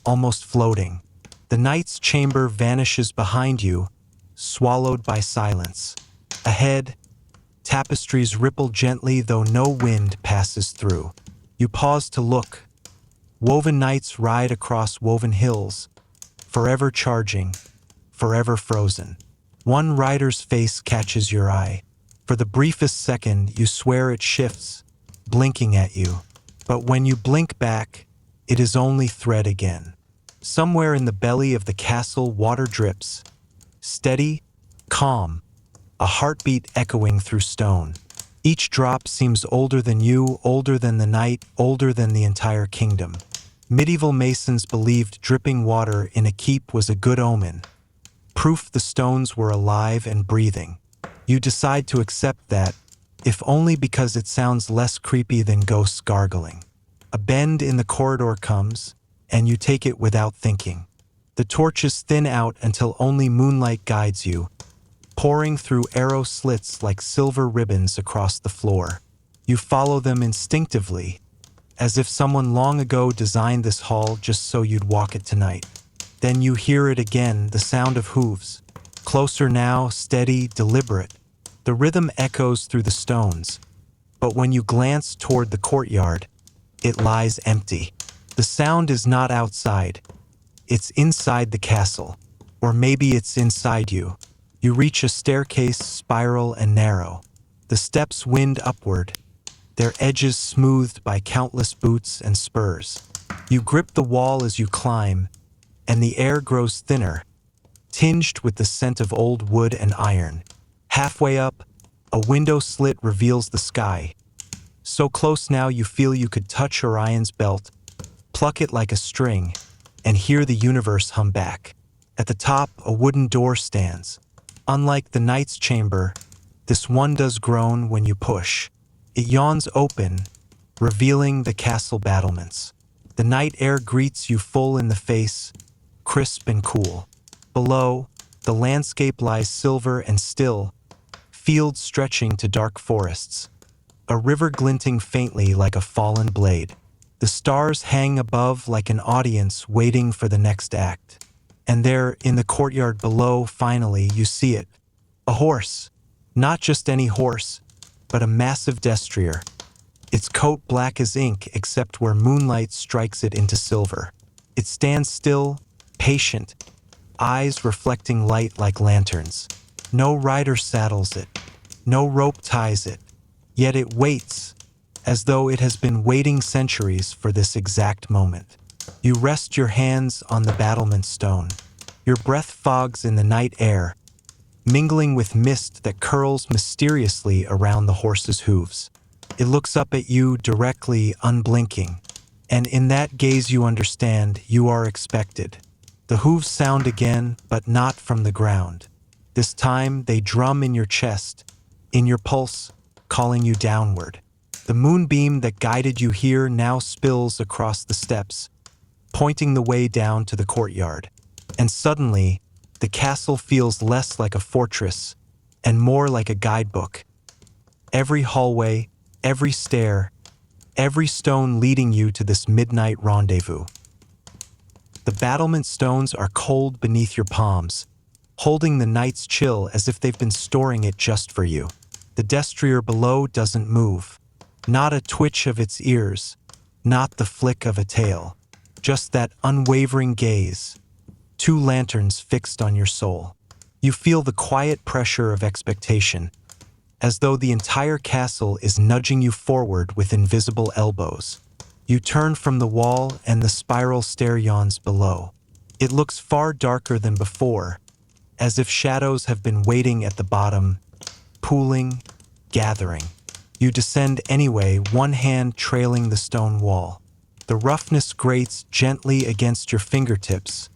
[SPEAKER 1] almost floating. The knight's chamber vanishes behind you, swallowed by silence. Ahead, tapestries ripple gently though no wind passes through. You pause to look. Woven knights ride across woven hills, forever charging, forever frozen. One rider's face catches your eye. For the briefest second, you swear it shifts, blinking at you. But when you blink back, it is only thread again. Somewhere in the belly of the castle, water drips. Steady, calm, a heartbeat echoing through stone. Each drop seems older than you, older than the night, older than the entire kingdom. Medieval masons believed dripping water in a keep was a good omen, proof the stones were alive and breathing. You decide to accept that, if only because it sounds less creepy than ghosts gargling. A bend in the corridor comes, and you take it without thinking. The torches thin out until only moonlight guides you, pouring through arrow slits like silver ribbons across the floor. You follow them instinctively, as if someone long ago designed this hall just so you'd walk it tonight. Then you hear it again, the sound of hooves. Closer now, steady, deliberate. The rhythm echoes through the stones, but when you glance toward the courtyard, it lies empty. The sound is not outside. It's inside the castle. Or maybe it's inside you. You reach a staircase, spiral and narrow. The steps wind upward, their edges smoothed by countless boots and spurs. You grip the wall as you climb, and the air grows thinner, tinged with the scent of old wood and iron. Halfway up, a window slit reveals the sky. So close now you feel you could touch Orion's belt, pluck it like a string, and hear the universe hum back. At the top, a wooden door stands. Unlike the knight's chamber, this one does groan when you push. It yawns open, revealing the castle battlements. The night air greets you full in the face, crisp and cool. Below, the landscape lies silver and still, fields stretching to dark forests. A river glinting faintly like a fallen blade. The stars hang above like an audience waiting for the next act. And there, in the courtyard below, finally, you see it. A horse. Not just any horse, but a massive destrier. Its coat black as ink except where moonlight strikes it into silver. It stands still, patient, eyes reflecting light like lanterns. No rider saddles it. No rope ties it. Yet it waits, as though it has been waiting centuries for this exact moment. You rest your hands on the battlement stone. Your breath fogs in the night air, mingling with mist that curls mysteriously around the horse's hooves. It looks up at you directly, unblinking, and in that gaze you understand you are expected. The hooves sound again, but not from the ground. This time they drum in your chest, in your pulse, calling you downward. The moonbeam that guided you here now spills across the steps, pointing the way down to the courtyard. And suddenly, the castle feels less like a fortress and more like a guidebook. Every hallway, every stair, every stone leading you to this midnight rendezvous. The battlement stones are cold beneath your palms, holding the night's chill as if they've been storing it just for you. The destrier below doesn't move. Not a twitch of its ears, not the flick of a tail. Just that unwavering gaze. 2 lanterns fixed on your soul. You feel the quiet pressure of expectation, as though the entire castle is nudging you forward with invisible elbows. You turn from the wall and the spiral stair yawns below. It looks far darker than before, as if shadows have been waiting at the bottom, pooling, gathering. You descend anyway, one hand trailing the stone wall. The roughness grates gently against your fingertips,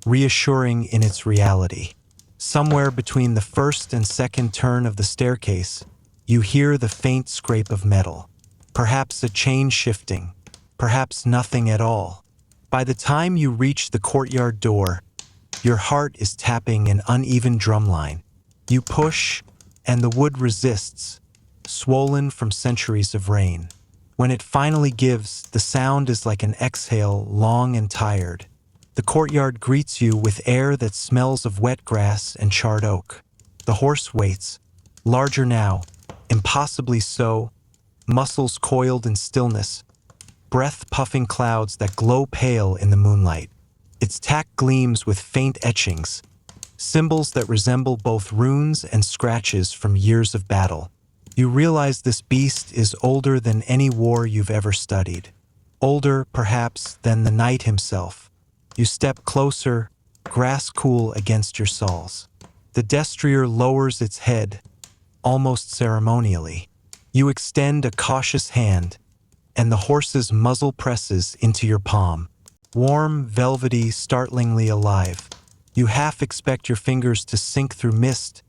[SPEAKER 1] reassuring in its reality. Somewhere between the first and second turn of the staircase, you hear the faint scrape of metal. Perhaps a chain shifting, perhaps nothing at all. By the time you reach the courtyard door, your heart is tapping an uneven drumline. You push, and the wood resists, swollen from centuries of rain. When it finally gives, the sound is like an exhale, long and tired. The courtyard greets you with air that smells of wet grass and charred oak. The horse waits, larger now, impossibly so, muscles coiled in stillness, breath-puffing clouds that glow pale in the moonlight. Its tack gleams with faint etchings, symbols that resemble both runes and scratches from years of battle. You realize this beast is older than any war you've ever studied. Older, perhaps, than the knight himself. You step closer, grass cool against your soles. The destrier lowers its head, almost ceremonially. You extend a cautious hand, and the horse's muzzle presses into your palm. Warm, velvety, startlingly alive. You half expect your fingers to sink through mist,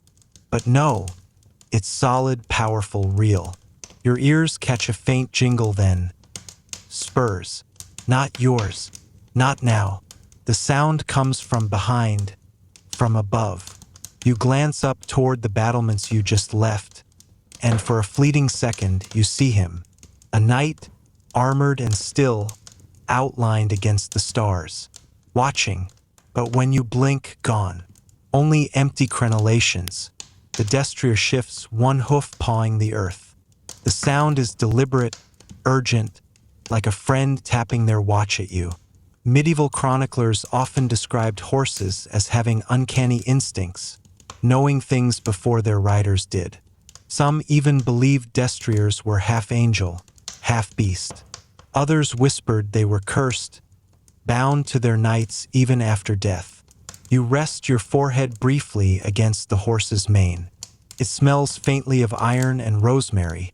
[SPEAKER 1] but no, it's solid, powerful, real. Your ears catch a faint jingle then. Spurs. Not yours. Not now. The sound comes from behind, from above. You glance up toward the battlements you just left, and for a fleeting second you see him. A knight, armored and still, outlined against the stars. Watching, but when you blink, gone. Only empty crenellations. The destrier shifts, one hoof pawing the earth. The sound is deliberate, urgent, like a friend tapping their watch at you. Medieval chroniclers often described horses as having uncanny instincts, knowing things before their riders did. Some even believed destriers were half angel, half beast. Others whispered they were cursed, bound to their knights even after death. You rest your forehead briefly against the horse's mane. It smells faintly of iron and rosemary,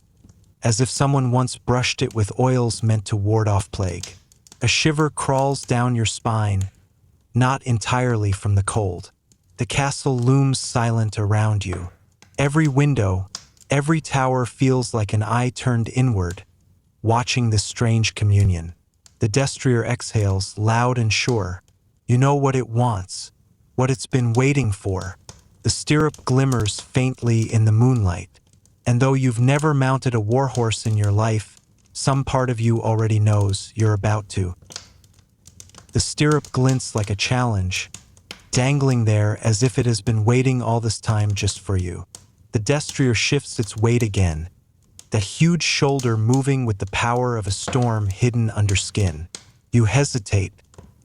[SPEAKER 1] as if someone once brushed it with oils meant to ward off plague. A shiver crawls down your spine, not entirely from the cold. The castle looms silent around you. Every window, every tower feels like an eye turned inward, watching this strange communion. The destrier exhales, loud and sure. You know what it wants, what it's been waiting for. The stirrup glimmers faintly in the moonlight, and though you've never mounted a warhorse in your life, some part of you already knows you're about to. The stirrup glints like a challenge, dangling there as if it has been waiting all this time just for you. The destrier shifts its weight again, that huge shoulder moving with the power of a storm hidden under skin. You hesitate,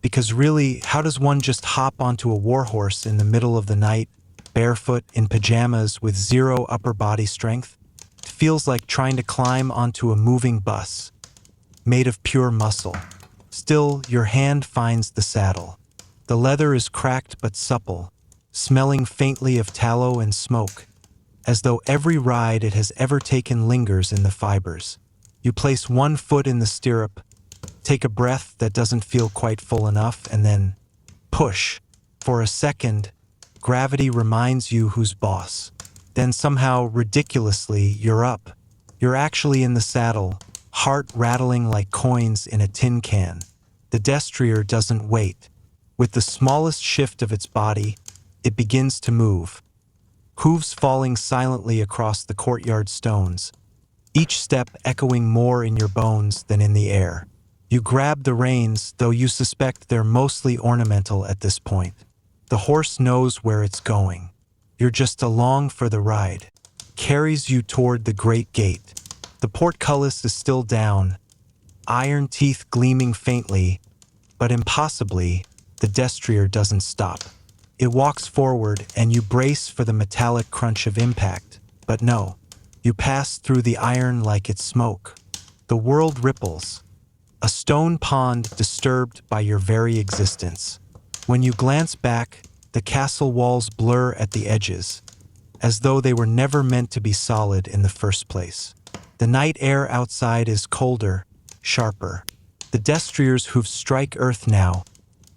[SPEAKER 1] because really, how does one just hop onto a warhorse in the middle of the night, barefoot, in pajamas, with zero upper body strength? It feels like trying to climb onto a moving bus, made of pure muscle. Still, your hand finds the saddle. The leather is cracked but supple, smelling faintly of tallow and smoke, as though every ride it has ever taken lingers in the fibers. You place one foot in the stirrup, take a breath that doesn't feel quite full enough, and then push. For a second, gravity reminds you who's boss. Then somehow, ridiculously, you're up. You're actually in the saddle, heart rattling like coins in a tin can. The destrier doesn't wait. With the smallest shift of its body, it begins to move, hooves falling silently across the courtyard stones, each step echoing more in your bones than in the air. You grab the reins, though you suspect they're mostly ornamental at this point. The horse knows where it's going. You're just along for the ride. Carries you toward the great gate. The portcullis is still down, iron teeth gleaming faintly, but impossibly, the destrier doesn't stop. It walks forward and you brace for the metallic crunch of impact, but no. You pass through the iron like it's smoke. The world ripples, a stone pond disturbed by your very existence. When you glance back, the castle walls blur at the edges, as though they were never meant to be solid in the first place. The night air outside is colder, sharper. The destrier's hooves strike earth now,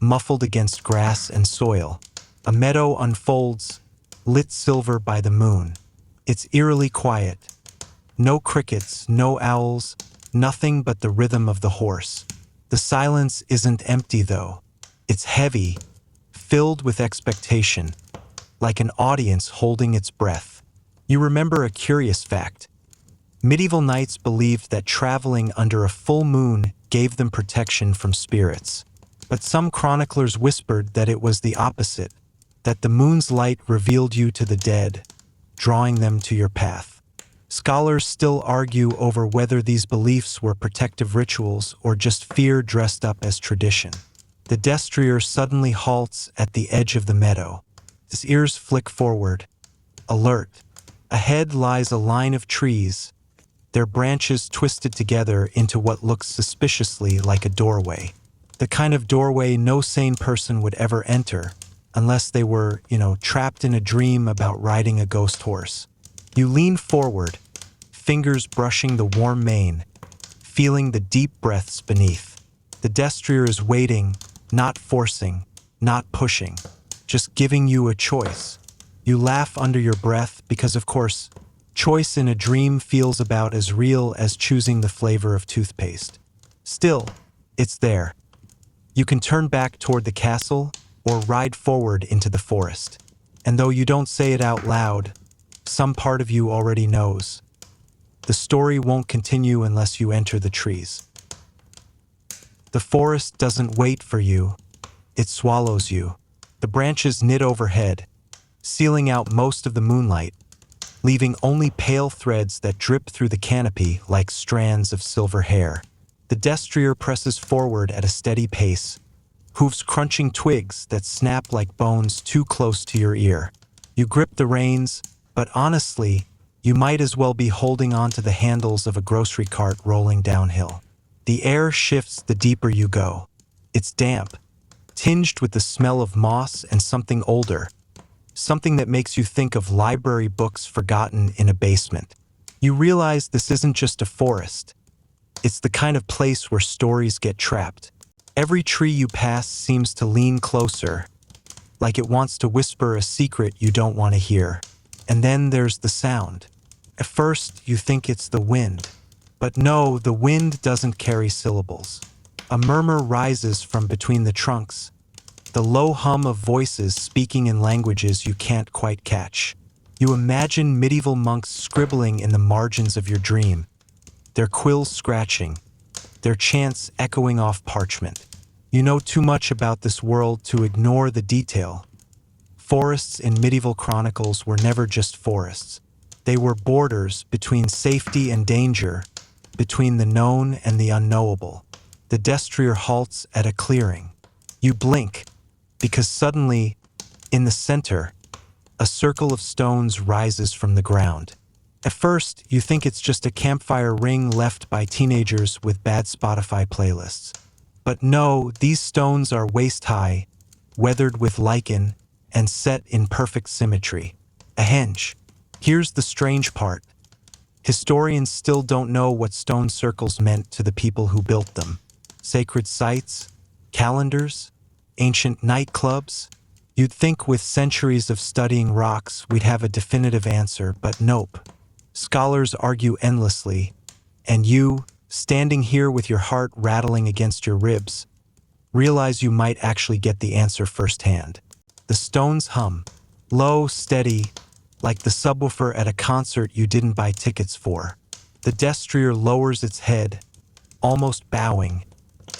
[SPEAKER 1] muffled against grass and soil. A meadow unfolds, lit silver by the moon. It's eerily quiet. No crickets, no owls, nothing but the rhythm of the horse. The silence isn't empty, though. It's heavy, filled with expectation, like an audience holding its breath. You remember a curious fact. Medieval knights believed that traveling under a full moon gave them protection from spirits. But some chroniclers whispered that it was the opposite, that the moon's light revealed you to the dead, drawing them to your path. Scholars still argue over whether these beliefs were protective rituals or just fear dressed up as tradition. The destrier suddenly halts at the edge of the meadow. His ears flick forward, alert. Ahead lies a line of trees, their branches twisted together into what looks suspiciously like a doorway. The kind of doorway no sane person would ever enter, unless they were, trapped in a dream about riding a ghost horse. You lean forward, fingers brushing the warm mane, feeling the deep breaths beneath. The destrier is waiting, not forcing, not pushing, just giving you a choice. You laugh under your breath because, of course, choice in a dream feels about as real as choosing the flavor of toothpaste. Still, it's there. You can turn back toward the castle or ride forward into the forest. And though you don't say it out loud, some part of you already knows. The story won't continue unless you enter the trees. The forest doesn't wait for you. It swallows you. The branches knit overhead, sealing out most of the moonlight, leaving only pale threads that drip through the canopy like strands of silver hair. The destrier presses forward at a steady pace, hooves crunching twigs that snap like bones too close to your ear. You grip the reins, but honestly, you might as well be holding onto the handles of a grocery cart rolling downhill. The air shifts the deeper you go. It's damp, tinged with the smell of moss and something older, something that makes you think of library books forgotten in a basement. You realize this isn't just a forest. It's the kind of place where stories get trapped. Every tree you pass seems to lean closer, like it wants to whisper a secret you don't want to hear. And then there's the sound. At first, you think it's the wind. But no, the wind doesn't carry syllables. A murmur rises from between the trunks, the low hum of voices speaking in languages you can't quite catch. You imagine medieval monks scribbling in the margins of your dream, their quills scratching, their chants echoing off parchment. You know too much about this world to ignore the detail. Forests in medieval chronicles were never just forests. They were borders between safety and danger, between the known and the unknowable. The destrier halts at a clearing. You blink, because suddenly, in the center, a circle of stones rises from the ground. At first, you think it's just a campfire ring left by teenagers with bad Spotify playlists. But no, these stones are waist-high, weathered with lichen, and set in perfect symmetry. A henge. Here's the strange part. Historians still don't know what stone circles meant to the people who built them. Sacred sites? Calendars? Ancient nightclubs? You'd think with centuries of studying rocks we'd have a definitive answer, but nope. Scholars argue endlessly, and you, standing here with your heart rattling against your ribs, realize you might actually get the answer firsthand. The stones hum, low, steady, like the subwoofer at a concert you didn't buy tickets for. The destrier lowers its head, almost bowing,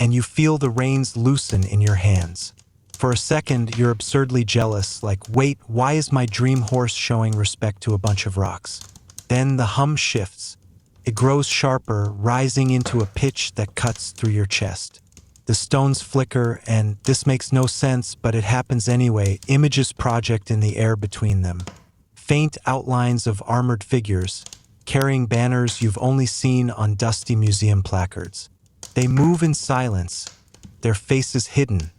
[SPEAKER 1] and you feel the reins loosen in your hands. For a second, you're absurdly jealous, like, wait, why is my dream horse showing respect to a bunch of rocks? Then the hum shifts. It grows sharper, rising into a pitch that cuts through your chest. The stones flicker, and this makes no sense, but it happens anyway. Images project in the air between them. Faint outlines of armored figures, carrying banners you've only seen on dusty museum placards. They move in silence, their faces hidden,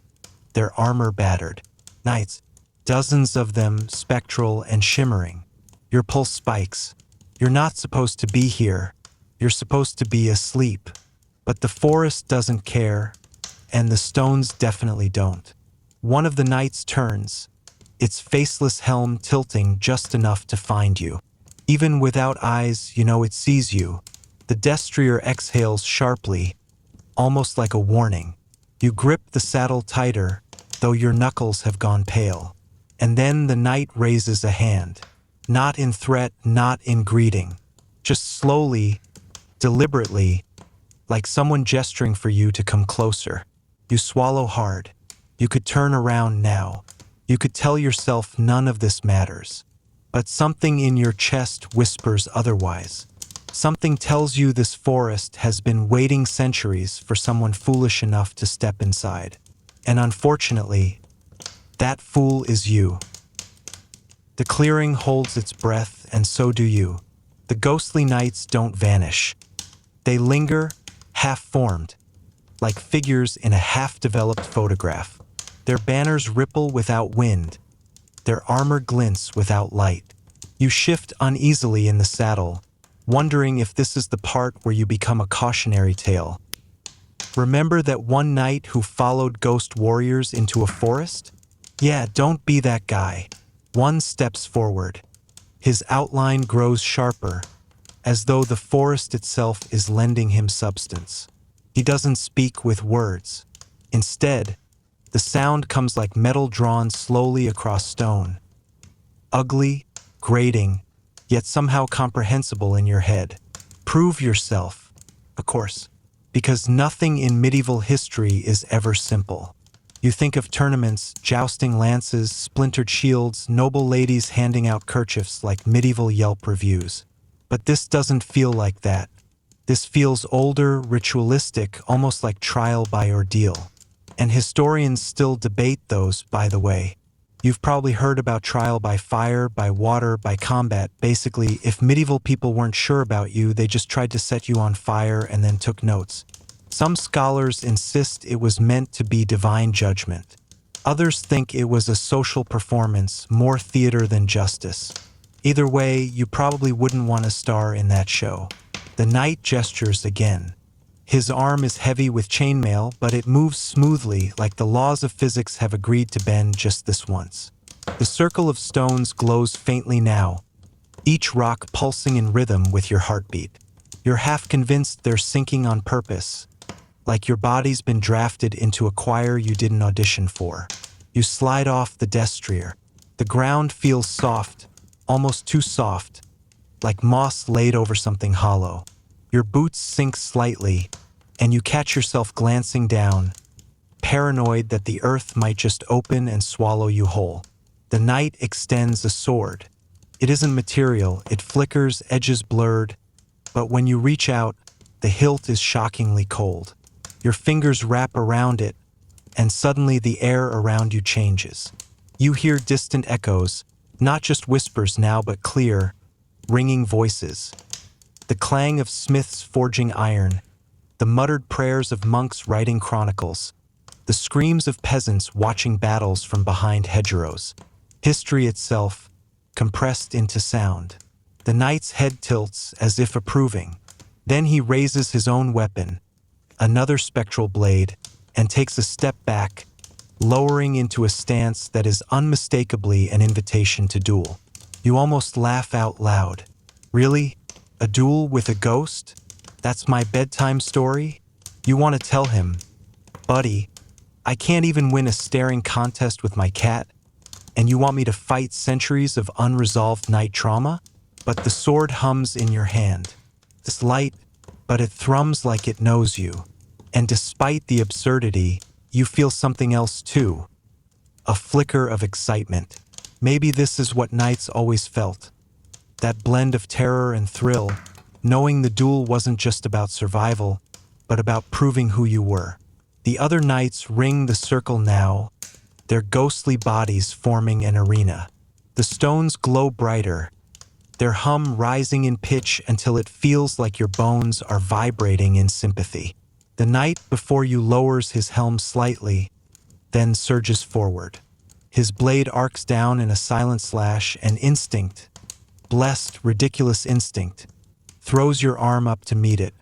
[SPEAKER 1] their armor battered. Knights, dozens of them, spectral and shimmering. Your pulse spikes. You're not supposed to be here. You're supposed to be asleep. But the forest doesn't care, and the stones definitely don't. One of the knights turns, its faceless helm tilting just enough to find you. Even without eyes, you know it sees you. The destrier exhales sharply, almost like a warning. You grip the saddle tighter, though your knuckles have gone pale. And then the knight raises a hand. Not in threat, not in greeting. Just slowly, deliberately, like someone gesturing for you to come closer. You swallow hard. You could turn around now. You could tell yourself none of this matters. But something in your chest whispers otherwise. Something tells you this forest has been waiting centuries for someone foolish enough to step inside. And unfortunately, that fool is you. The clearing holds its breath, and so do you. The ghostly knights don't vanish. They linger, half-formed, like figures in a half-developed photograph. Their banners ripple without wind. Their armor glints without light. You shift uneasily in the saddle, wondering if this is the part where you become a cautionary tale. Remember that one knight who followed ghost warriors into a forest? Yeah, don't be that guy. One steps forward. His outline grows sharper, as though the forest itself is lending him substance. He doesn't speak with words. Instead, the sound comes like metal drawn slowly across stone. Ugly, grating, yet somehow comprehensible in your head. Prove yourself, of course, because nothing in medieval history is ever simple. You think of tournaments, jousting lances, splintered shields, noble ladies handing out kerchiefs like medieval Yelp reviews. But this doesn't feel like that. This feels older, ritualistic, almost like trial by ordeal. And historians still debate those, by the way. You've probably heard about trial by fire, by water, by combat. Basically, if medieval people weren't sure about you, they just tried to set you on fire and then took notes. Some scholars insist it was meant to be divine judgment. Others think it was a social performance, more theater than justice. Either way, you probably wouldn't want to star in that show. The knight gestures again. His arm is heavy with chainmail, but it moves smoothly, like the laws of physics have agreed to bend just this once. The circle of stones glows faintly now, each rock pulsing in rhythm with your heartbeat. You're half convinced they're sinking on purpose, like your body's been drafted into a choir you didn't audition for. You slide off the destrier. The ground feels soft, almost too soft, like moss laid over something hollow. Your boots sink slightly, and you catch yourself glancing down, paranoid that the earth might just open and swallow you whole. The knight extends a sword. It isn't material, it flickers, edges blurred, but when you reach out, the hilt is shockingly cold. Your fingers wrap around it, and suddenly the air around you changes. You hear distant echoes, not just whispers now but clear, ringing voices. The clang of smiths forging iron, the muttered prayers of monks writing chronicles, the screams of peasants watching battles from behind hedgerows. History itself, compressed into sound. The knight's head tilts as if approving. Then he raises his own weapon, another spectral blade, and takes a step back, lowering into a stance that is unmistakably an invitation to duel. You almost laugh out loud. Really? A duel with a ghost? That's my bedtime story? You want to tell him, buddy, I can't even win a staring contest with my cat, and you want me to fight centuries of unresolved night trauma? But the sword hums in your hand. It's light, but it thrums like it knows you. And despite the absurdity, you feel something else too. A flicker of excitement. Maybe this is what nights always felt. That blend of terror and thrill, knowing the duel wasn't just about survival, but about proving who you were. The other knights ring the circle now, their ghostly bodies forming an arena. The stones glow brighter, their hum rising in pitch until it feels like your bones are vibrating in sympathy. The knight before you lowers his helm slightly, then surges forward. His blade arcs down in a silent slash, and instinct, blessed, ridiculous instinct, throws your arm up to meet it.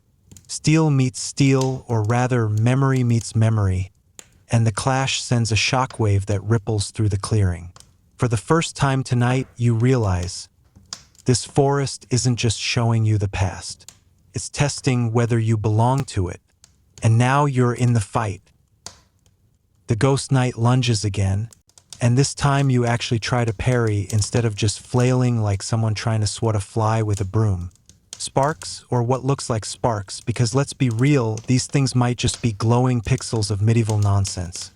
[SPEAKER 1] Steel meets steel, or rather memory meets memory, and the clash sends a shockwave that ripples through the clearing. For the first time tonight, you realize this forest isn't just showing you the past. It's testing whether you belong to it. And now you're in the fight. The ghost knight lunges again, and this time you actually try to parry instead of just flailing like someone trying to swat a fly with a broom. Sparks, or what looks like sparks, because let's be real, these things might just be glowing pixels of medieval nonsense.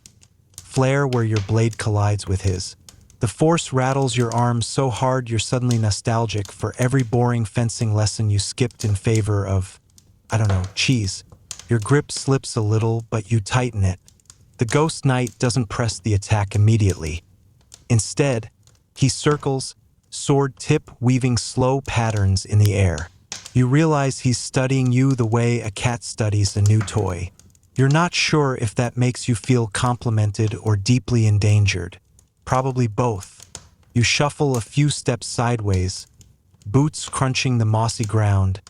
[SPEAKER 1] Flare where your blade collides with his. The force rattles your arms so hard you're suddenly nostalgic for every boring fencing lesson you skipped in favor of, cheese. Your grip slips a little, but you tighten it. The ghost knight doesn't press the attack immediately. Instead, he circles, sword tip weaving slow patterns in the air. You realize he's studying you the way a cat studies a new toy. You're not sure if that makes you feel complimented or deeply endangered. Probably both. You shuffle a few steps sideways, boots crunching the mossy ground,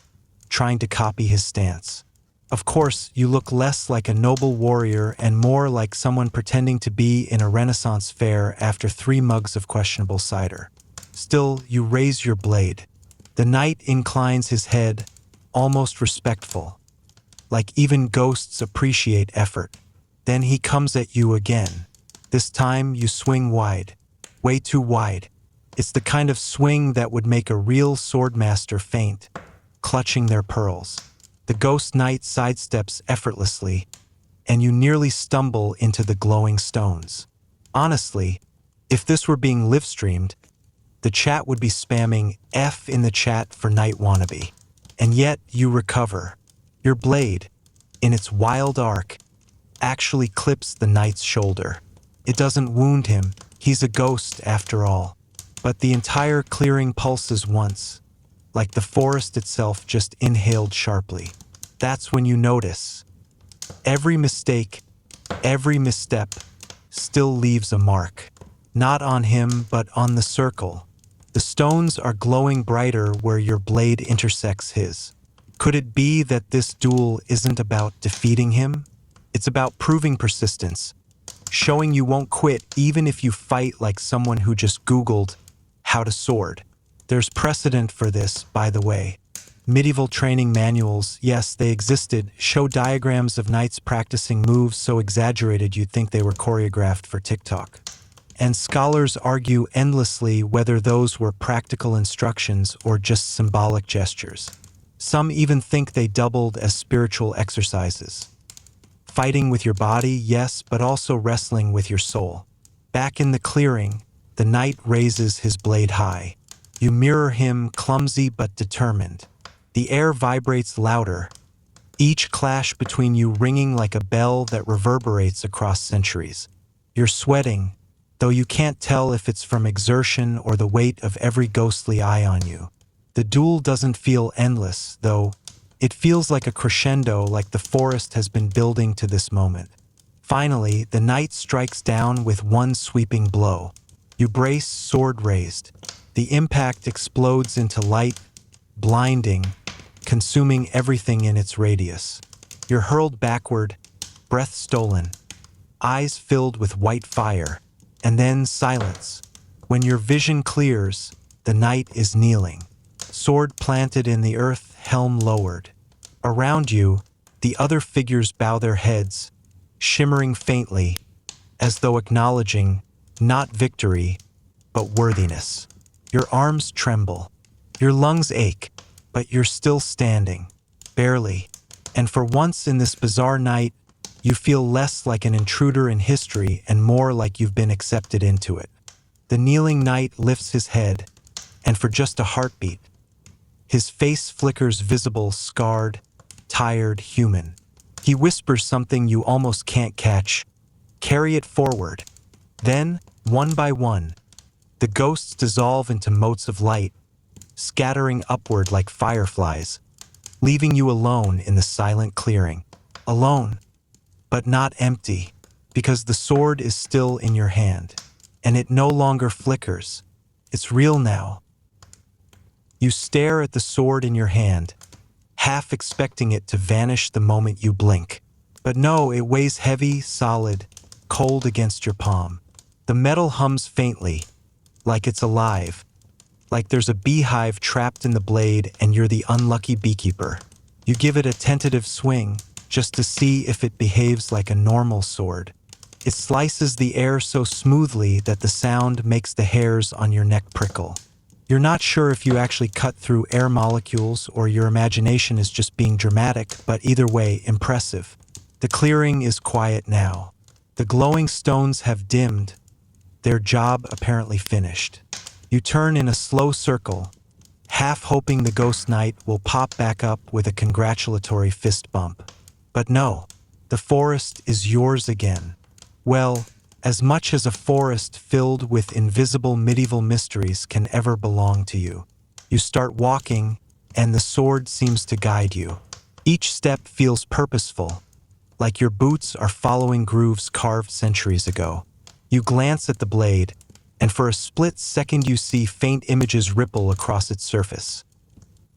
[SPEAKER 1] trying to copy his stance. Of course, you look less like a noble warrior and more like someone pretending to be in a Renaissance fair after 3 mugs of questionable cider. Still, you raise your blade. The knight inclines his head, almost respectful, like even ghosts appreciate effort. Then he comes at you again. This time you swing wide, way too wide. It's the kind of swing that would make a real swordmaster faint, clutching their pearls. The ghost knight sidesteps effortlessly, and you nearly stumble into the glowing stones. Honestly, if this were being live-streamed, the chat would be spamming F in the chat for Night Wannabe. And yet you recover. Your blade, in its wild arc, actually clips the knight's shoulder. It doesn't wound him, he's a ghost after all. But the entire clearing pulses once, like the forest itself just inhaled sharply. That's when you notice. Every mistake, every misstep, still leaves a mark. Not on him, but on the circle. The stones are glowing brighter where your blade intersects his. Could it be that this duel isn't about defeating him? It's about proving persistence, showing you won't quit even if you fight like someone who just Googled how to sword. There's precedent for this, by the way. Medieval training manuals, yes, they existed, show diagrams of knights practicing moves so exaggerated you'd think they were choreographed for TikTok. And scholars argue endlessly whether those were practical instructions or just symbolic gestures. Some even think they doubled as spiritual exercises. Fighting with your body, yes, but also wrestling with your soul. Back in the clearing, the knight raises his blade high. You mirror him, clumsy but determined. The air vibrates louder, each clash between you ringing like a bell that reverberates across centuries. You're sweating, though you can't tell if it's from exertion or the weight of every ghostly eye on you. The duel doesn't feel endless, though. It feels like a crescendo, like the forest has been building to this moment. Finally, the knight strikes down with one sweeping blow. You brace, sword raised. The impact explodes into light, blinding, consuming everything in its radius. You're hurled backward, breath stolen, eyes filled with white fire, and then silence. When your vision clears, the knight is kneeling. sword planted in the earth, helm lowered. Around you, the other figures bow their heads, shimmering faintly, as though acknowledging not victory, but worthiness. Your arms tremble, your lungs ache, but you're still standing, barely. And for once in this bizarre night, you feel less like an intruder in history and more like you've been accepted into it. The kneeling knight lifts his head, and for just a heartbeat, his face flickers visible, scarred, tired, human. He whispers something you almost can't catch. Carry it forward. Then, one by one, the ghosts dissolve into motes of light, scattering upward like fireflies, leaving you alone in the silent clearing. Alone, but not empty, because the sword is still in your hand, and it no longer flickers. It's real now. You stare at the sword in your hand, half expecting it to vanish the moment you blink. But no, it weighs heavy, solid, cold against your palm. The metal hums faintly, like it's alive, like there's a beehive trapped in the blade and you're the unlucky beekeeper. You give it a tentative swing, just to see if it behaves like a normal sword. It slices the air so smoothly that the sound makes the hairs on your neck prickle. You're not sure if you actually cut through air molecules or your imagination is just being dramatic, but either way, impressive. The clearing is quiet now. The glowing stones have dimmed, their job apparently finished. You turn in a slow circle, half hoping the ghost knight will pop back up with a congratulatory fist bump. But no, the forest is yours again. Well, as much as a forest filled with invisible medieval mysteries can ever belong to you. You start walking, and the sword seems to guide you. Each step feels purposeful, like your boots are following grooves carved centuries ago. You glance at the blade, and for a split second you see faint images ripple across its surface.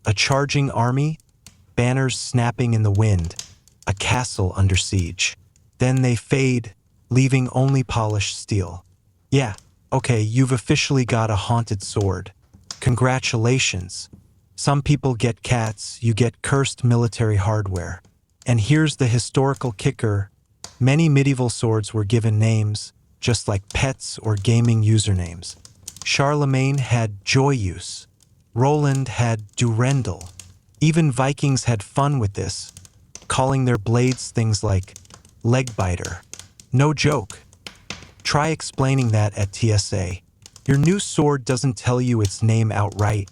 [SPEAKER 1] A charging army, banners snapping in the wind, a castle under siege. Then they fade, leaving only polished steel. Yeah, okay, you've officially got a haunted sword. Congratulations. Some people get cats, you get cursed military hardware. And here's the historical kicker. Many medieval swords were given names, just like pets or gaming usernames. Charlemagne had Joyeuse. Roland had Durendal. Even Vikings had fun with this, calling their blades things like Legbiter. No joke. Try explaining that at TSA. Your new sword doesn't tell you its name outright,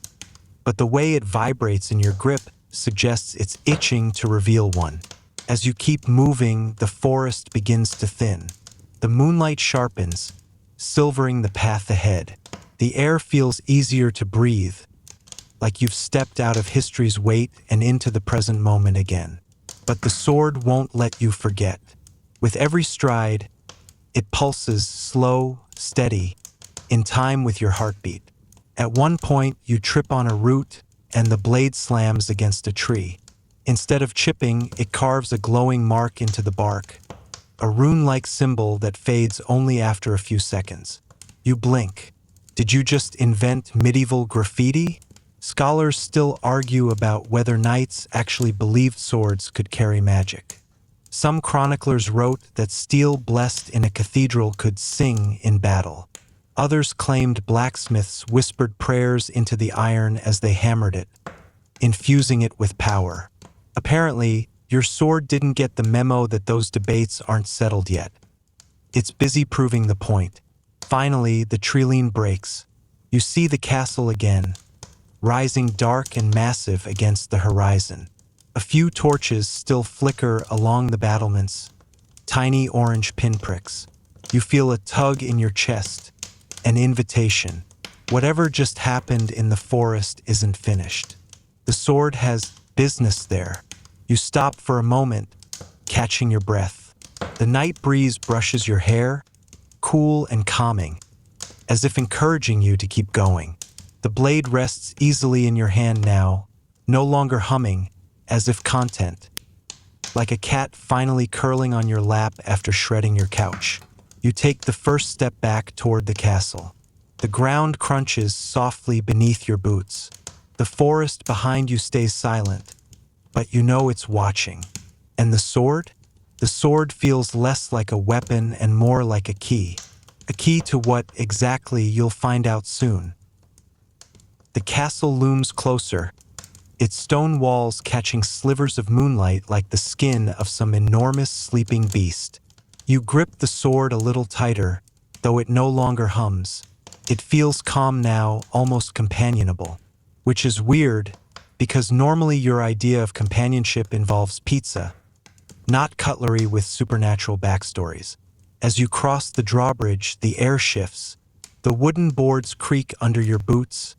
[SPEAKER 1] but the way it vibrates in your grip suggests it's itching to reveal one. As you keep moving, the forest begins to thin. The moonlight sharpens, silvering the path ahead. The air feels easier to breathe, like you've stepped out of history's weight and into the present moment again. But the sword won't let you forget. With every stride, it pulses slow, steady, in time with your heartbeat. At one point, you trip on a root and the blade slams against a tree. Instead of chipping, it carves a glowing mark into the bark, a rune-like symbol that fades only after a few seconds. You blink. Did you just invent medieval graffiti? Scholars still argue about whether knights actually believed swords could carry magic. Some chroniclers wrote that steel blessed in a cathedral could sing in battle. Others claimed blacksmiths whispered prayers into the iron as they hammered it, infusing it with power. Apparently, your sword didn't get the memo that those debates aren't settled yet. It's busy proving the point. Finally, the treeline breaks. You see the castle again, rising dark and massive against the horizon. A few torches still flicker along the battlements, tiny orange pinpricks. You feel a tug in your chest, an invitation. Whatever just happened in the forest isn't finished. The sword has business there. You stop for a moment, catching your breath. The night breeze brushes your hair, cool and calming, as if encouraging you to keep going. The blade rests easily in your hand now, no longer humming, as if content, like a cat finally curling on your lap after shredding your couch. You take the first step back toward the castle. The ground crunches softly beneath your boots. The forest behind you stays silent, but you know it's watching. And the sword? The sword feels less like a weapon and more like a key. A key to what exactly you'll find out soon. The castle looms closer, its stone walls catching slivers of moonlight like the skin of some enormous sleeping beast. You grip the sword a little tighter, though it no longer hums. It feels calm now, almost companionable. Which is weird, because normally your idea of companionship involves pizza, not cutlery with supernatural backstories. As you cross the drawbridge, the air shifts, the wooden boards creak under your boots,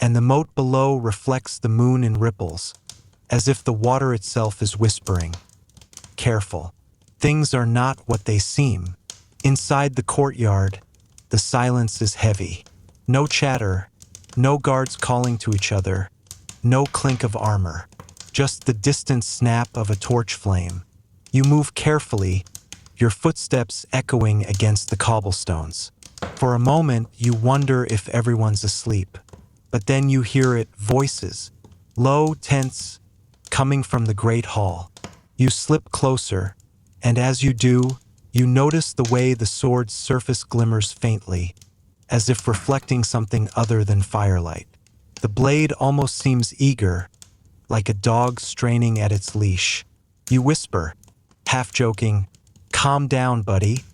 [SPEAKER 1] and the moat below reflects the moon in ripples, as if the water itself is whispering. Careful. Things are not what they seem. Inside the courtyard, the silence is heavy. No chatter, no guards calling to each other, no clink of armor, just the distant snap of a torch flame. You move carefully, your footsteps echoing against the cobblestones. For a moment, you wonder if everyone's asleep. But then you hear it, voices, low, tense, coming from the great hall. You slip closer, and as you do, you notice the way the sword's surface glimmers faintly, as if reflecting something other than firelight. The blade almost seems eager, like a dog straining at its leash. You whisper, half joking, "Calm down, buddy,"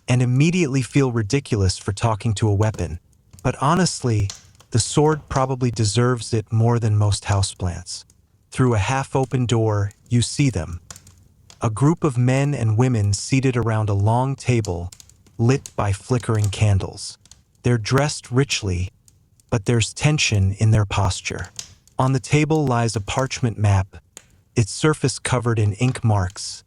[SPEAKER 1] and immediately feel ridiculous for talking to a weapon. But honestly, the sword probably deserves it more than most houseplants. Through a half-open door, you see them. A group of men and women seated around a long table, lit by flickering candles. They're dressed richly, but there's tension in their posture. On the table lies a parchment map, its surface covered in ink marks,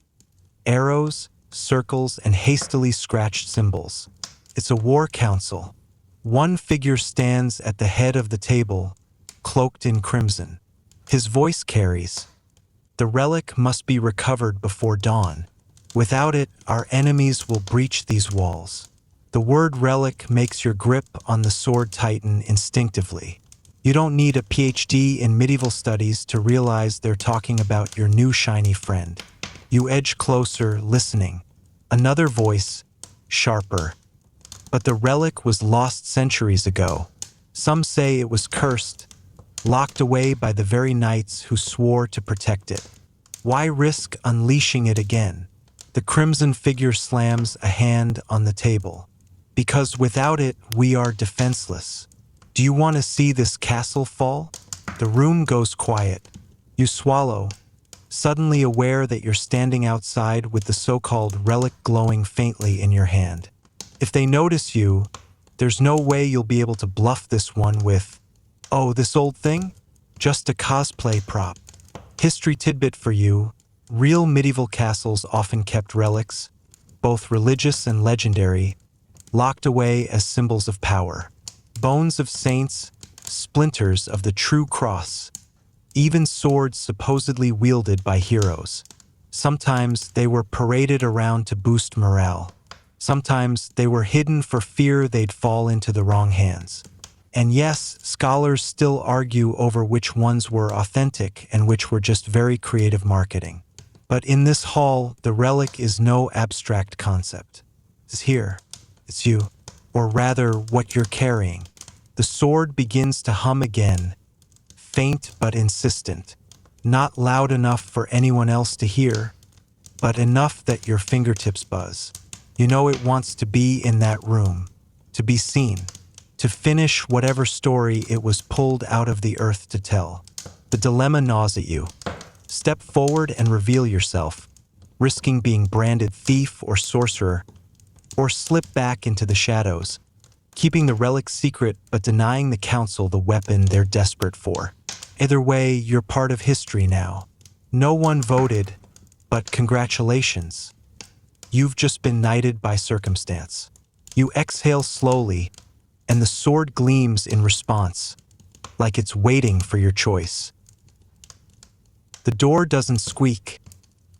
[SPEAKER 1] arrows, circles, and hastily scratched symbols. It's a war council. One figure stands at the head of the table, cloaked in crimson. His voice carries, "The relic must be recovered before dawn. Without it, our enemies will breach these walls." The word relic makes your grip on the sword tighten instinctively. You don't need a PhD in medieval studies to realize they're talking about your new shiny friend. You edge closer, listening. Another voice, sharper. "But the relic was lost centuries ago. Some say it was cursed, locked away by the very knights who swore to protect it. Why risk unleashing it again?" The crimson figure slams a hand on the table. "Because without it, we are defenseless. Do you want to see this castle fall?" The room goes quiet. You swallow, suddenly aware that you're standing outside with the so-called relic glowing faintly in your hand. If they notice you, there's no way you'll be able to bluff this one with, "Oh, this old thing? Just a cosplay prop." History tidbit for you: real medieval castles often kept relics, both religious and legendary, locked away as symbols of power. Bones of saints, splinters of the true cross, even swords supposedly wielded by heroes. Sometimes they were paraded around to boost morale. Sometimes they were hidden for fear they'd fall into the wrong hands. And yes, scholars still argue over which ones were authentic and which were just very creative marketing. But in this hall, the relic is no abstract concept. It's here. It's you. Or rather, what you're carrying. The sword begins to hum again, faint but insistent. Not loud enough for anyone else to hear, but enough that your fingertips buzz. You know it wants to be in that room, to be seen, to finish whatever story it was pulled out of the earth to tell. The dilemma gnaws at you. Step forward and reveal yourself, risking being branded thief or sorcerer, or slip back into the shadows, keeping the relic secret but denying the council the weapon they're desperate for. Either way, you're part of history now. No one voted, but congratulations. You've just been knighted by circumstance. You exhale slowly, and the sword gleams in response, like it's waiting for your choice. The door doesn't squeak.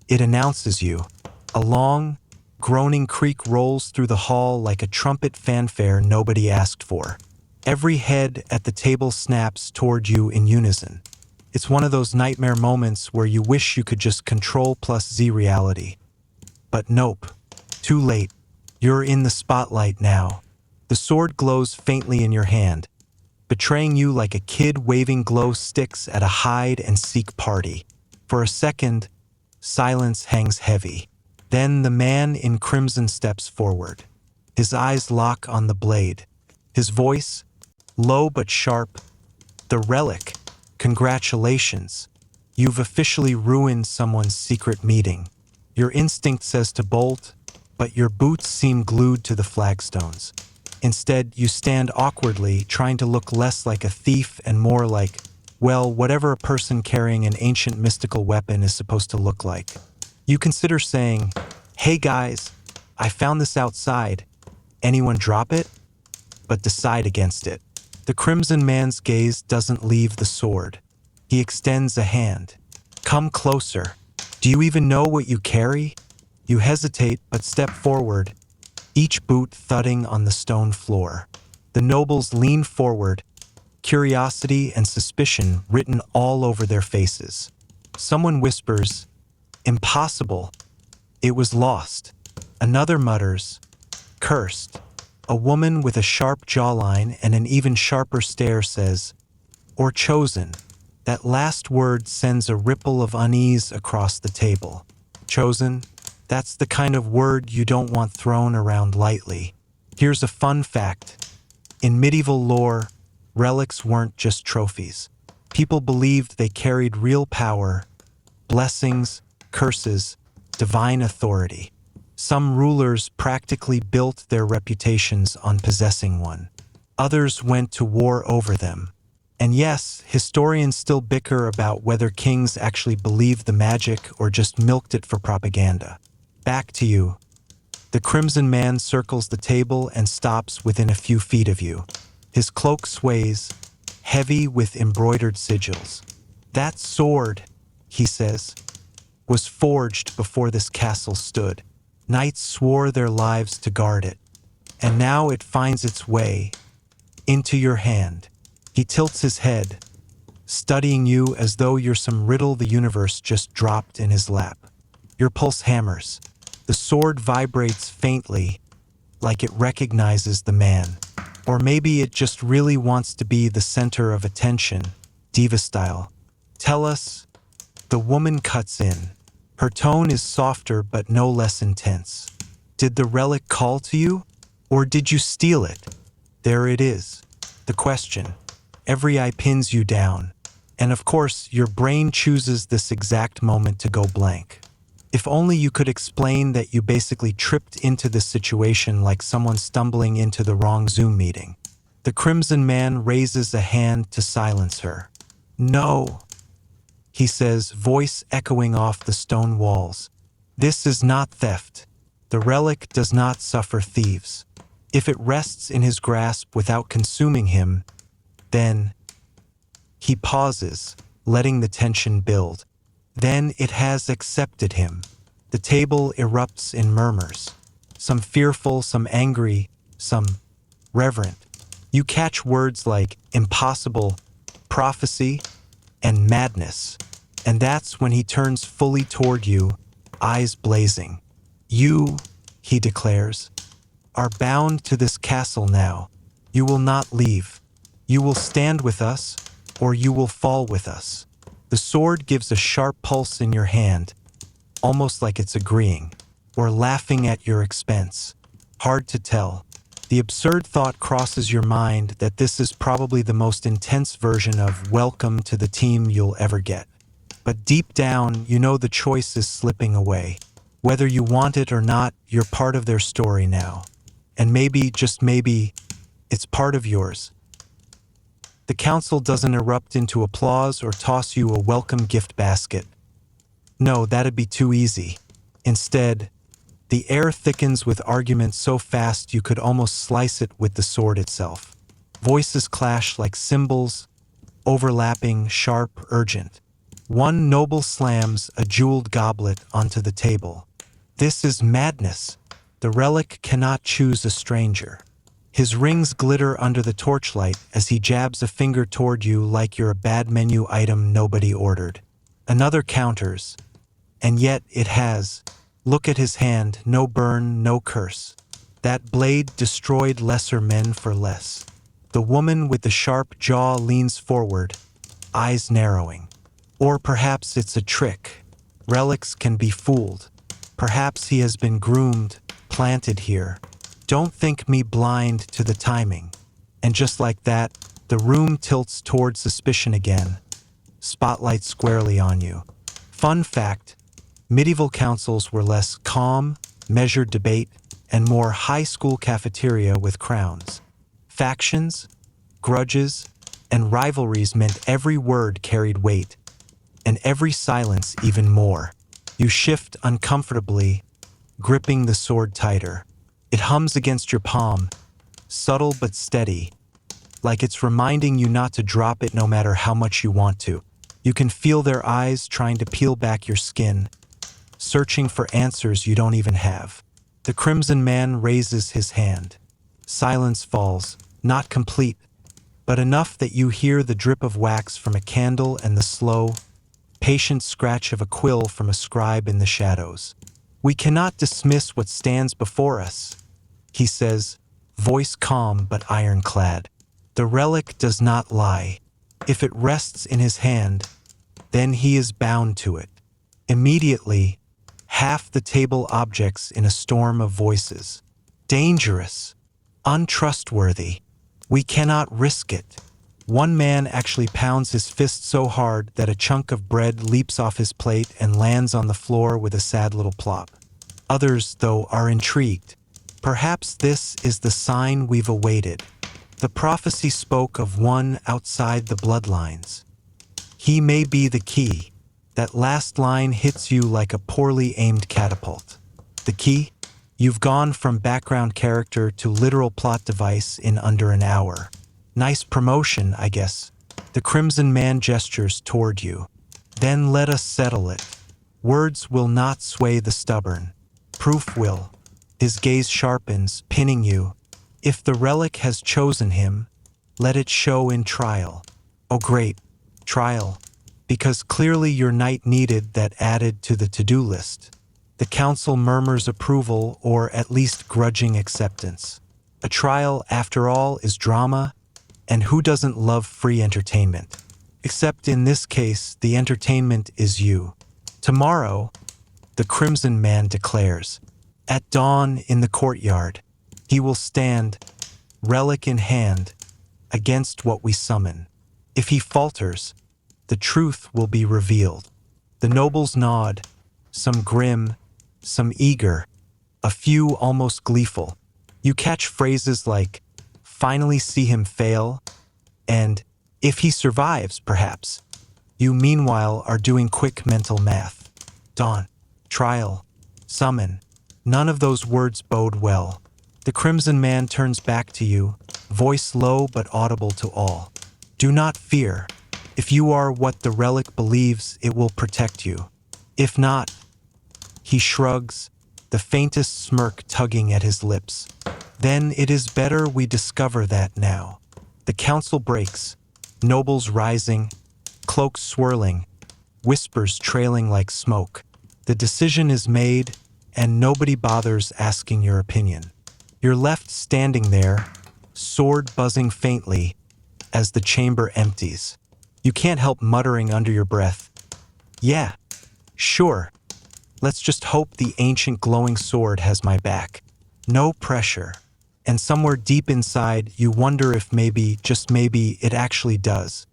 [SPEAKER 1] It announces you. A long, groaning creak rolls through the hall like a trumpet fanfare nobody asked for. Every head at the table snaps toward you in unison. It's one of those nightmare moments where you wish you could just Control plus Z reality. But nope. Too late. You're in the spotlight now. The sword glows faintly in your hand, betraying you like a kid waving glow sticks at a hide-and-seek party. For a second, silence hangs heavy. Then the man in crimson steps forward. His eyes lock on the blade. His voice, low but sharp, "The relic. Congratulations. You've officially ruined someone's secret meeting." Your instinct says to bolt, but your boots seem glued to the flagstones. Instead, you stand awkwardly, trying to look less like a thief and more like, well, whatever a person carrying an ancient mystical weapon is supposed to look like. You consider saying, "Hey guys, I found this outside. Anyone drop it?" But decide against it. The Crimson Man's gaze doesn't leave the sword. He extends a hand. "Come closer. Do you even know what you carry?" You hesitate but step forward, each boot thudding on the stone floor. The nobles lean forward, curiosity and suspicion written all over their faces. Someone whispers, "Impossible. It was lost." Another mutters, "Cursed." A woman with a sharp jawline and an even sharper stare says, "Or chosen." That last word sends a ripple of unease across the table. Chosen? That's the kind of word you don't want thrown around lightly. Here's a fun fact. In medieval lore, relics weren't just trophies. People believed they carried real power, blessings, curses, divine authority. Some rulers practically built their reputations on possessing one. Others went to war over them. And yes, historians still bicker about whether kings actually believed the magic or just milked it for propaganda. Back to you. The Crimson Man circles the table and stops within a few feet of you. His cloak sways, heavy with embroidered sigils. "That sword," he says, "was forged before this castle stood. Knights swore their lives to guard it. And now it finds its way into your hand." He tilts his head, studying you as though you're some riddle the universe just dropped in his lap. Your pulse hammers. The sword vibrates faintly, like it recognizes the man. Or maybe it just really wants to be the center of attention, diva style. "Tell us." The woman cuts in. Her tone is softer but no less intense. "Did the relic call to you? Or did you steal it?" There it is. The question. Every eye pins you down. And of course, your brain chooses this exact moment to go blank. If only you could explain that you basically tripped into this situation like someone stumbling into the wrong Zoom meeting. The Crimson Man raises a hand to silence her. "No," he says, voice echoing off the stone walls. "This is not theft. The relic does not suffer thieves. If it rests in his grasp without consuming him, then..." He pauses, letting the tension build. "Then it has accepted him." The table erupts in murmurs. Some fearful, some angry, some reverent. You catch words like impossible, prophecy, and madness. And that's when he turns fully toward you, eyes blazing. "You," he declares, "are bound to this castle now. You will not leave. You will stand with us, or you will fall with us." The sword gives a sharp pulse in your hand, almost like it's agreeing, or laughing at your expense. Hard to tell. The absurd thought crosses your mind that this is probably the most intense version of "welcome to the team" you'll ever get. But deep down, you know the choice is slipping away. Whether you want it or not, you're part of their story now. And maybe, just maybe, it's part of yours. The council doesn't erupt into applause or toss you a welcome gift basket. No, that'd be too easy. Instead, the air thickens with argument so fast you could almost slice it with the sword itself. Voices clash like cymbals, overlapping, sharp, urgent. One noble slams a jeweled goblet onto the table. "This is madness. The relic cannot choose a stranger. His rings glitter under the torchlight as he jabs a finger toward you like you're a bad menu item nobody ordered. Another counters, and yet it has. Look at his hand, no burn, no curse. That blade destroyed lesser men for less. The woman with the sharp jaw leans forward, eyes narrowing. Or perhaps it's a trick. Relics can be fooled. Perhaps he has been groomed, planted here. Don't think me blind to the timing. And just like that, the room tilts toward suspicion again. Spotlight squarely on you. Fun fact, medieval councils were less calm, measured debate, and more high school cafeteria with crowns. Factions, grudges, and rivalries meant every word carried weight, and every silence even more. You shift uncomfortably, gripping the sword tighter. It hums against your palm, subtle but steady, like it's reminding you not to drop it no matter how much you want to. You can feel their eyes trying to peel back your skin, searching for answers you don't even have. The Crimson Man raises his hand. Silence falls, not complete, but enough that you hear the drip of wax from a candle and the slow, patient scratch of a quill from a scribe in the shadows. We cannot dismiss what stands before us, he says, voice calm but ironclad. The relic does not lie. If it rests in his hand, then he is bound to it. Immediately, half the table objects in a storm of voices. Dangerous. Untrustworthy. We cannot risk it. One man actually pounds his fist so hard that a chunk of bread leaps off his plate and lands on the floor with a sad little plop. Others, though, are intrigued. Perhaps this is the sign we've awaited. The prophecy spoke of one outside the bloodlines. He may be the key. That last line hits you like a poorly aimed catapult. The key? You've gone from background character to literal plot device in under an hour. Nice promotion, I guess. The Crimson Man gestures toward you. Then let us settle it. Words will not sway the stubborn. Proof will. His gaze sharpens, pinning you. If the relic has chosen him, let it show in trial. Oh great, trial. Because clearly your knight needed that added to the to-do list. The council murmurs approval or at least grudging acceptance. A trial, after all, is drama, and who doesn't love free entertainment? Except in this case, the entertainment is you. Tomorrow, the Crimson Man declares, at dawn in the courtyard, he will stand, relic in hand, against what we summon. If he falters, the truth will be revealed. The nobles nod, some grim, some eager, a few almost gleeful. You catch phrases like, finally see him fail, and if he survives, perhaps. You, meanwhile, are doing quick mental math. Dawn, trial, summon. None of those words bode well. The Crimson Man turns back to you, voice low but audible to all. Do not fear. If you are what the relic believes, it will protect you. If not, he shrugs, the faintest smirk tugging at his lips. Then it is better we discover that now. The council breaks, nobles rising, cloaks swirling, whispers trailing like smoke. The decision is made, and nobody bothers asking your opinion. You're left standing there, sword buzzing faintly, as the chamber empties. You can't help muttering under your breath, yeah, sure. Let's just hope the ancient glowing sword has my back. No pressure. And somewhere deep inside, you wonder if maybe, just maybe, it actually does.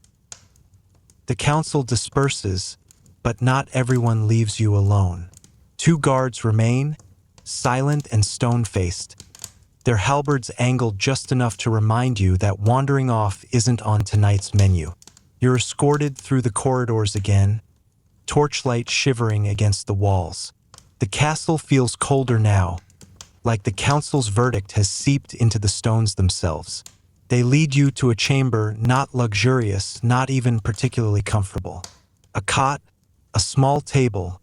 [SPEAKER 1] The council disperses, but not everyone leaves you alone. 2 guards remain, silent and stone-faced, their halberds angled just enough to remind you that wandering off isn't on tonight's menu. You're escorted through the corridors again, torchlight shivering against the walls. The castle feels colder now, like the council's verdict has seeped into the stones themselves. They lead you to a chamber not luxurious, not even particularly comfortable. A cot, a small table,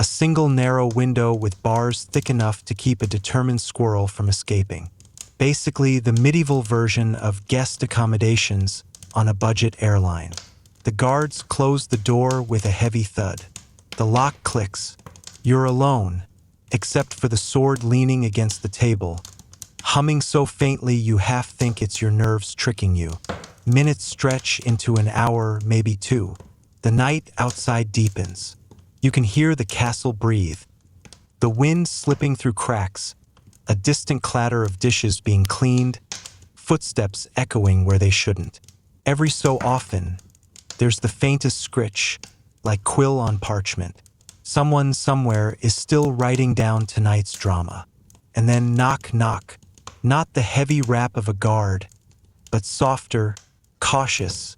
[SPEAKER 1] a single narrow window with bars thick enough to keep a determined squirrel from escaping. Basically, the medieval version of guest accommodations on a budget airline. The guards close the door with a heavy thud. The lock clicks. You're alone, except for the sword leaning against the table, humming so faintly you half think it's your nerves tricking you. Minutes stretch into an hour, maybe two. The night outside deepens. You can hear the castle breathe. The wind slipping through cracks, a distant clatter of dishes being cleaned, footsteps echoing where they shouldn't. Every so often, there's the faintest scritch, like quill on parchment. Someone somewhere is still writing down tonight's drama. And then knock, knock. Not the heavy rap of a guard, but softer, cautious,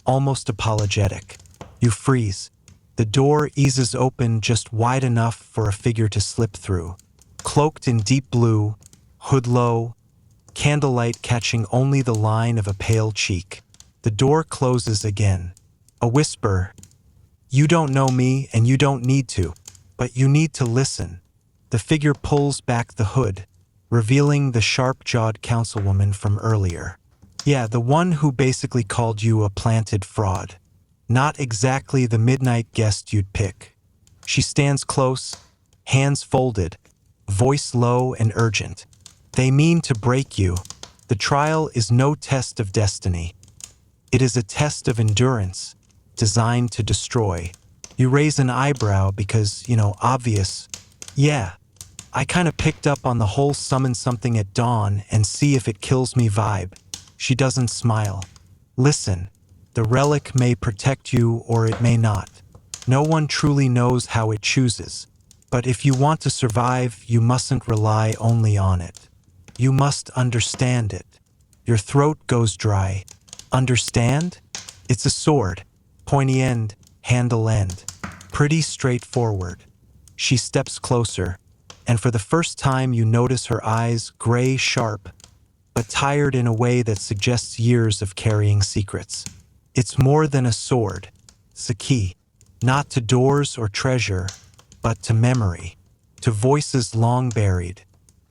[SPEAKER 1] almost apologetic. You freeze. The door eases open just wide enough for a figure to slip through. Cloaked in deep blue, hood low, candlelight catching only the line of a pale cheek. The door closes again. A whisper. You don't know me and you don't need to, but you need to listen. The figure pulls back the hood, revealing the sharp-jawed councilwoman from earlier. Yeah, the one who basically called you a planted fraud. Not exactly the midnight guest you'd pick. She stands close, hands folded, voice low and urgent. They mean to break you. The trial is no test of destiny. It is a test of endurance, designed to destroy. You raise an eyebrow because, obvious. Yeah, I kinda picked up on the whole summon something at dawn and see if it kills me vibe. She doesn't smile. Listen, the relic may protect you or it may not. No one truly knows how it chooses. But if you want to survive, you mustn't rely only on it. You must understand it. Your throat goes dry. Understand? It's a sword. Pointy end, handle end. Pretty straightforward. She steps closer, and for the first time you notice her eyes, gray, sharp, but tired in a way that suggests years of carrying secrets. It's more than a sword. It's a key. Not to doors or treasure, but to memory, to voices long buried.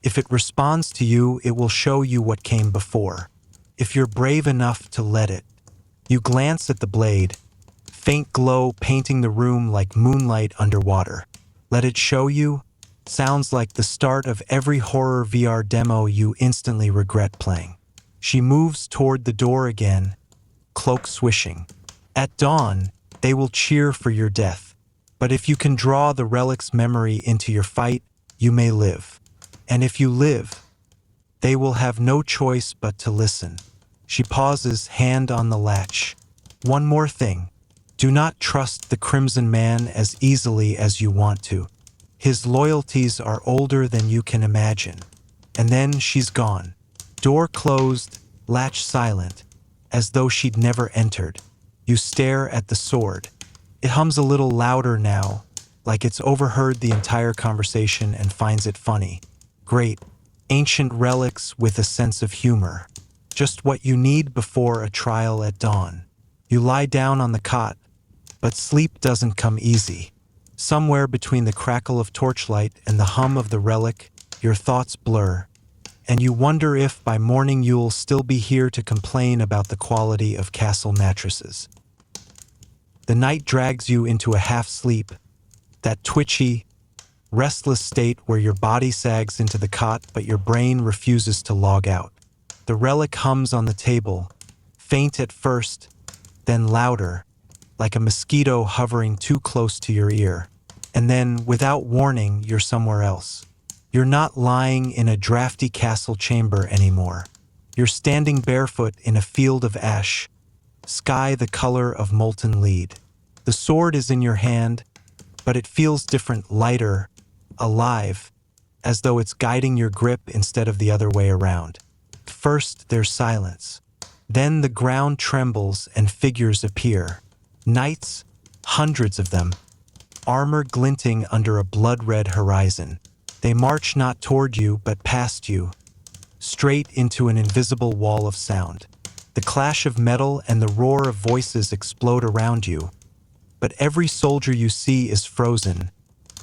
[SPEAKER 1] If it responds to you, it will show you what came before. If you're brave enough to let it. You glance at the blade, faint glow painting the room like moonlight underwater. Let it show you? Sounds like the start of every horror VR demo you instantly regret playing. She moves toward the door again, cloak swishing. At dawn, they will cheer for your death. But if you can draw the relic's memory into your fight, you may live. And if you live, they will have no choice but to listen. She pauses, hand on the latch. One more thing. Do not trust the Crimson Man as easily as you want to. His loyalties are older than you can imagine. And then she's gone. Door closed, latch silent, as though she'd never entered. You stare at the sword. It hums a little louder now, like it's overheard the entire conversation and finds it funny. Great. Ancient relics with a sense of humor. Just what you need before a trial at dawn. You lie down on the cot, but sleep doesn't come easy. Somewhere between the crackle of torchlight and the hum of the relic, your thoughts blur, and you wonder if by morning you'll still be here to complain about the quality of castle mattresses. The night drags you into a half-sleep, that twitchy, restless state where your body sags into the cot but your brain refuses to log out. The relic hums on the table, faint at first, then louder, like a mosquito hovering too close to your ear. And then, without warning, you're somewhere else. You're not lying in a drafty castle chamber anymore. You're standing barefoot in a field of ash, sky the color of molten lead. The sword is in your hand, but it feels different, lighter, alive, as though it's guiding your grip instead of the other way around. First, there's silence. Then the ground trembles and figures appear. Knights, hundreds of them, armor glinting under a blood-red horizon. They march not toward you, but past you, straight into an invisible wall of sound. The clash of metal and the roar of voices explode around you, but every soldier you see is frozen,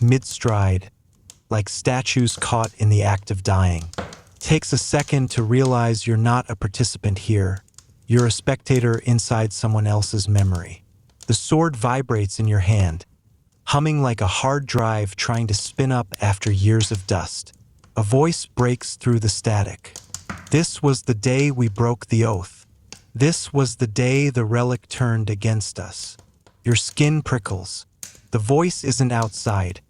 [SPEAKER 1] mid-stride, like statues caught in the act of dying. takes a second to realize you're not a participant here. You're a spectator inside someone else's memory. The sword vibrates in your hand, humming like a hard drive trying to spin up after years of dust. A voice breaks through the static. This was the day we broke the oath. This was the day the relic turned against us. Your skin prickles. The voice isn't outside.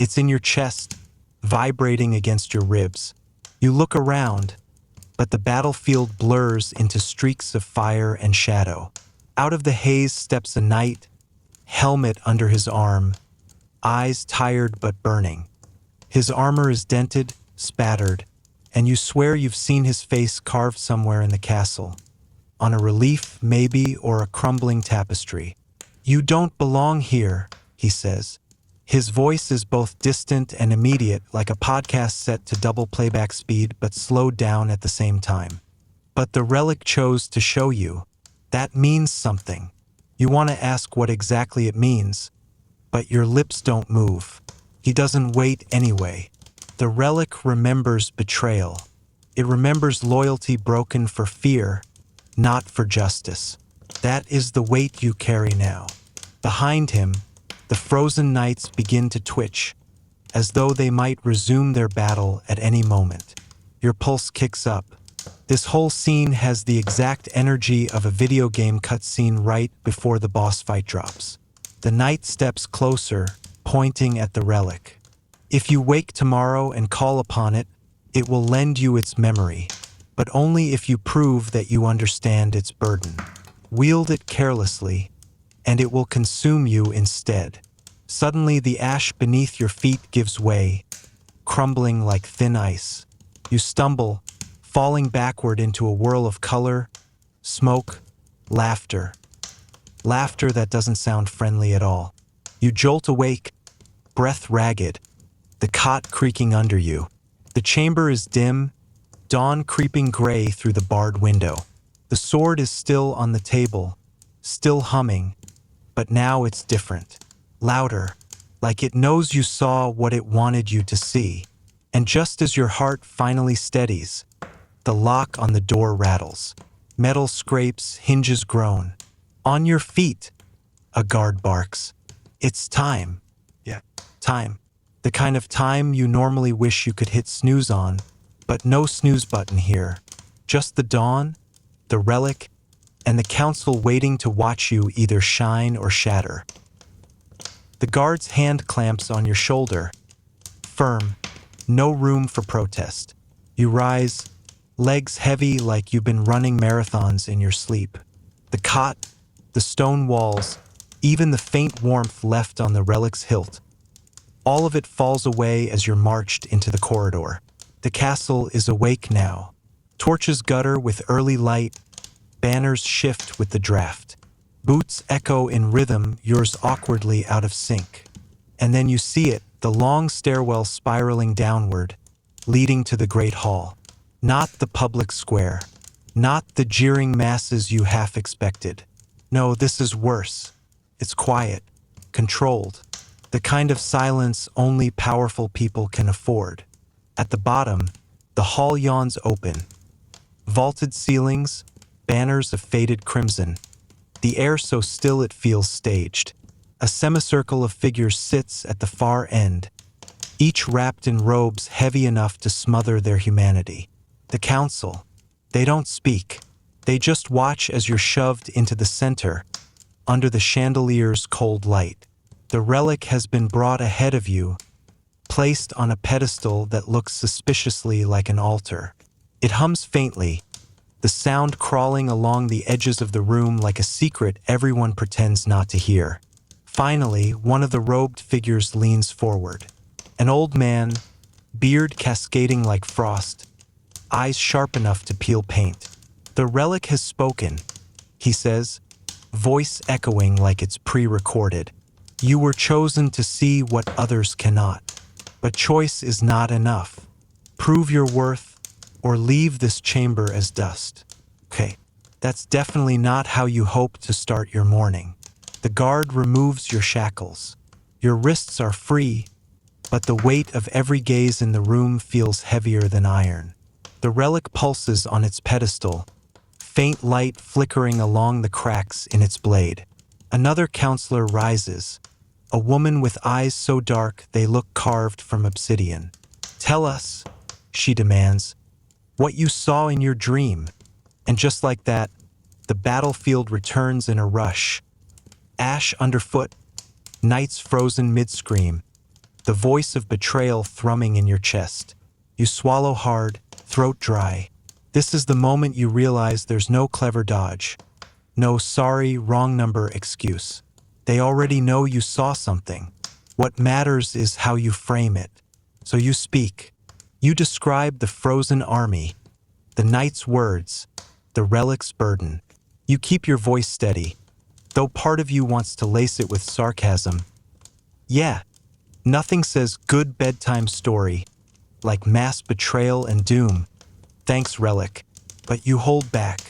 [SPEAKER 1] It's in your chest, vibrating against your ribs. You look around, but the battlefield blurs into streaks of fire and shadow. Out of the haze steps a knight, helmet under his arm, eyes tired but burning. His armor is dented, spattered, and you swear you've seen his face carved somewhere in the castle. On a relief, maybe, or a crumbling tapestry. "You don't belong here," he says. His voice is both distant and immediate, like a podcast set to double playback speed but slowed down at the same time. But the relic chose to show you. That means something. You want to ask what exactly it means, but your lips don't move. He doesn't wait anyway. The relic remembers betrayal. It remembers loyalty broken for fear, not for justice. That is the weight you carry now. Behind him, the frozen knights begin to twitch, as though they might resume their battle at any moment. Your pulse kicks up. This whole scene has the exact energy of a video game cutscene right before the boss fight drops. The knight steps closer, pointing at the relic. If you wake tomorrow and call upon it, it will lend you its memory, but only if you prove that you understand its burden. Wield it carelessly, and it will consume you instead. Suddenly, the ash beneath your feet gives way, crumbling like thin ice. You stumble, falling backward into a whirl of color, smoke, laughter. Laughter that doesn't sound friendly at all. You jolt awake, breath ragged, the cot creaking under you. The chamber is dim, dawn creeping gray through the barred window. The sword is still on the table, still humming, but now it's different. Louder, like it knows you saw what it wanted you to see. And just as your heart finally steadies, the lock on the door rattles. Metal scrapes, hinges groan. On your feet, a guard barks. It's time. Yeah, time. The kind of time you normally wish you could hit snooze on, but no snooze button here. Just the dawn, the relic, and the council waiting to watch you either shine or shatter. The guard's hand clamps on your shoulder. Firm, no room for protest. You rise, legs heavy like you've been running marathons in your sleep. The cot, the stone walls, even the faint warmth left on the relic's hilt. All of it falls away as you're marched into the corridor. The castle is awake now. Torches gutter with early light, banners shift with the draft. Boots echo in rhythm, yours awkwardly out of sync. And then you see it, the long stairwell spiraling downward, leading to the great hall. Not the public square, not the jeering masses you half expected. No, this is worse. It's quiet, controlled, the kind of silence only powerful people can afford. At the bottom, the hall yawns open. Vaulted ceilings, banners of faded crimson. The air so still it feels staged. A semicircle of figures sits at the far end, each wrapped in robes heavy enough to smother their humanity. The council, they don't speak. They just watch as you're shoved into the center, under the chandelier's cold light. The relic has been brought ahead of you, placed on a pedestal that looks suspiciously like an altar. It hums faintly, the sound crawling along the edges of the room like a secret everyone pretends not to hear. Finally, one of the robed figures leans forward. An old man, beard cascading like frost, eyes sharp enough to peel paint. "The relic has spoken," he says, voice echoing like it's pre-recorded. "You were chosen to see what others cannot. But choice is not enough. Prove your worth, or leave this chamber as dust." Okay, that's definitely not how you hope to start your morning. The guard removes your shackles. Your wrists are free, but the weight of every gaze in the room feels heavier than iron. The relic pulses on its pedestal, faint light flickering along the cracks in its blade. Another counselor rises, a woman with eyes so dark they look carved from obsidian. "Tell us," she demands, "what you saw in your dream." And just like that, the battlefield returns in a rush. Ash underfoot, knights frozen mid-scream, the voice of betrayal thrumming in your chest. You swallow hard, throat dry. This is the moment you realize there's no clever dodge, no sorry, wrong number excuse. They already know you saw something. What matters is how you frame it. So you speak. You describe the frozen army, the knight's words, the relic's burden. You keep your voice steady, though part of you wants to lace it with sarcasm. Yeah, nothing says good bedtime story like mass betrayal and doom. Thanks, Relic. But you hold back.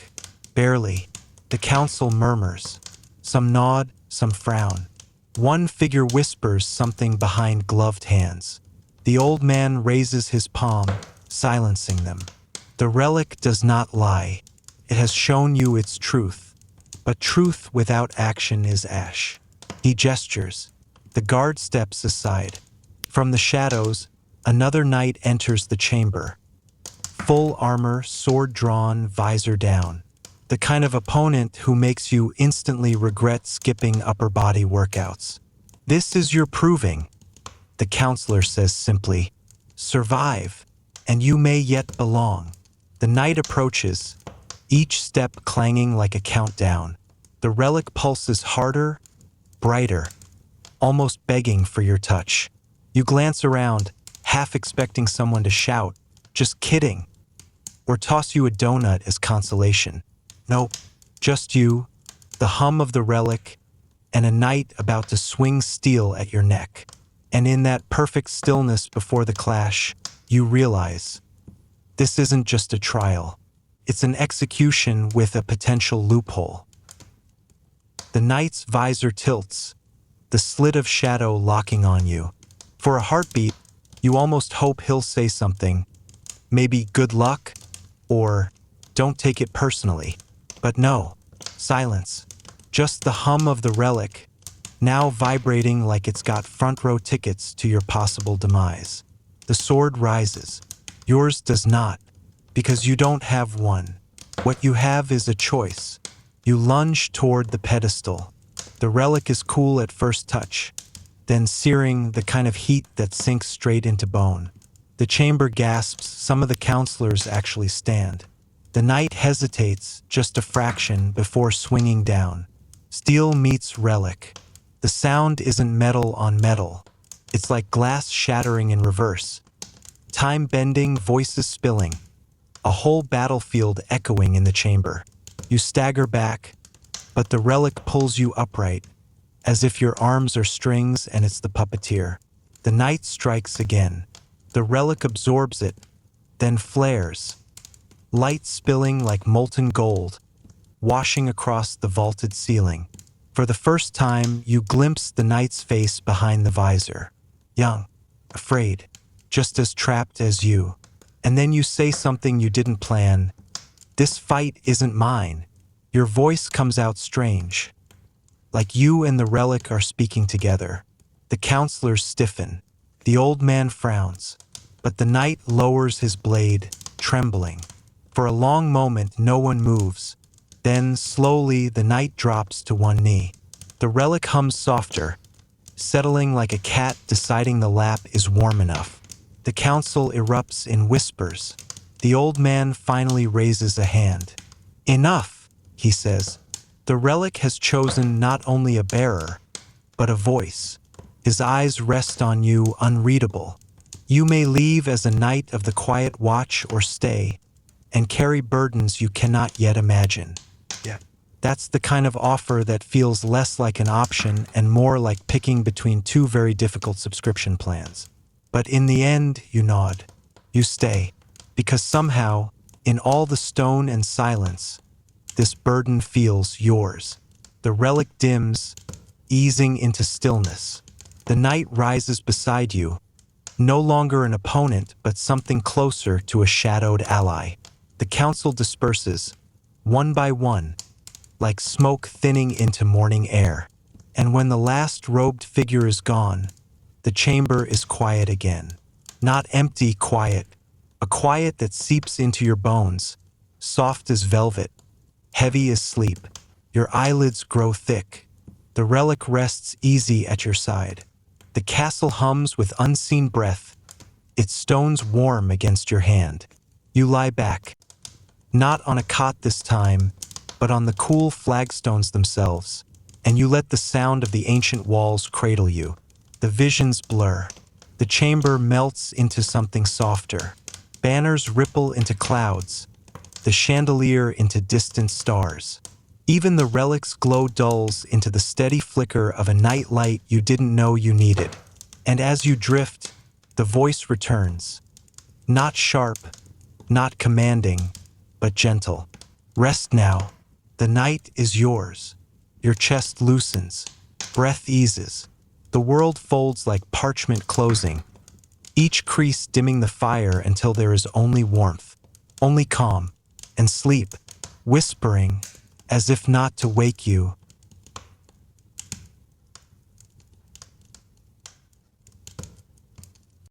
[SPEAKER 1] Barely. The council murmurs. Some nod, some frown. One figure whispers something behind gloved hands. The old man raises his palm, silencing them. The relic does not lie. It has shown you its truth. But truth without action is ash. He gestures. The guard steps aside. From the shadows, another knight enters the chamber. Full armor, sword drawn, visor down. The kind of opponent who makes you instantly regret skipping upper body workouts. "This is your proving," the counselor says simply. "Survive, and you may yet belong." The knight approaches, each step clanging like a countdown. The relic pulses harder, brighter, almost begging for your touch. You glance around, half expecting someone to shout, "Just kidding," or toss you a donut as consolation. Nope, just you, the hum of the relic, and a knight about to swing steel at your neck. And in that perfect stillness before the clash, you realize this isn't just a trial. It's an execution with a potential loophole. The knight's visor tilts, the slit of shadow locking on you. For a heartbeat, you almost hope he'll say something. Maybe "good luck," or "don't take it personally." But no, silence. Just the hum of the relic, now vibrating like it's got front row tickets to your possible demise. The sword rises. Yours does not, because you don't have one. What you have is a choice. You lunge toward the pedestal. The relic is cool at first touch, then searing, the kind of heat that sinks straight into bone. The chamber gasps, some of the counselors actually stand. The knight hesitates just a fraction before swinging down. Steel meets relic. The sound isn't metal on metal. It's like glass shattering in reverse. Time bending, voices spilling. A whole battlefield echoing in the chamber. You stagger back, but the relic pulls you upright, as if your arms are strings and it's the puppeteer. The knight strikes again. The relic absorbs it, then flares. Light spilling like molten gold, washing across the vaulted ceiling. For the first time, you glimpse the knight's face behind the visor. Young, afraid, just as trapped as you. And then you say something you didn't plan. "This fight isn't mine." Your voice comes out strange, like you and the relic are speaking together. The counselors stiffen. The old man frowns, but the knight lowers his blade, trembling. For a long moment, no one moves. Then, slowly, the knight drops to one knee. The relic hums softer, settling like a cat deciding the lap is warm enough. The council erupts in whispers. The old man finally raises a hand. "Enough," he says. The relic has chosen not only a bearer, but a voice. His eyes rest on you, unreadable. You may leave as a knight of the quiet watch or stay, and carry burdens you cannot yet imagine. Yeah. That's the kind of offer that feels less like an option and more like picking between two very difficult subscription plans. But in the end, you nod. You stay. Because somehow, in all the stone and silence, this burden feels yours. The relic dims, easing into stillness. The knight rises beside you, No longer an opponent, but something closer to a shadowed ally. The council disperses, one by one, like smoke thinning into morning air. And when the last robed figure is gone, the chamber is quiet again. Not empty quiet, a quiet that seeps into your bones, soft as velvet, heavy as sleep. Your eyelids grow thick. The relic rests easy at your side. The castle hums with unseen breath, its stones warm against your hand. You lie back, not on a cot this time, but on the cool flagstones themselves, and you let the sound of the ancient walls cradle you. The visions blur. The chamber melts into something softer. Banners ripple into clouds, the chandelier into distant stars. Even the relic's glow dulls into the steady flicker of a night light you didn't know you needed. And as you drift, the voice returns. Not sharp, not commanding, but gentle. Rest now. The night is yours. Your chest loosens. Breath eases. The world folds like parchment closing, each crease dimming the fire until there is only warmth, only calm, and sleep, whispering, as if not to wake you,